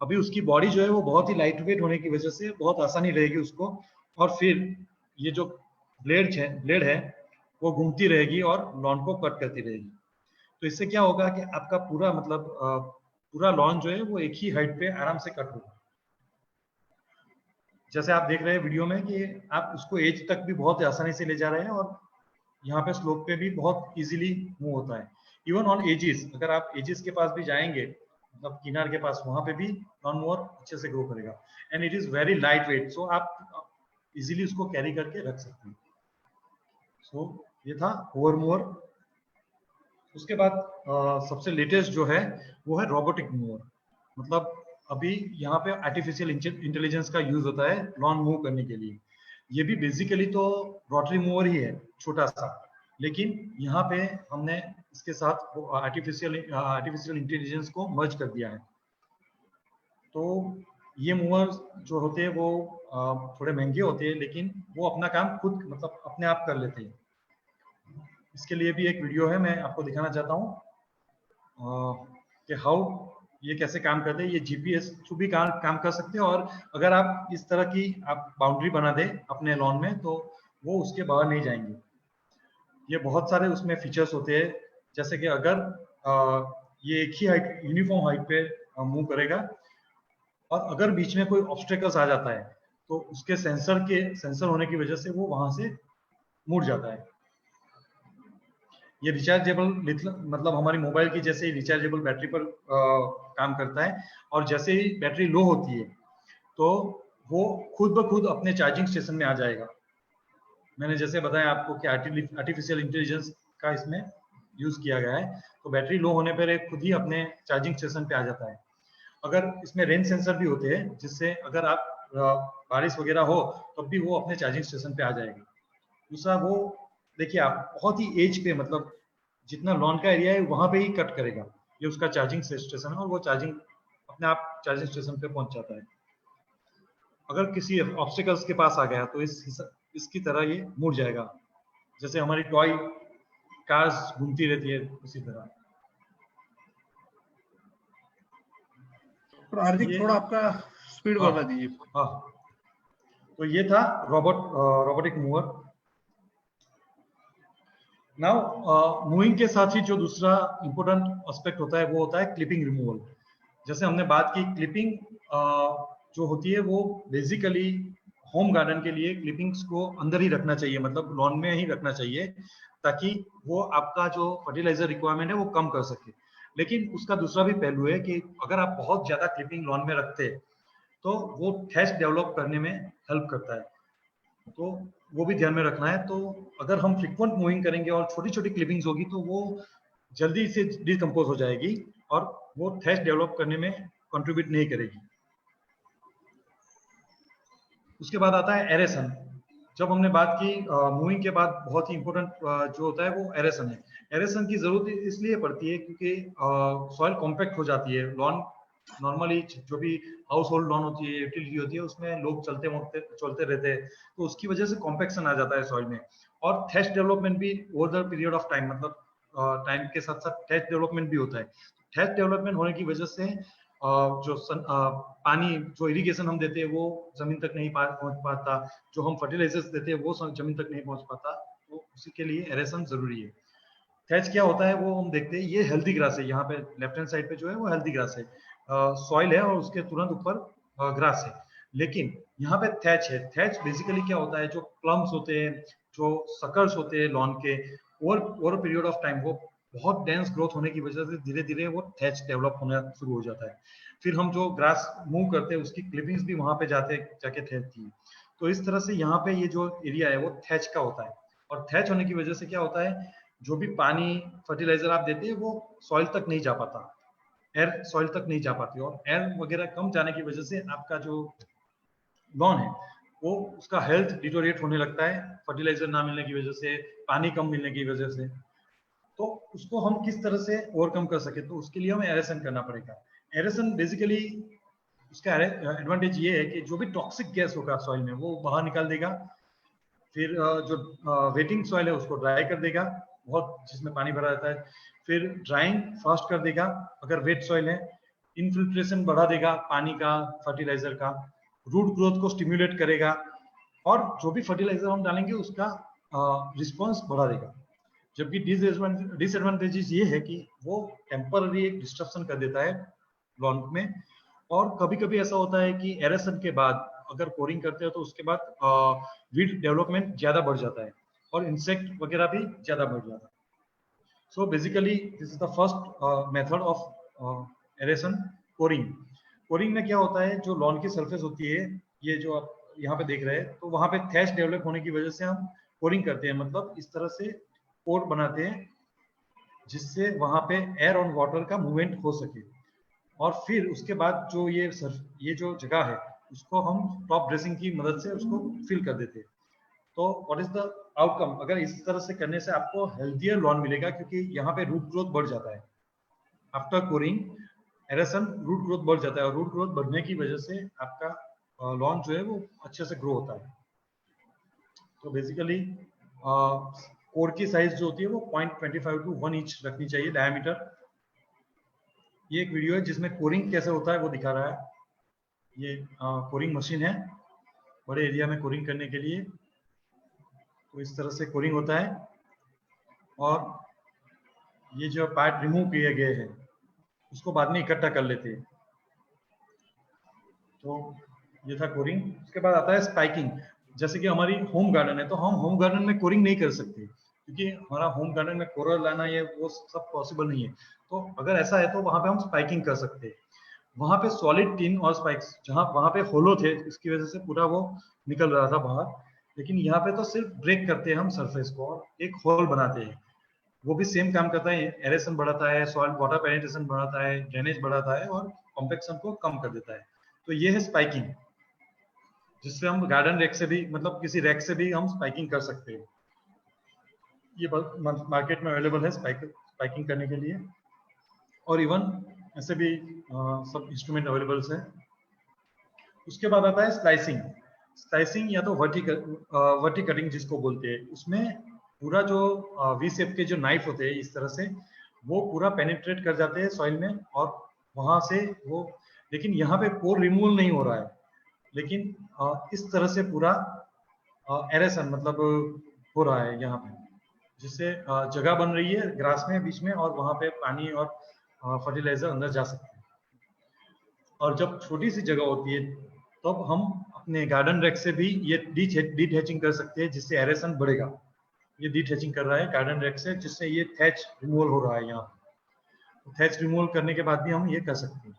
अभी उसकी बॉडी जो है वो बहुत ही लाइट वेट होने की वजह से बहुत आसानी रहेगी उसको, और फिर ये जो ब्लेड है वो घूमती रहेगी और लॉन को कट करती रहेगी। तो इससे क्या होगा कि आपका पूरा मतलब पूरा लॉन जो है वो एक ही हाइट पे आराम से कट होगा। जैसे आप देख रहे हैं वीडियो में कि आप उसको एज तक भी बहुत आसानी से ले जा रहे हैं और यहाँ पे स्लोप पे भी बहुत इजीली मूव होता है। इवन ऑन एजेस, अगर आप एजेस के पास भी जाएंगे मतलब किनार के पास, वहां पे भी लॉन मोवर अच्छे से ग्रो करेगा and it is very light weight, so आप इजीली उसको कैरी करके रख सकते हैं। सो ये था होवर मूवर। उसके बाद सबसे लेटेस्ट जो है वो है रोबोटिक मूवर। मतलब अभी यहाँ पे आर्टिफिशियल इंटेलिजेंस का यूज होता है लॉन मूव करने के लिए। ये भी बेसिकली तो रोटरी मूवर ही है, छोटा सा, लेकिन यहाँ पे हमने इसके साथ आर्टिफिशियल इंटेलिजेंस को मर्ज कर दिया है। तो ये मूवर जो होते हैं वो थोड़े महंगे होते हैं, लेकिन वो अपना काम खुद मतलब अपने आप कर लेते हैं। इसके लिए भी एक वीडियो है, मैं आपको दिखाना चाहता हूँ कि हाउ ये कैसे काम करते हैं। ये जीपीएस थ्रू भी काम कर सकते हैं, और अगर आप इस तरह की आप बाउंड्री बना दे अपने लॉन में तो वो उसके बाहर नहीं जाएंगे। ये बहुत सारे उसमें फीचर्स होते हैं, जैसे कि अगर ये एक ही हाइट यूनिफॉर्म हाइट पे मूव करेगा और अगर बीच में कोई ऑब्स्टेकल्स आ जाता है तो उसके सेंसर होने की वजह से वो वहां से मुड़ जाता है। ये रिचार्जेबल मतलब हमारी मोबाइल की जैसे ही रिचार्जेबल बैटरी पर काम करता है, और जैसे ही बैटरी लो होती है तो वो खुद ब खुद अपने चार्जिंग स्टेशन में आ जाएगा। मैंने जैसे बताया आपको कि आर्टिफिशियल इंटेलिजेंस का इसमें यूज किया गया है, तो बैटरी लो होने पर खुद ही अपने चार्जिंग स्टेशन पे आ जाता है। अगर इसमें रेन सेंसर भी होते हैं, जिससे अगर आप बारिश वगैरह हो तब भी वो अपने चार्जिंग स्टेशन पे आ जाएगा। दूसरा, वो देखिए आप बहुत ही एज पे मतलब जितना लॉन का एरिया है वहां पे ही कट करेगा, ये उसका चार्जिंग स्टेशन है और वो चार्जिंग अपने आप चार्जिंग स्टेशन पे पहुंच जाता है। अगर किसी ऑब्स्टिकल्स के पास आ गया तो इसकी तरह ये मुड़ जाएगा, जैसे हमारी टॉय कार्स घूमती रहती है उसी तरह। हार्दिक थोड़ा आपका स्पीड बढ़ा दीजिए। हाँ, तो ये था रोबोटिक मूवर। नाउ मूविंग के साथ ही जो दूसरा इंपॉर्टेंट एस्पेक्ट होता है वो होता है क्लिपिंग रिमूवल। जैसे हमने बात की, क्लिपिंग जो होती है वो बेसिकली होम गार्डन के लिए क्लिपिंग्स को अंदर ही रखना चाहिए, मतलब लॉन में ही रखना चाहिए, ताकि वो आपका जो फर्टिलाइजर रिक्वायरमेंट है वो कम कर सके। लेकिन उसका दूसरा भी पहलू है कि अगर आप बहुत ज्यादा क्लिपिंग लॉन में रखते हैं तो वो थैच डेवलप करने में हेल्प करता है, तो वो भी ध्यान में रखना है। तो अगर हम फ्रिक्वेंट मूविंग करेंगे और छोटी छोटी क्लिपिंग्स होगी तो वो जल्दी से डिकम्पोज हो जाएगी और वो थैच डेवलप करने में कंट्रीब्यूट नहीं करेगी। उसके बाद आता है एरेसन। जब हमने बात की मूविंग के बाद बहुत ही इंपॉर्टेंट जो होता है वो एरेसन है। एरेसन की जरूरत इसलिए पड़ती है क्योंकि सॉइल कॉम्पैक्ट हो जाती है। लॉन नॉर्मली जो भी हाउस होल्ड लॉन होती है, यूटिलिटी होती है, उसमें लोग चलते रहते हैं, तो उसकी वजह से कॉम्पैक्शन आ जाता है सॉइल में। और थैच डेवलपमेंट भी over the period of time, मतलब टाइम के साथ साथ थैच डेवलपमेंट भी होता है। थैच डेवलपमेंट होने की वजह से जो पानी जो इरिगेशन हम देते हैं वो जमीन तक नहीं पहुंच पाता, जो हम फर्टिलाइजर्स देते हैं वो जमीन तक नहीं पहुंच पाता, तो उसी के लिए एरेसन जरूरी है। थैच क्या होता है वो हम देखते हैं। ये हेल्दी ग्रास है, यहाँ पे लेफ्ट हैंड साइड पे जो है वो हेल्दी ग्रास है, सॉइल है और उसके तुरंत ऊपर ग्रास है। लेकिन यहाँ पे थैच है। थैच बेसिकली क्या होता है, जो प्लम्स होते हैं, जो सकर्स होते हैं लॉन के, ओवर पीरियड ऑफ टाइम वो बहुत डेंस ग्रोथ होने की वजह से धीरे धीरे वो थैच डेवलप होना शुरू हो जाता है। फिर हम जो ग्रास मूव करते हैं उसकी क्लिपिंग्स भी वहां पे जाके थैचती है। तो इस तरह से यहाँ पे ये जो एरिया है वो थैच का होता है। और थैच होने की वजह से क्या होता है, जो भी पानी फर्टिलाइजर आप देते हैं वो सॉइल तक नहीं जा पाता, एयर सॉइल तक नहीं जा पाती, और एयर वगैरह कम जाने की वजह से आपका जो लॉन है वो उसका हेल्थ डिटोरिएट होने लगता है फर्टिलाइजर ना मिलने की वजह से, पानी कम मिलने की वजह से। तो उसको हम किस तरह से ओवरकम कर सके, तो उसके लिए हमें एरेशन करना पड़ेगा। एरेशन बेसिकली उसका एडवांटेज ये है कि जो भी टॉक्सिक गैस होगा सॉइल में वो बाहर निकाल देगा, फिर जो वेटिंग सॉइल है उसको ड्राई कर देगा, बहुत जिसमें पानी भरा रहता है, फिर ड्राइंग फास्ट कर देगा अगर वेट सॉइल है, इनफिल्ट्रेशन बढ़ा देगा पानी का, फर्टिलाइजर का, रूट ग्रोथ को स्टिम्युलेट करेगा, और जो भी फर्टिलाइजर हम डालेंगे उसका रिस्पॉन्स बढ़ा देगा। जबकि डिसएडवांटेजेस ये है कि वो टेम्पररी एक डिस्ट्रप्शन कर देता है लॉन में, और कभी कभी ऐसा होता है कि एरेशन के बाद अगर कोरिंग करते हो तो उसके बाद वीड डेवलपमेंट ज्यादा बढ़ जाता है और इंसेक्ट वगैरह भी ज्यादा बढ़ जाता है। So basically this is the first method of aeration, Koring. Koring में क्या होता है, जो लॉन की सरफेस होती है, ये जो आप यहाँ पे देख रहे हैं, तो वहां पे थैच डेवलप होने की वजह से हम कोरिंग करते हैं, मतलब इस तरह से पोर बनाते हैं जिससे वहां पे एयर और वाटर का मूवमेंट हो सके, और फिर उसके बाद जो ये जो जगह है उसको हम टॉप ड्रेसिंग की मदद से उसको फिल कर देते हैं। तो व्हाट इज द आउटकम, अगर इस तरह से करने से आपको हेल्थियर लॉन मिलेगा, क्योंकि यहाँ पे रूट ग्रोथ बढ़ जाता है। After coring aeration root growth बढ़ जाता है, और रूट ग्रोथ बढ़ने की वजह से आपका लॉन जो है वो अच्छे से ग्रो होता है। तो बेसिकली कोर की साइज जो होती है वो 0.25 to 1 इंच रखनी चाहिए डायमीटर। ये एक वीडियो है जिसमें कोरिंग कैसे होता है वो दिखा रहा है। ये कोरिंग मशीन है बड़े एरिया में कोरिंग करने के लिए। तो इस तरह से कोरिंग होता है, और ये जो पार्ट रिमूव किए गए हैं उसको बाद में इकट्ठा कर लेते हैं। तो ये था कोरिंग। उसके बाद आता है स्पाइकिंग। जैसे कि हमारी होम गार्डन है, तो हम होम गार्डन में कोरिंग नहीं कर सकते, क्योंकि हमारा होम गार्डन में कोरल लाना ये वो सब पॉसिबल नहीं है। तो अगर ऐसा है तो वहां पे हम स्पाइकिंग कर सकते हैं। वहां पे सॉलिड टिन और स्पाइक्स, जहां वहां पे होलो थे इसकी वजह से पूरा वो निकल रहा था बाहर, लेकिन यहाँ पे तो सिर्फ ब्रेक करते हैं हम सरफेस को और एक होल बनाते हैं। वो भी सेम काम करता है, एरेशन बढ़ाता है, सॉइल वाटर पेनिट्रेशन बढ़ाता है, ड्रेनेज बढ़ाता है, और कॉम्पैक्शन को कम कर देता है। तो ये है स्पाइकिंग, जिससे हम गार्डन रैक से भी, मतलब किसी रैक से भी हम स्पाइकिंग कर सकते हैं। ये मार्केट में अवेलेबल है स्पाइकिंग करने के लिए, और इवन ऐसे भी सब इंस्ट्रूमेंट अवेलेबल है। उसके बाद आता है स्लाइसिंग। स्लाइसिंग या तो वर्टी कटिंग जिसको बोलते हैं, उसमें पूरा जो वी शेप के जो नाइफ होते हैं इस तरह से वो पूरा पेनिट्रेट कर जाते हैं सॉइल में, और वहां से वो, लेकिन यहाँ पे पोर रिमूवल नहीं हो रहा है, लेकिन इस तरह से पूरा एरेशन मतलब हो रहा है यहाँ पे, जिससे जगह बन रही है ग्रास में बीच में, और वहां पे पानी और फर्टिलाइजर अंदर जा सकते हैं। और जब छोटी सी जगह होती है तब हम अपने गार्डन रैक से भी ये डीथैचिंग कर सकते हैं, जिससे एरेशन बढ़ेगा। ये डीथैचिंग कर रहा है गार्डन रैक से, जिससे ये थैच रिमूवल हो रहा है। यहाँ थैच रिमूवल करने के बाद भी हम ये कर सकते हैं।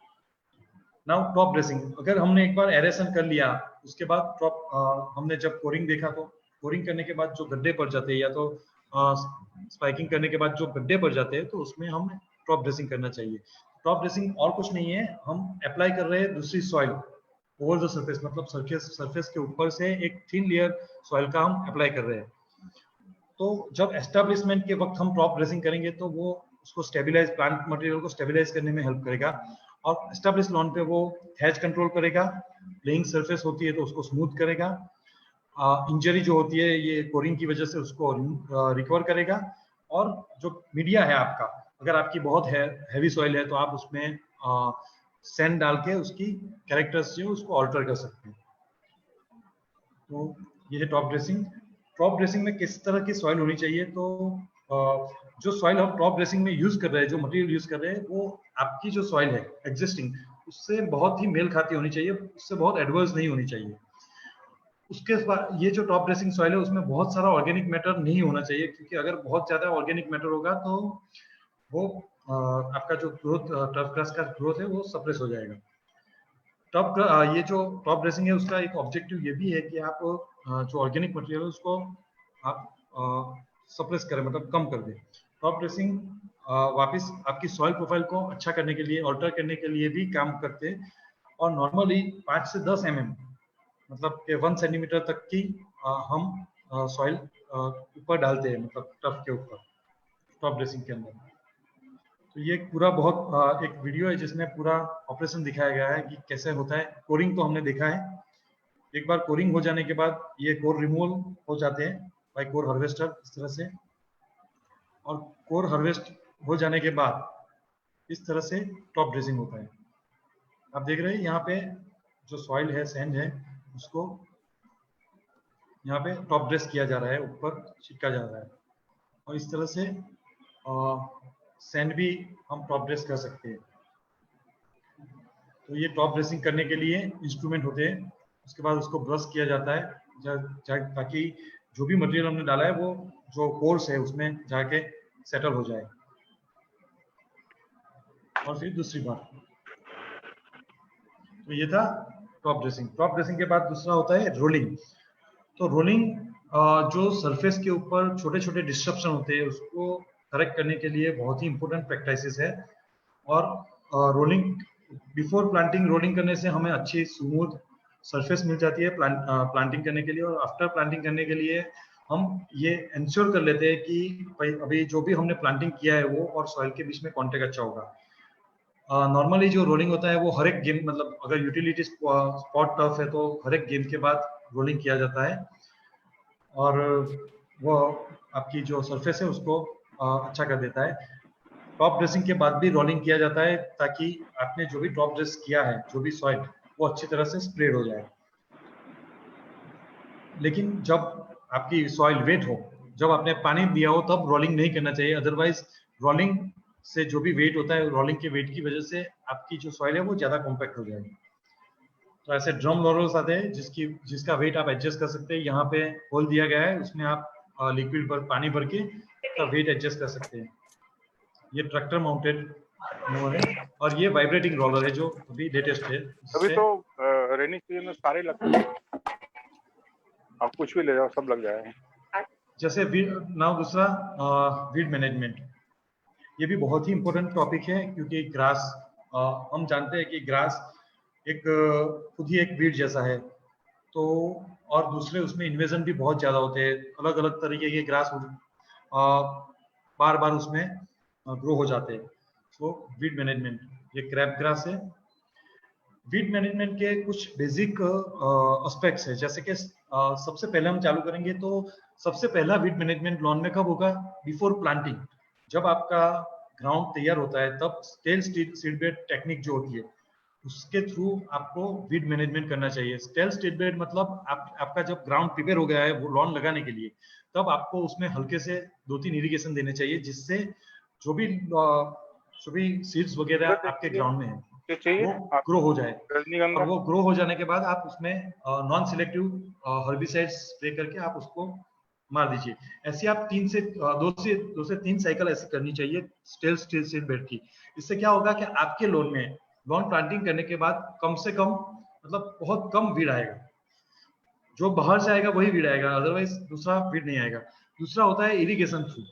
Now top dressing. अगर हमने एक बार एरेशन कर लिया, उसके बाद टॉप हमने जब कोरिंग देखा, तो कोरिंग करने के बाद जो गड्ढे पड़ जाते हैं, या तो स्पाइकिंग करने के बाद जो गड्ढे पड़ जाते हैं, तो उसमें हम टॉप ड्रेसिंग करना चाहिए। टॉप ड्रेसिंग और कुछ नहीं है, हम अप्लाई कर रहे हैं दूसरी सॉइल ओवर द सरफेस, मतलब सरफेस के ऊपर से एक थिन लेयर सॉइल का हम अप्लाई कर रहे हैं। तो जब एस्टेब्लिशमेंट के वक्त हम टॉप ड्रेसिंग करेंगे तो वो उसको स्टेबलाइज, प्लांट मटेरियल को स्टेबलाइज करने में हेल्प करेगा, और एस्टेब्लिश लॉन पे वो थैच कंट्रोल करेगा, प्लेइंग सरफेस होती है तो उसको स्मूथ करेगा, इंजरी जो होती है ये कोरिंग की वजह से उसको रिकवर करेगा, और जो मीडिया है आपका, अगर आपकी बहुत हैवी सॉइल है तो आप उसमें सैंड डाल के उसकी कैरेक्टर्स जो उसको ऑल्टर कर सकते हैं। तो ये है टॉप ड्रेसिंग। टॉप ड्रेसिंग में किस तरह की सॉइल होनी चाहिए, तो जो सॉइल हम टॉप ड्रेसिंग में यूज कर रहे हैं, जो मटेरियल यूज कर रहे हैं, वो आपकी जो सॉइल है एग्जिस्टिंग उससे बहुत ही मेल खाती होनी चाहिए, उससे बहुत एडवर्स नहीं होनी चाहिए। उसके बाद ये जो टॉप ड्रेसिंग सॉइल है उसमें बहुत सारा ऑर्गेनिक मैटर नहीं होना चाहिए, क्योंकि अगर बहुत ज्यादा ऑर्गेनिक मैटर होगा तो वो आपका जो ग्रोथ, टर्फ ग्रास का ग्रोथ है वो सप्रेस हो जाएगा। ये जो टॉप ड्रेसिंग है उसका एक ऑब्जेक्टिव ये भी है कि आप जो ऑर्गेनिक मटेरियल है उसको आप सप्रेस करें, मतलब कम कर दें। टॉप ड्रेसिंग वापस आपकी सॉइल प्रोफाइल को अच्छा करने के लिए, ऑल्टर करने के लिए भी काम करते हैं, और नॉर्मली 5 से 10 mm मतलब कि 1 सेंटीमीटर तक की हम सॉइल ऊपर डालते हैं, मतलब टफ के ऊपर टॉप ड्रेसिंग के अंदर। तो ये पूरा बहुत एक वीडियो है जिसमें पूरा ऑपरेशन दिखाया गया है कि कैसे होता है। कोरिंग तो हमने देखा है, एक बार कोरिंग हो जाने के बाद ये कोर रिमूवल हो जाते हैं बाय कोर हार्वेस्टर इस तरह से, और कोर हार्वेस्ट हो जाने के बाद इस तरह से टॉप ड्रेसिंग होता है। आप देख रहे हैं यहाँ पे जो सॉइल है, सैंड है, उसको यहाँ पे टॉप ड्रेस किया जा रहा है, ऊपर छिटका जा रहा है, और इस तरह से सैंड भी हम टॉप ड्रेस कर सकते हैं। तो ये टॉप ड्रेसिंग करने के लिए इंस्ट्रूमेंट होते हैं, उसके बाद उसको ब्रश किया जाता है ताकि जो भी मटेरियल हमने डाला है वो जो कोर्स है उसमें जाके सेटल हो जाए। और फिर दूसरी बार, तो ये था टॉप ड्रेसिंग। टॉप ड्रेसिंग के बाद दूसरा होता है रोलिंग। तो रोलिंग जो सरफेस के ऊपर छोटे छोटे डिस्ट्रप्शन होते हैं उसको करेक्ट करने के लिए बहुत ही इंपॉर्टेंट प्रैक्टिस है। और रोलिंग, बिफोर प्लांटिंग रोलिंग करने से हमें अच्छी स्मूथ सरफेस मिल जाती है प्लांटिंग करने के लिए। और आफ्टर प्लांटिंग करने के लिए हम ये इंश्योर कर लेते हैं कि भाई अभी जो भी हमने प्लांटिंग किया है वो और सॉइल के बीच में कॉन्टेक्ट अच्छा होगा। नॉर्मली जो रोलिंग होता है वो हर एक गेम, मतलब अगर यूटिलिटी स्पॉट टफ है तो हर एक गेम के बाद रोलिंग किया जाता है, और वो आपकी जो सरफेस है उसको अच्छा कर देता है। टॉप ड्रेसिंग के बाद भी रोलिंग किया जाता है ताकि आपने जो भी टॉप ड्रेस किया है, जो भी सॉइल, वो अच्छी तरह से स्प्रेड हो जाए। लेकिन जब आपकी सॉइल वेट हो, जब आपने पानी दिया हो, तब रोलिंग नहीं करना चाहिए। अदरवाइज रोलिंग से जो भी वेट होता है, रोलिंग के वेट की वजह से आपकी जो सॉइल है वो ज्यादा कॉम्पैक्ट हो जाएगी। तो ऐसे ड्रम रोलर्स आते हैं जिसका वेट आप एडजस्ट कर सकते हैं। यहाँ पे होल दिया गया है, उसमें आप लिक्विड पर पानी भर के उसका वेट एडजस्ट कर सकते हैं। ये ट्रैक्टर माउंटेड मोवर है, और ये वाइब्रेटिंग रोलर है जो अभी लेटेस्ट है। अभी तो रेनी सीजन में सारे लगते हैं, आप कुछ भी ले जाओ सब लग जाएगा। जैसे नाउ दूसरा वीड मैनेजमेंट, ये भी बहुत ही इंपॉर्टेंट टॉपिक है, क्योंकि ग्रास, हम जानते हैं कि ग्रास एक खुद ही एक वीड जैसा है। तो और दूसरे उसमें इन्वेजन भी बहुत ज्यादा होते हैं, अलग अलग तरीके के ग्रास बार बार उसमें ग्रो हो जाते हैं। सो वीड मैनेजमेंट, ये क्रैप ग्रास है। वीड मैनेजमेंट के कुछ बेसिक एस्पेक्ट्स है, जैसे कि सबसे पहले हम चालू करेंगे तो सबसे पहला वीड मैनेजमेंट लॉन में कब होगा? Before planting. जब आपका ग्राउंड तैयार होता है तब स्टेल सीडबेड टेक्निक जो होती है उसके थ्रू आपको वीड मैनेजमेंट करना चाहिए। स्टेल सीडबेड मतलब आपका जब ग्राउंड प्रिपेयर हो गया है वो लॉन लगाने के लिए, तब आपको उसमें हल्के से 2-3 इरिगेशन देने चाहिए, जिससे जो भी सीड्स वगैरह आपके ग्राउंड में है वो ग्रो हो जाए। और वो ग्रो हो जाने के बाद आप उसमें नॉन सिलेक्टिव हर्बिसाइड्स स्प्रे करके आप उसको मार दीजिए। ऐसे आप 2 से 3 साइकिल ऐसे करनी चाहिए स्टेल सीड बेड की। इससे क्या होगा कि आपके लॉन प्लांटिंग करने के बाद कम से कम, मतलब बहुत कम वीड आएगा। जो बाहर से आएगा वही वीड आएगा, अदरवाइज दूसरा वीड नहीं आएगा। दूसरा होता है इरिगेशन थ्रू।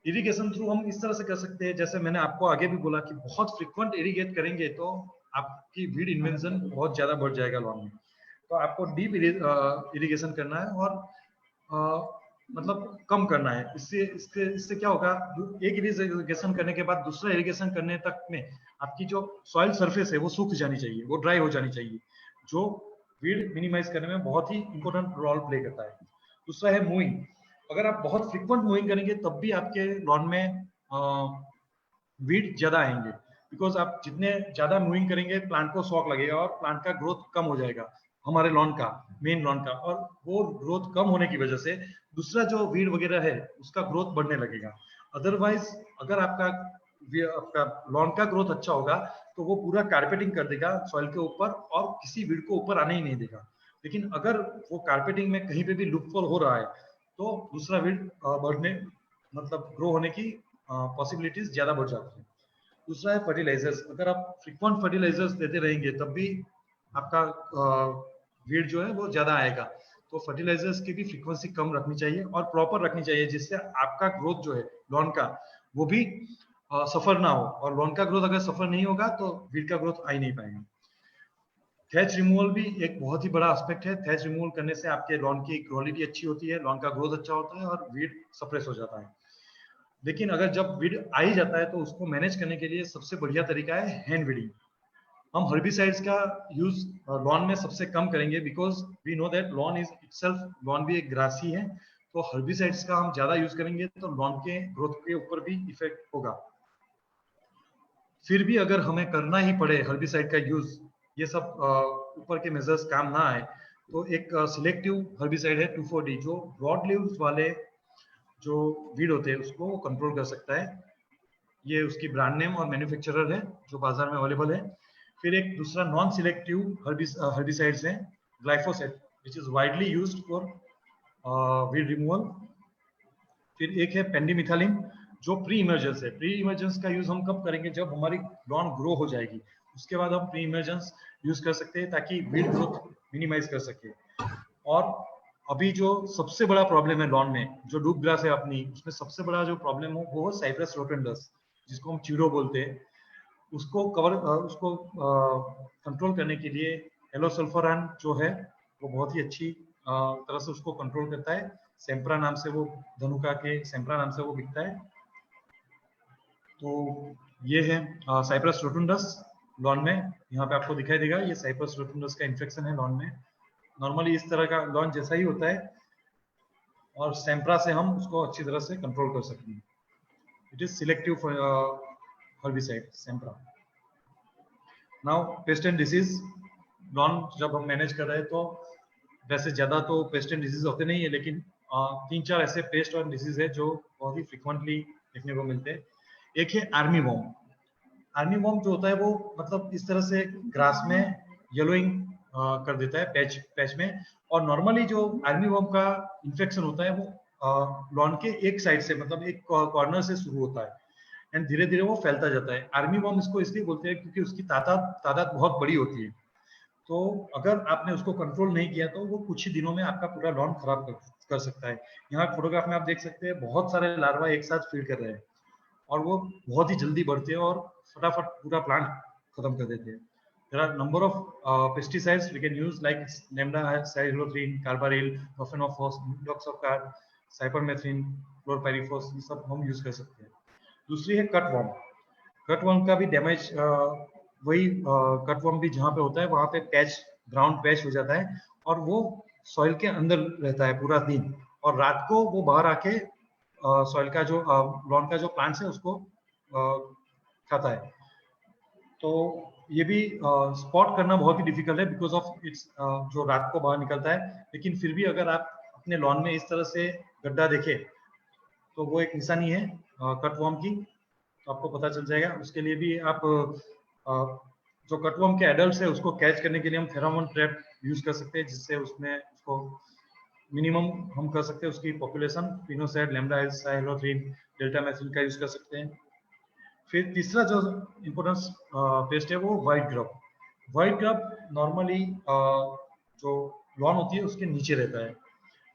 इरिगेशन थ्रू हम इस तरह से कर सकते हैं, जैसे मैंने आपको आगे भी बोला कि बहुत फ्रिक्वेंट इरिगेट करेंगे तो आपकी वीड इन्वेंशन बहुत ज्यादा बढ़ जाएगा लॉन में। तो आपको डीप इरिगेशन करना है और मतलब कम करना है। इससे क्या होगा, एक इरिगेशन करने के बाद दूसरा इरिगेशन करने तक में आपकी जो सॉइल सरफेस है वो सूख जानी चाहिए, वो ड्राई हो जानी चाहिए, जो वीड मिनिमाइज करने में बहुत ही इंपॉर्टेंट रोल प्ले करता है। दूसरा है मूविंग। अगर आप बहुत फ्रिक्वेंट मूविंग करेंगे तब भी आपके लॉन में वीड ज्यादा आएंगे, बिकॉज आप जितने ज्यादा मूविंग करेंगे प्लांट को शॉक लगेगा और प्लांट का ग्रोथ कम हो जाएगा, हमारे लॉन का, मेन लॉन का। और वो ग्रोथ कम होने की वजह से दूसरा जो वीड वगैरह है उसका ग्रोथ बढ़ने लगेगा। अदरवाइज अगर आपका लॉन का ग्रोथ अच्छा होगा तो वो पूरा कारपेटिंग कर देगा सॉइल के ऊपर और किसी वीड को ऊपर आने ही नहीं देगा। लेकिन अगर वो कारपेटिंग में कहीं पे भी लूपहोल हो रहा है तो दूसरा वीड बढ़ने, मतलब ग्रो होने की पॉसिबिलिटीज ज्यादा बढ़ जाती है। दूसरा है फर्टिलाइजर्स। अगर आप फ्रिक्वेंट फर्टिलाइजर्स देते रहेंगे तब भी आपका वीड जो है वो ज्यादा आएगा। तो फर्टिलाइजर्स की भी फ्रीक्वेंसी कम रखनी चाहिए और प्रॉपर रखनी चाहिए, जिससे आपका ग्रोथ जो है लॉन का वो भी सफर ना हो। और लॉन का ग्रोथ अगर सफर नहीं होगा तो वीड का ग्रोथ आ ही नहीं पाएगा। थैच रिमूवल भी एक बहुत ही बड़ा एस्पेक्ट है। थैच रिमूवल करने से आपके लॉन की क्वालिटी अच्छी होती है, लॉन का ग्रोथ अच्छा होता है और वीड सप्रेस हो जाता है। लेकिन अगर जब वीड आ ही जाता है तो उसको मैनेज करने के लिए सबसे बढ़िया तरीका है हैंड वीडिंग। हम हर्बिसाइड्स का यूज लॉन में सबसे कम करेंगे, because we know that lawn is itself, lawn भी एक ग्रास ही है, तो हर्बिसाइड्स का हम ज्यादा यूज करेंगे तो लॉन के ग्रोथ के ऊपर भी इफेक्ट होगा। फिर भी अगर हमें करना ही पड़े हर्बिसाइड का यूज, ये सब ऊपर के मेजर्स काम ना आए, तो एक सिलेक्टिव हर्बिसाइड है 2,4-D, जो ब्रॉड लीव्स वाले जो वीड होते हैं उसको कंट्रोल कर सकता है। ये उसकी ब्रांड नेम और मैन्युफैक्चरर है जो बाजार में अवेलेबल है। फिर एक दूसरा नॉन सिलेक्टिव हर्बिसाइड्स है glyphosate, which is widely used for weed removal. फिर एक है पेंडिमिथालिन जो प्री इमर्जेंस है। प्री इमर्जेंस का यूज हम कब करेंगे? जब हमारी लॉन ग्रो हो जाएगी, उसके बाद हम प्री इमर्जेंस यूज कर सकते हैं ताकि वीड ग्रोथ मिनिमाइज कर सके। और अभी जो सबसे बड़ा प्रॉब्लम है लॉन में, जो डूब ग्रास है अपनी, उसमें सबसे बड़ा जो प्रॉब्लम हो वो साइप्रस रोटेंडस, जिसको हम चीड़ो बोलते हैं। उसको कंट्रोल करने के लिए एलोसल्फरान जो है वो बहुत ही अच्छी तरह से उसको कंट्रोल करता है। सेम्प्रा नाम से वो, धनुका के सेम्प्रा नाम से वो बिकता है। तो ये है साइप्रस रोटुंडस लॉन में, यहाँ पे आपको दिखाई देगा, ये साइप्रस रोटुंडस का इन्फेक्शन है लॉन में। नॉर्मली इस तरह का लॉन जैसा ही होता है, और सेम्प्रा से हम उसको अच्छी तरह से कंट्रोल कर सकते हैं। It is selective herbicide Sempra. Now pest and disease, lawn जब हम मैनेज कर रहे हैं तो वैसे ज्यादा तो पेस्ट एंड डिसीज होते नहीं है, लेकिन 3-4 ऐसे पेस्ट और डिसीज है जो बहुत ही फ्रिक्वेंटली देखने को मिलते हैं। एक है आर्मी वॉर्म। आर्मी वॉर्म जो होता है वो मतलब इस तरह से ग्रास में येलोइंग कर देता है पैच में। और नॉर्मली जो आर्मी वॉर्म का इन्फेक्शन होता है वो लॉन के एक साइड से, मतलब एक कॉर्नर से शुरू होता है एंड धीरे धीरे वो फैलता जाता है। आर्मी वॉर्म इसको इसलिए बोलते हैं क्योंकि उसकी तादाद बहुत बड़ी होती है। तो अगर आपने उसको कंट्रोल नहीं किया तो वो कुछ ही दिनों में आपका पूरा लॉन खराब कर सकता है। यहाँ फोटोग्राफ में आप देख सकते हैं बहुत सारे लार्वा एक साथ फीड कर रहे हैं और वो बहुत ही जल्दी बढ़ते हैं और फटाफट पूरा प्लांट खत्म कर देते हैं। There are number of pesticides we can use like lambda-cyhalothrin, carbaryl, profenofos, indoxacarb, cypermethrin, chlorpyrifos, ये सब हम यूज कर सकते हैं। दूसरी है कटवर्म। कटवर्म का भी डैमेज वही कटवर्म भी जहाँ पे होता है वहां पे पैच, ग्राउंड पैच हो जाता है और वो सॉइल के अंदर रहता है पूरा दिन, और रात को वो बाहर आके सॉइल का जो लॉन का जो प्लांट्स है उसको खाता है। तो ये भी स्पॉट करना बहुत ही डिफिकल्ट है बिकॉज ऑफ इट्स जो रात को बाहर निकलता है। लेकिन फिर भी अगर आप अपने लॉन में इस तरह से गड्ढा देखें तो वो एक निशानी है कटवर्म की, तो आपको पता चल जाएगा। उसके लिए भी आप जो कटवर्म के एडल्ट है उसको कैच करने के लिए हम फेरोमोन ट्रैप यूज कर सकते हैं, जिससे उसमें उसको मिनिमम हम कर सकते हैं उसकी पॉपुलेशन। पिनोसाइड, लैम्ब्डा-साइहलोथ्रिन, डेल्टामेथिल का यूज कर सकते हैं। फिर तीसरा जो इम्पोर्टेंट पेस्ट है वो white grub. White grub normally जो लॉन होती है उसके नीचे रहता है,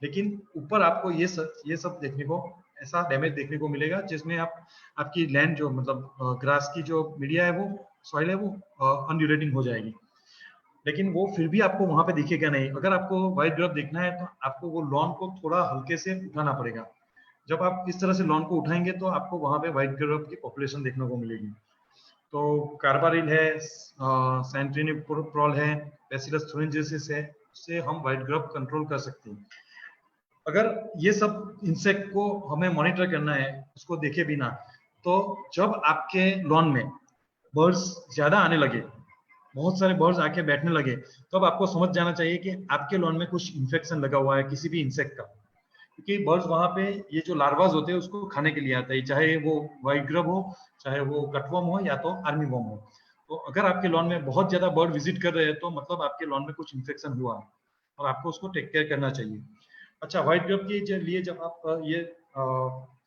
लेकिन ऊपर आपको ये सब देखने को, ऐसा डैमेज देखने को मिलेगा जिसमें आपकी लैंड जो मतलब ग्रास की जो मीडिया है वो सॉइल है वो अनड्यूरेटिंग हो जाएगी। लेकिन वो फिर भी आपको वहां पे दिखेगा नहीं। अगर आपको व्हाइट ग्रब देखना है तो आपको वो लॉन को थोड़ा हल्के से उठाना पड़ेगा। जब आप इस तरह से लॉन को उठाएंगे तो आपको वहां पे व्हाइट ग्रब की पॉपुलेशन देखने को मिलेगी। तो कार्बारिल है, सैंट्रिनिप्रोल है, बैसिलस थुरिनजेंसिस है, उससे हम व्हाइट ग्रब कंट्रोल कर सकते हैं। अगर ये सब इंसेक्ट को हमें मॉनिटर करना है उसको देखे बिना, तो जब आपके लॉन में बर्ड्स ज्यादा आने लगे, बहुत सारे बर्ड्स आके बैठने लगे, तब आपको समझ जाना चाहिए कि आपके लॉन में कुछ इन्फेक्शन लगा हुआ है किसी भी इंसेक्ट का, क्योंकि बर्ड्स वहां पे ये जो लार्वाज होते हैं उसको खाने के लिए आता है, चाहे वो व्हाइट ग्रब हो, चाहे वो कटवर्म हो, या तो आर्मी वर्म हो। तो अगर आपके लॉन में बहुत ज्यादा बर्ड विजिट कर रहे हैं तो मतलब आपके लॉन में कुछ इन्फेक्शन हुआ है और आपको उसको टेक केयर करना चाहिए। अच्छा, व्हाइट ग्रब के लिए जब आप ये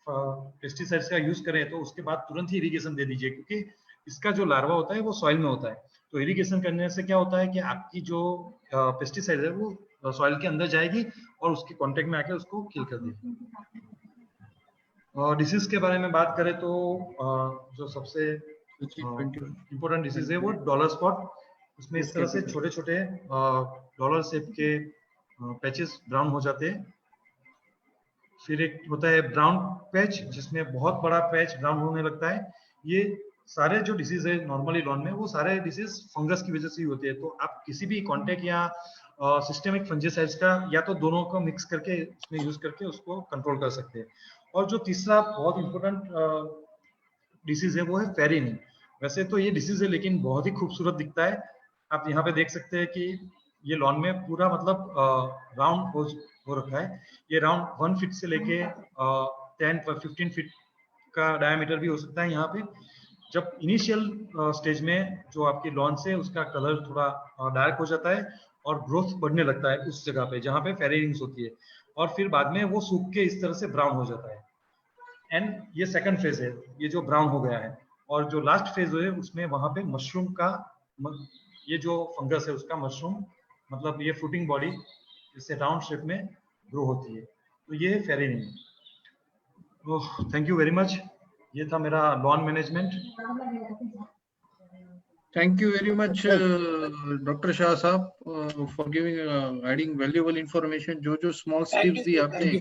पेस्टिसाइड्स का यूज करें तो उसके बाद तुरंत ही इरिगेशन दे दीजिए, क्योंकि इसका जो लार्वा होता है वो सॉइल में होता है। तो इरिगेशन करने से क्या होता है कि आपकी जो पेस्टिसाइड है वो सॉइल के अंदर जाएगी और उसके कांटेक्ट में आके उसको किल कर देगी। डिसीज के बारे में बात करें तो जो सबसे इम्पोर्टेंट डिसीज है वो डॉलर स्पॉट, उसमें इस तरह से छोटे छोटे डॉलर शेप के पैचेस ब्राउन हो जाते हैं। फिर एक होता है ब्राउन पैच, जिसमें बहुत बड़ा पैच ब्राउन होने लगता है। ये सारे जो डिसीज है नॉर्मली लॉन में, वो सारे डिसीज फंगस की वजह से ही होती है। तो आप किसी भी कॉन्टैक्ट या सिस्टेमिक फंजीसाइड्स का या तो दोनों को मिक्स करके उसमें यूज करके उसको कंट्रोल कर सकते हैं। और जो तीसरा बहुत इंपॉर्टेंट डिसीज है वो है फेरिनी। वैसे तो ये डिसीज है लेकिन बहुत ही खूबसूरत दिखता है। आप यहाँ पे देख सकते हैं कि ये लॉन में पूरा मतलब राउंड हो रखा है। ये राउंड 1 फीट से लेके 10-15 फीट का डायमीटर भी हो सकता है। यहाँ पे जब इनिशियल स्टेज में जो आपकी लॉन से उसका कलर थोड़ा डार्क हो जाता है और ग्रोथ बढ़ने लगता है उस जगह पे जहाँ पे फेरिंग्स होती है, और फिर बाद में वो सूख के इस तरह से ब्राउन हो जाता है। एंड ये सेकंड फेज है, ये जो ब्राउन हो गया है। और जो लास्ट फेज है उसमें वहां पे मशरूम का ये जो फंगस है उसका मशरूम मतलब ये फ्रूटिंग बॉडी इससे राउंड शेप में ग्रो होती है। तो ये है फेरिनी। तो थैंक यू वेरी मच। ये था मेरा lawn management. Thank you very much doctor Shah साहब for giving adding valuable information. जो स्मॉल टिप्स दी आपने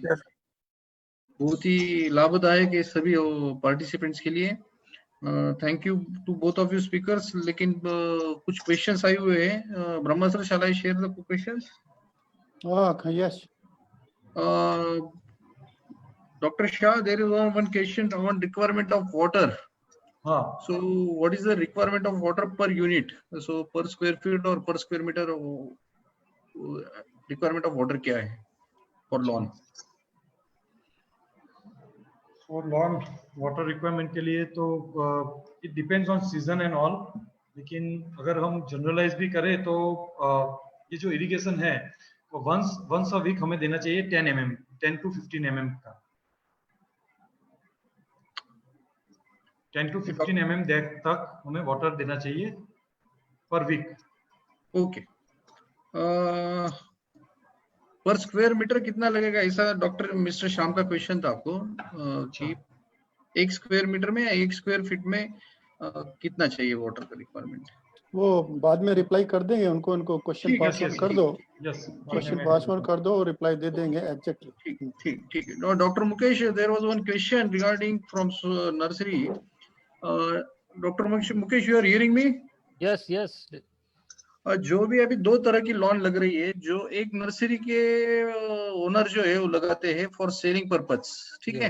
बहुत ही लाभदायक है सभी पार्टिसिपेंट्स के लिए। Thank you to both of you speakers. लेकिन कुछ क्वेश्चंस आए हुए हैं। Brahma sir, shall I share the questions? Yes Dr. Shah, there is one question on requirement of water. So what is the requirement of water per unit? So per square feet or per square meter requirement of water क्या है for lawn? For lawn water requirement के लिए तो it depends on season and all। लेकिन अगर हम generalise भी करें तो ये जो इरिगेशन है वो once a week हमें देना चाहिए 10 to 15 mm का। 10 to 15 mm डेप्थ तक हमें वाटर देना चाहिए पर वीक। ओके। पर स्क्वायर मीटर कितना लगेगा, ऐसा डॉक्टर मिस्टर श्याम का क्वेश्चन था आपको कि 1 स्क्वायर मीटर में या 1 स्क्वायर फीट में कितना चाहिए वाटर का रिक्वायरमेंट? वो बाद में रिप्लाई कर देंगे उनको क्वेश्चन पास ऑन कर दो। क्वेश्चन पास ऑन कर दो और रिप्लाई दे देंगे एग्जैक्टली। ठीक है। No doctor Mukesh, there was one question regarding from nursery. Doctor Mukesh, you are hearing me? Yes yes. जो भी अभी 2 तरह की लॉन लग रही है, जो एक नर्सरी के ओनर जो है वो लगाते हैं फॉर सेलिंग पर्पस, ठीक है,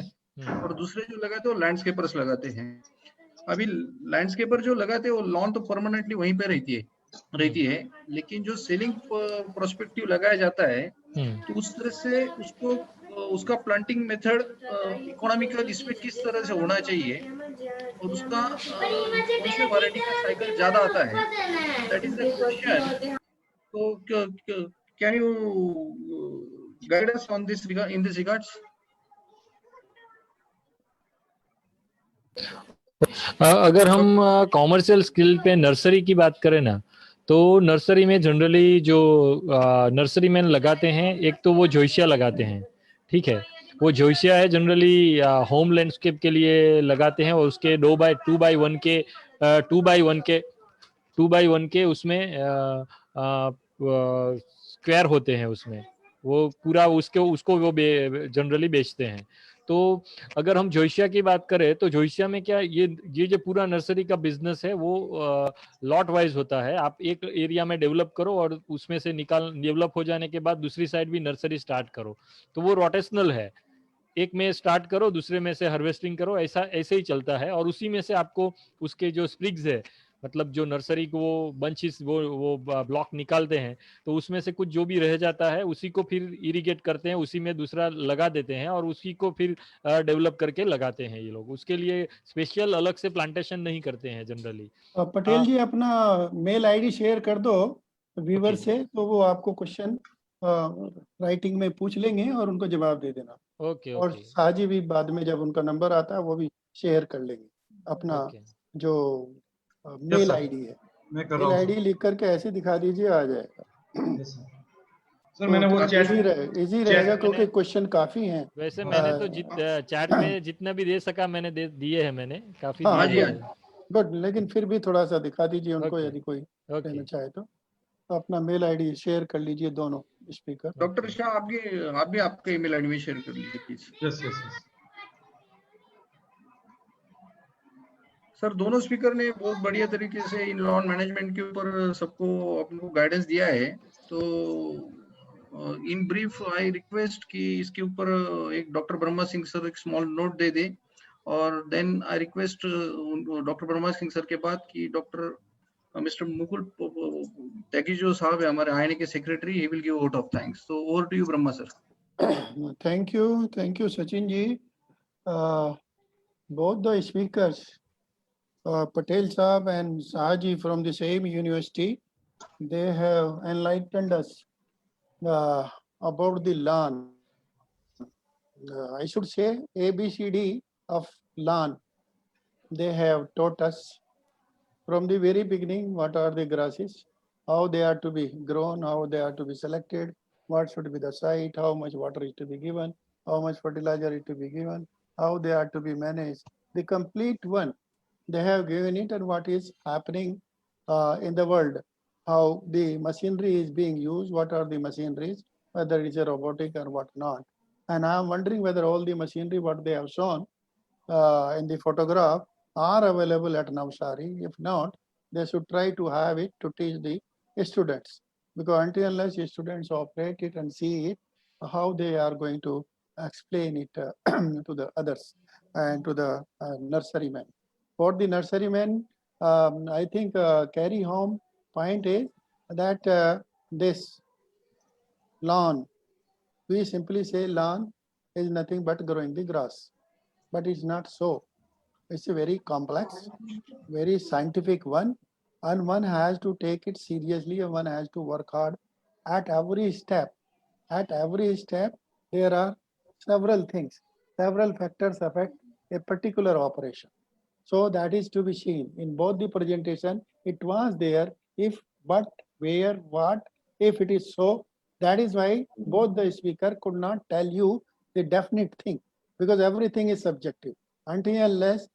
और दूसरे जो लगाते हैं वो लैंडस्केपर्स लगाते हैं। अभी लैंडस्केपर जो लगाते हैं वो लॉन तो परमानेंटली वहीं पे रहती है, लेकिन जो सेलिंग प्रोस्पेक्टिव लगाया जाता है तो उस तरह से उसका प्लांटिंग मेथड इकोनॉमिकल इसमें किस तरह से होना चाहिए और उसका कौन से वैरायटी का साइकिल ज्यादा आता है, दैट इज द क्वेश्चन। तो can you guide us on this in this regards? अगर हम कॉमर्शियल स्किल पे नर्सरी की बात करें ना, तो नर्सरी में जनरली जो नर्सरी मैन लगाते हैं, एक तो वो जोइशिया लगाते हैं, ठीक है, वो जोइशिया है जनरली होम लैंडस्केप के लिए लगाते हैं, और उसके 2 बाई 1 के उसमें स्क्वायर होते हैं, उसमें वो पूरा उसको वो जनरली बेचते हैं। तो अगर हम जोइशिया की बात करें तो जोइशिया में क्या ये जो पूरा नर्सरी का बिजनेस है वो लॉट वाइज होता है। आप एक एरिया में डेवलप करो और उसमें से डेवलप हो जाने के बाद दूसरी साइड भी नर्सरी स्टार्ट करो, तो वो रोटेशनल है। एक में स्टार्ट करो, दूसरे में से हार्वेस्टिंग करो, ऐसे ही चलता है। और उसी में से आपको उसके जो स्प्रिग्स है, मतलब जो नर्सरी को वो बंचेस वो ब्लॉक निकालते हैं, तो उसमें से कुछ जो भी रह जाता है उसी को फिर इरिगेट करते हैं, उसी में दूसरा लगा देते हैं और उसी को फिर डेवलप करके लगाते हैं ये लोग। उसके लिए स्पेशल अलग से प्लांटेशन नहीं करते हैं जनरली। पटेल जी अपना मेल आईडी शेयर कर दो व्यूवर से, तो वो आपको क्वेश्चन राइटिंग में पूछ लेंगे और उनको जवाब दे देना। ओके। और साजी भी बाद में जब उनका नंबर आता है वो भी शेयर कर लेंगे अपना जो मेल आईडी है। मेल आईडी लिख करके ऐसे दिखा दीजिए, आ जाएगा। सर मैंने वो इजी रहेगा क्योंकि क्वेश्चन काफी हैं। वैसे मैंने तो चैट में जितना भी दे सका मैंने दिए हैं, मैंने काफी। गुड, लेकिन फिर भी थोड़ा सा दिखा दीजिए उनको Okay. यदि कोई Okay. लेना चाहे तो अपना मेल आईडी शेयर कर लीजिए दोनों स्पीकर। डॉक्टर शाह आप भी आपके ईमेल आईडी में शेयर कर लीजिए please. Yes yes yes. Sir दोनों स्पीकर ने बहुत बढ़िया तरीके से इन लॉन मैनेजमेंट के ऊपर सबको अपन को गाइडेंस दिया है। तो इन ब्रीफ आई रिक्वेस्ट कि इसके ऊपर एक डॉक्टर ब्रह्मा सिंह सर एक स्मॉल नोट दे दे, और then I request doctor Brahma Singh sir के बाद कि डॉक्टर मिस्टर मुकुल त्यागी जो साहब है हमारे आईएनए के secretary, he will give vote of thanks. तो over to you Brahma sir. Thank you, Sachin ji. Both the speakers, Patel Saab and Sahaji from the same university, they have enlightened us about the LAN. I should say ABCD of LAN. They have taught us from the very beginning what are the grasses, how they are to be grown, how they are to be selected, what should be the site, how much water is to be given, how much fertilizer is to be given, how they are to be managed. The complete one, they have given it, and what is happening in the world, how the machinery is being used, what are the machineries, whether it is a robotic or what not. And I am wondering whether all the machinery what they have shown in the photograph are available at Navsari. If not, they should try to have it to teach the students, because until unless the students operate it and see it, how they are going to explain it to the others and to the nurserymen. For the nurserymen, I think carry home point is that this lawn, we simply say lawn is nothing but growing the grass, but it's not so. It's a very complex, very scientific one, and one has to take it seriously and one has to work hard at every step. At every step, there are several things, several factors affect a particular operation. So that is to be seen in both the presentation. It was there, if, but, where, what, if it is so. That is why both the speaker could not tell you the definite thing, because everything is subjective. Until unless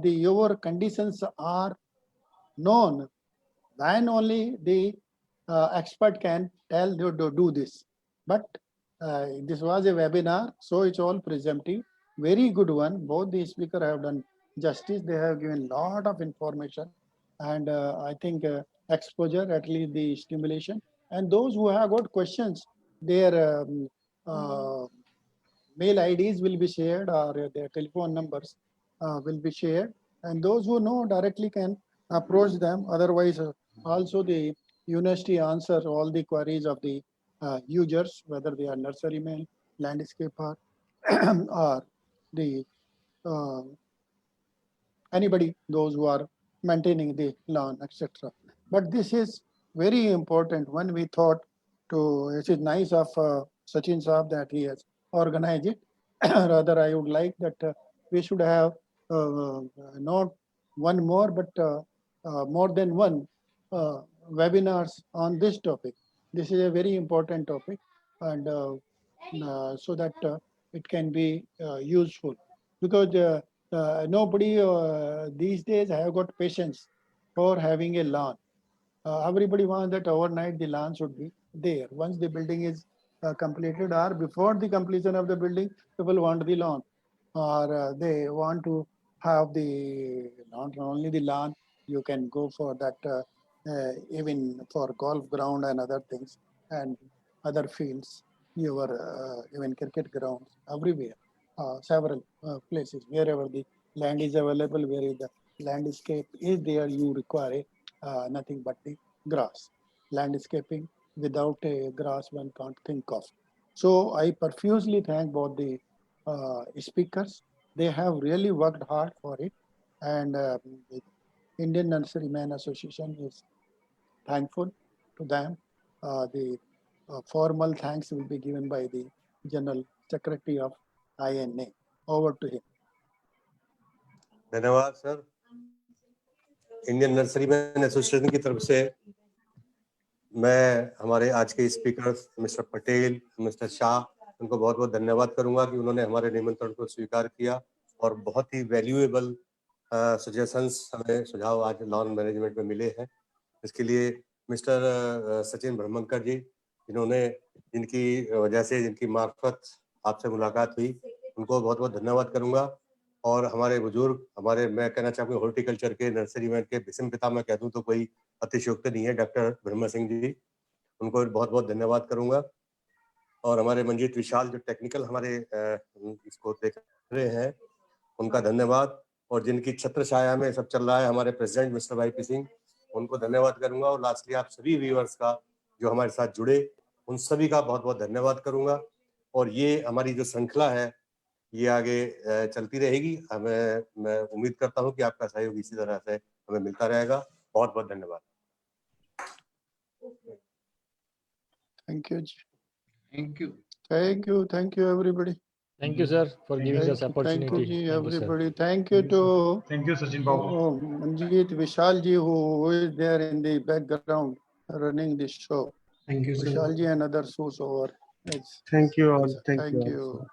your conditions are known, then only the expert can tell you to do this. But this was a webinar, so it's all presumptive. Very good one. Both the speaker have done justice. They have given lot of information, and I think exposure, at least the stimulation. And those who have got questions, their mail IDs will be shared, or their telephone numbers will be shared, and those who know directly can approach them. Otherwise, also the university answers all the queries of the users, whether they are nurserymen, landscaper, or the anybody, those who are maintaining the lawn, etc. But this is very important when we thought to, it is nice of Sachin Saab that he has organized it. Rather, I would like that we should have not one more, but more than one webinars on this topic. This is a very important topic, and so that it can be useful, because nobody these days have got patience for having a lawn. Everybody wants that overnight the lawn should be there. Once the building is completed, or before the completion of the building, people want the lawn, or they want to have the, not only the lawn, you can go for that even for golf ground and other things and other fields, your even cricket grounds, everywhere, several places, wherever the land is available, where the landscape is there, you require nothing but the grass. Landscaping without a grass one can't think of. So I profusely thank both the speakers. They have really worked hard for it, and the Indian Nurseryman Association is thankful to them. The formal thanks will be given by the General Secretary of INA. Over to him. धन्यवाद sir. Indian nurseryman association की तरफ से मैं हमारे आज के speakers mister Patel, mister Shah, उनको बहुत बहुत धन्यवाद करूंगा कि उन्होंने हमारे निमंत्रण को स्वीकार किया और बहुत ही वैल्यूएबल सजेशंस हमें सुझाव आज लॉन मैनेजमेंट में मिले हैं। इसके लिए मिस्टर सचिन ब्रह्मंकर जी, जिनकी वजह से, जिनकी मार्फत आपसे मुलाकात हुई, उनको बहुत बहुत धन्यवाद करूंगा। और हमारे बुजुर्ग, मैं कहना चाहूँगा हॉर्टिकल्चर के, नर्सरी मैन के विषम पिता मैं कह दूं तो कोई अतिशयोक्ति नहीं है, डॉक्टर ब्रह्म सिंह जी, उनको बहुत बहुत धन्यवाद करूंगा। और हमारे मंजीत विशाल जो टेक्निकल हमारे इसको देख रहे हैं, उनका धन्यवाद। और जिनकी छत्र छाया में सब चल रहा है, हमारे प्रेसिडेंट मिस्टर वाईपी सिंह, उनको धन्यवाद करूंगा। और लास्टली आप सभी व्यूअर्स का जो हमारे साथ जुड़े, उन सभी का बहुत बहुत धन्यवाद करूंगा। और ये हमारी जो श्रृंखला है ये आगे चलती रहेगी। मैं उम्मीद करता हूं कि आपका सहयोग इसी तरह से हमें मिलता रहेगा। बहुत बहुत धन्यवाद। Thank you everybody. Thank you, sir, for giving us opportunity. Thank you ji, Thank you, sir. everybody. Thank you to Sachin Babu. Manjeet Vishal ji, who is there in the background running this show. Thank you, sir. Vishal ji and others whosoever. Thank you all. Thank you.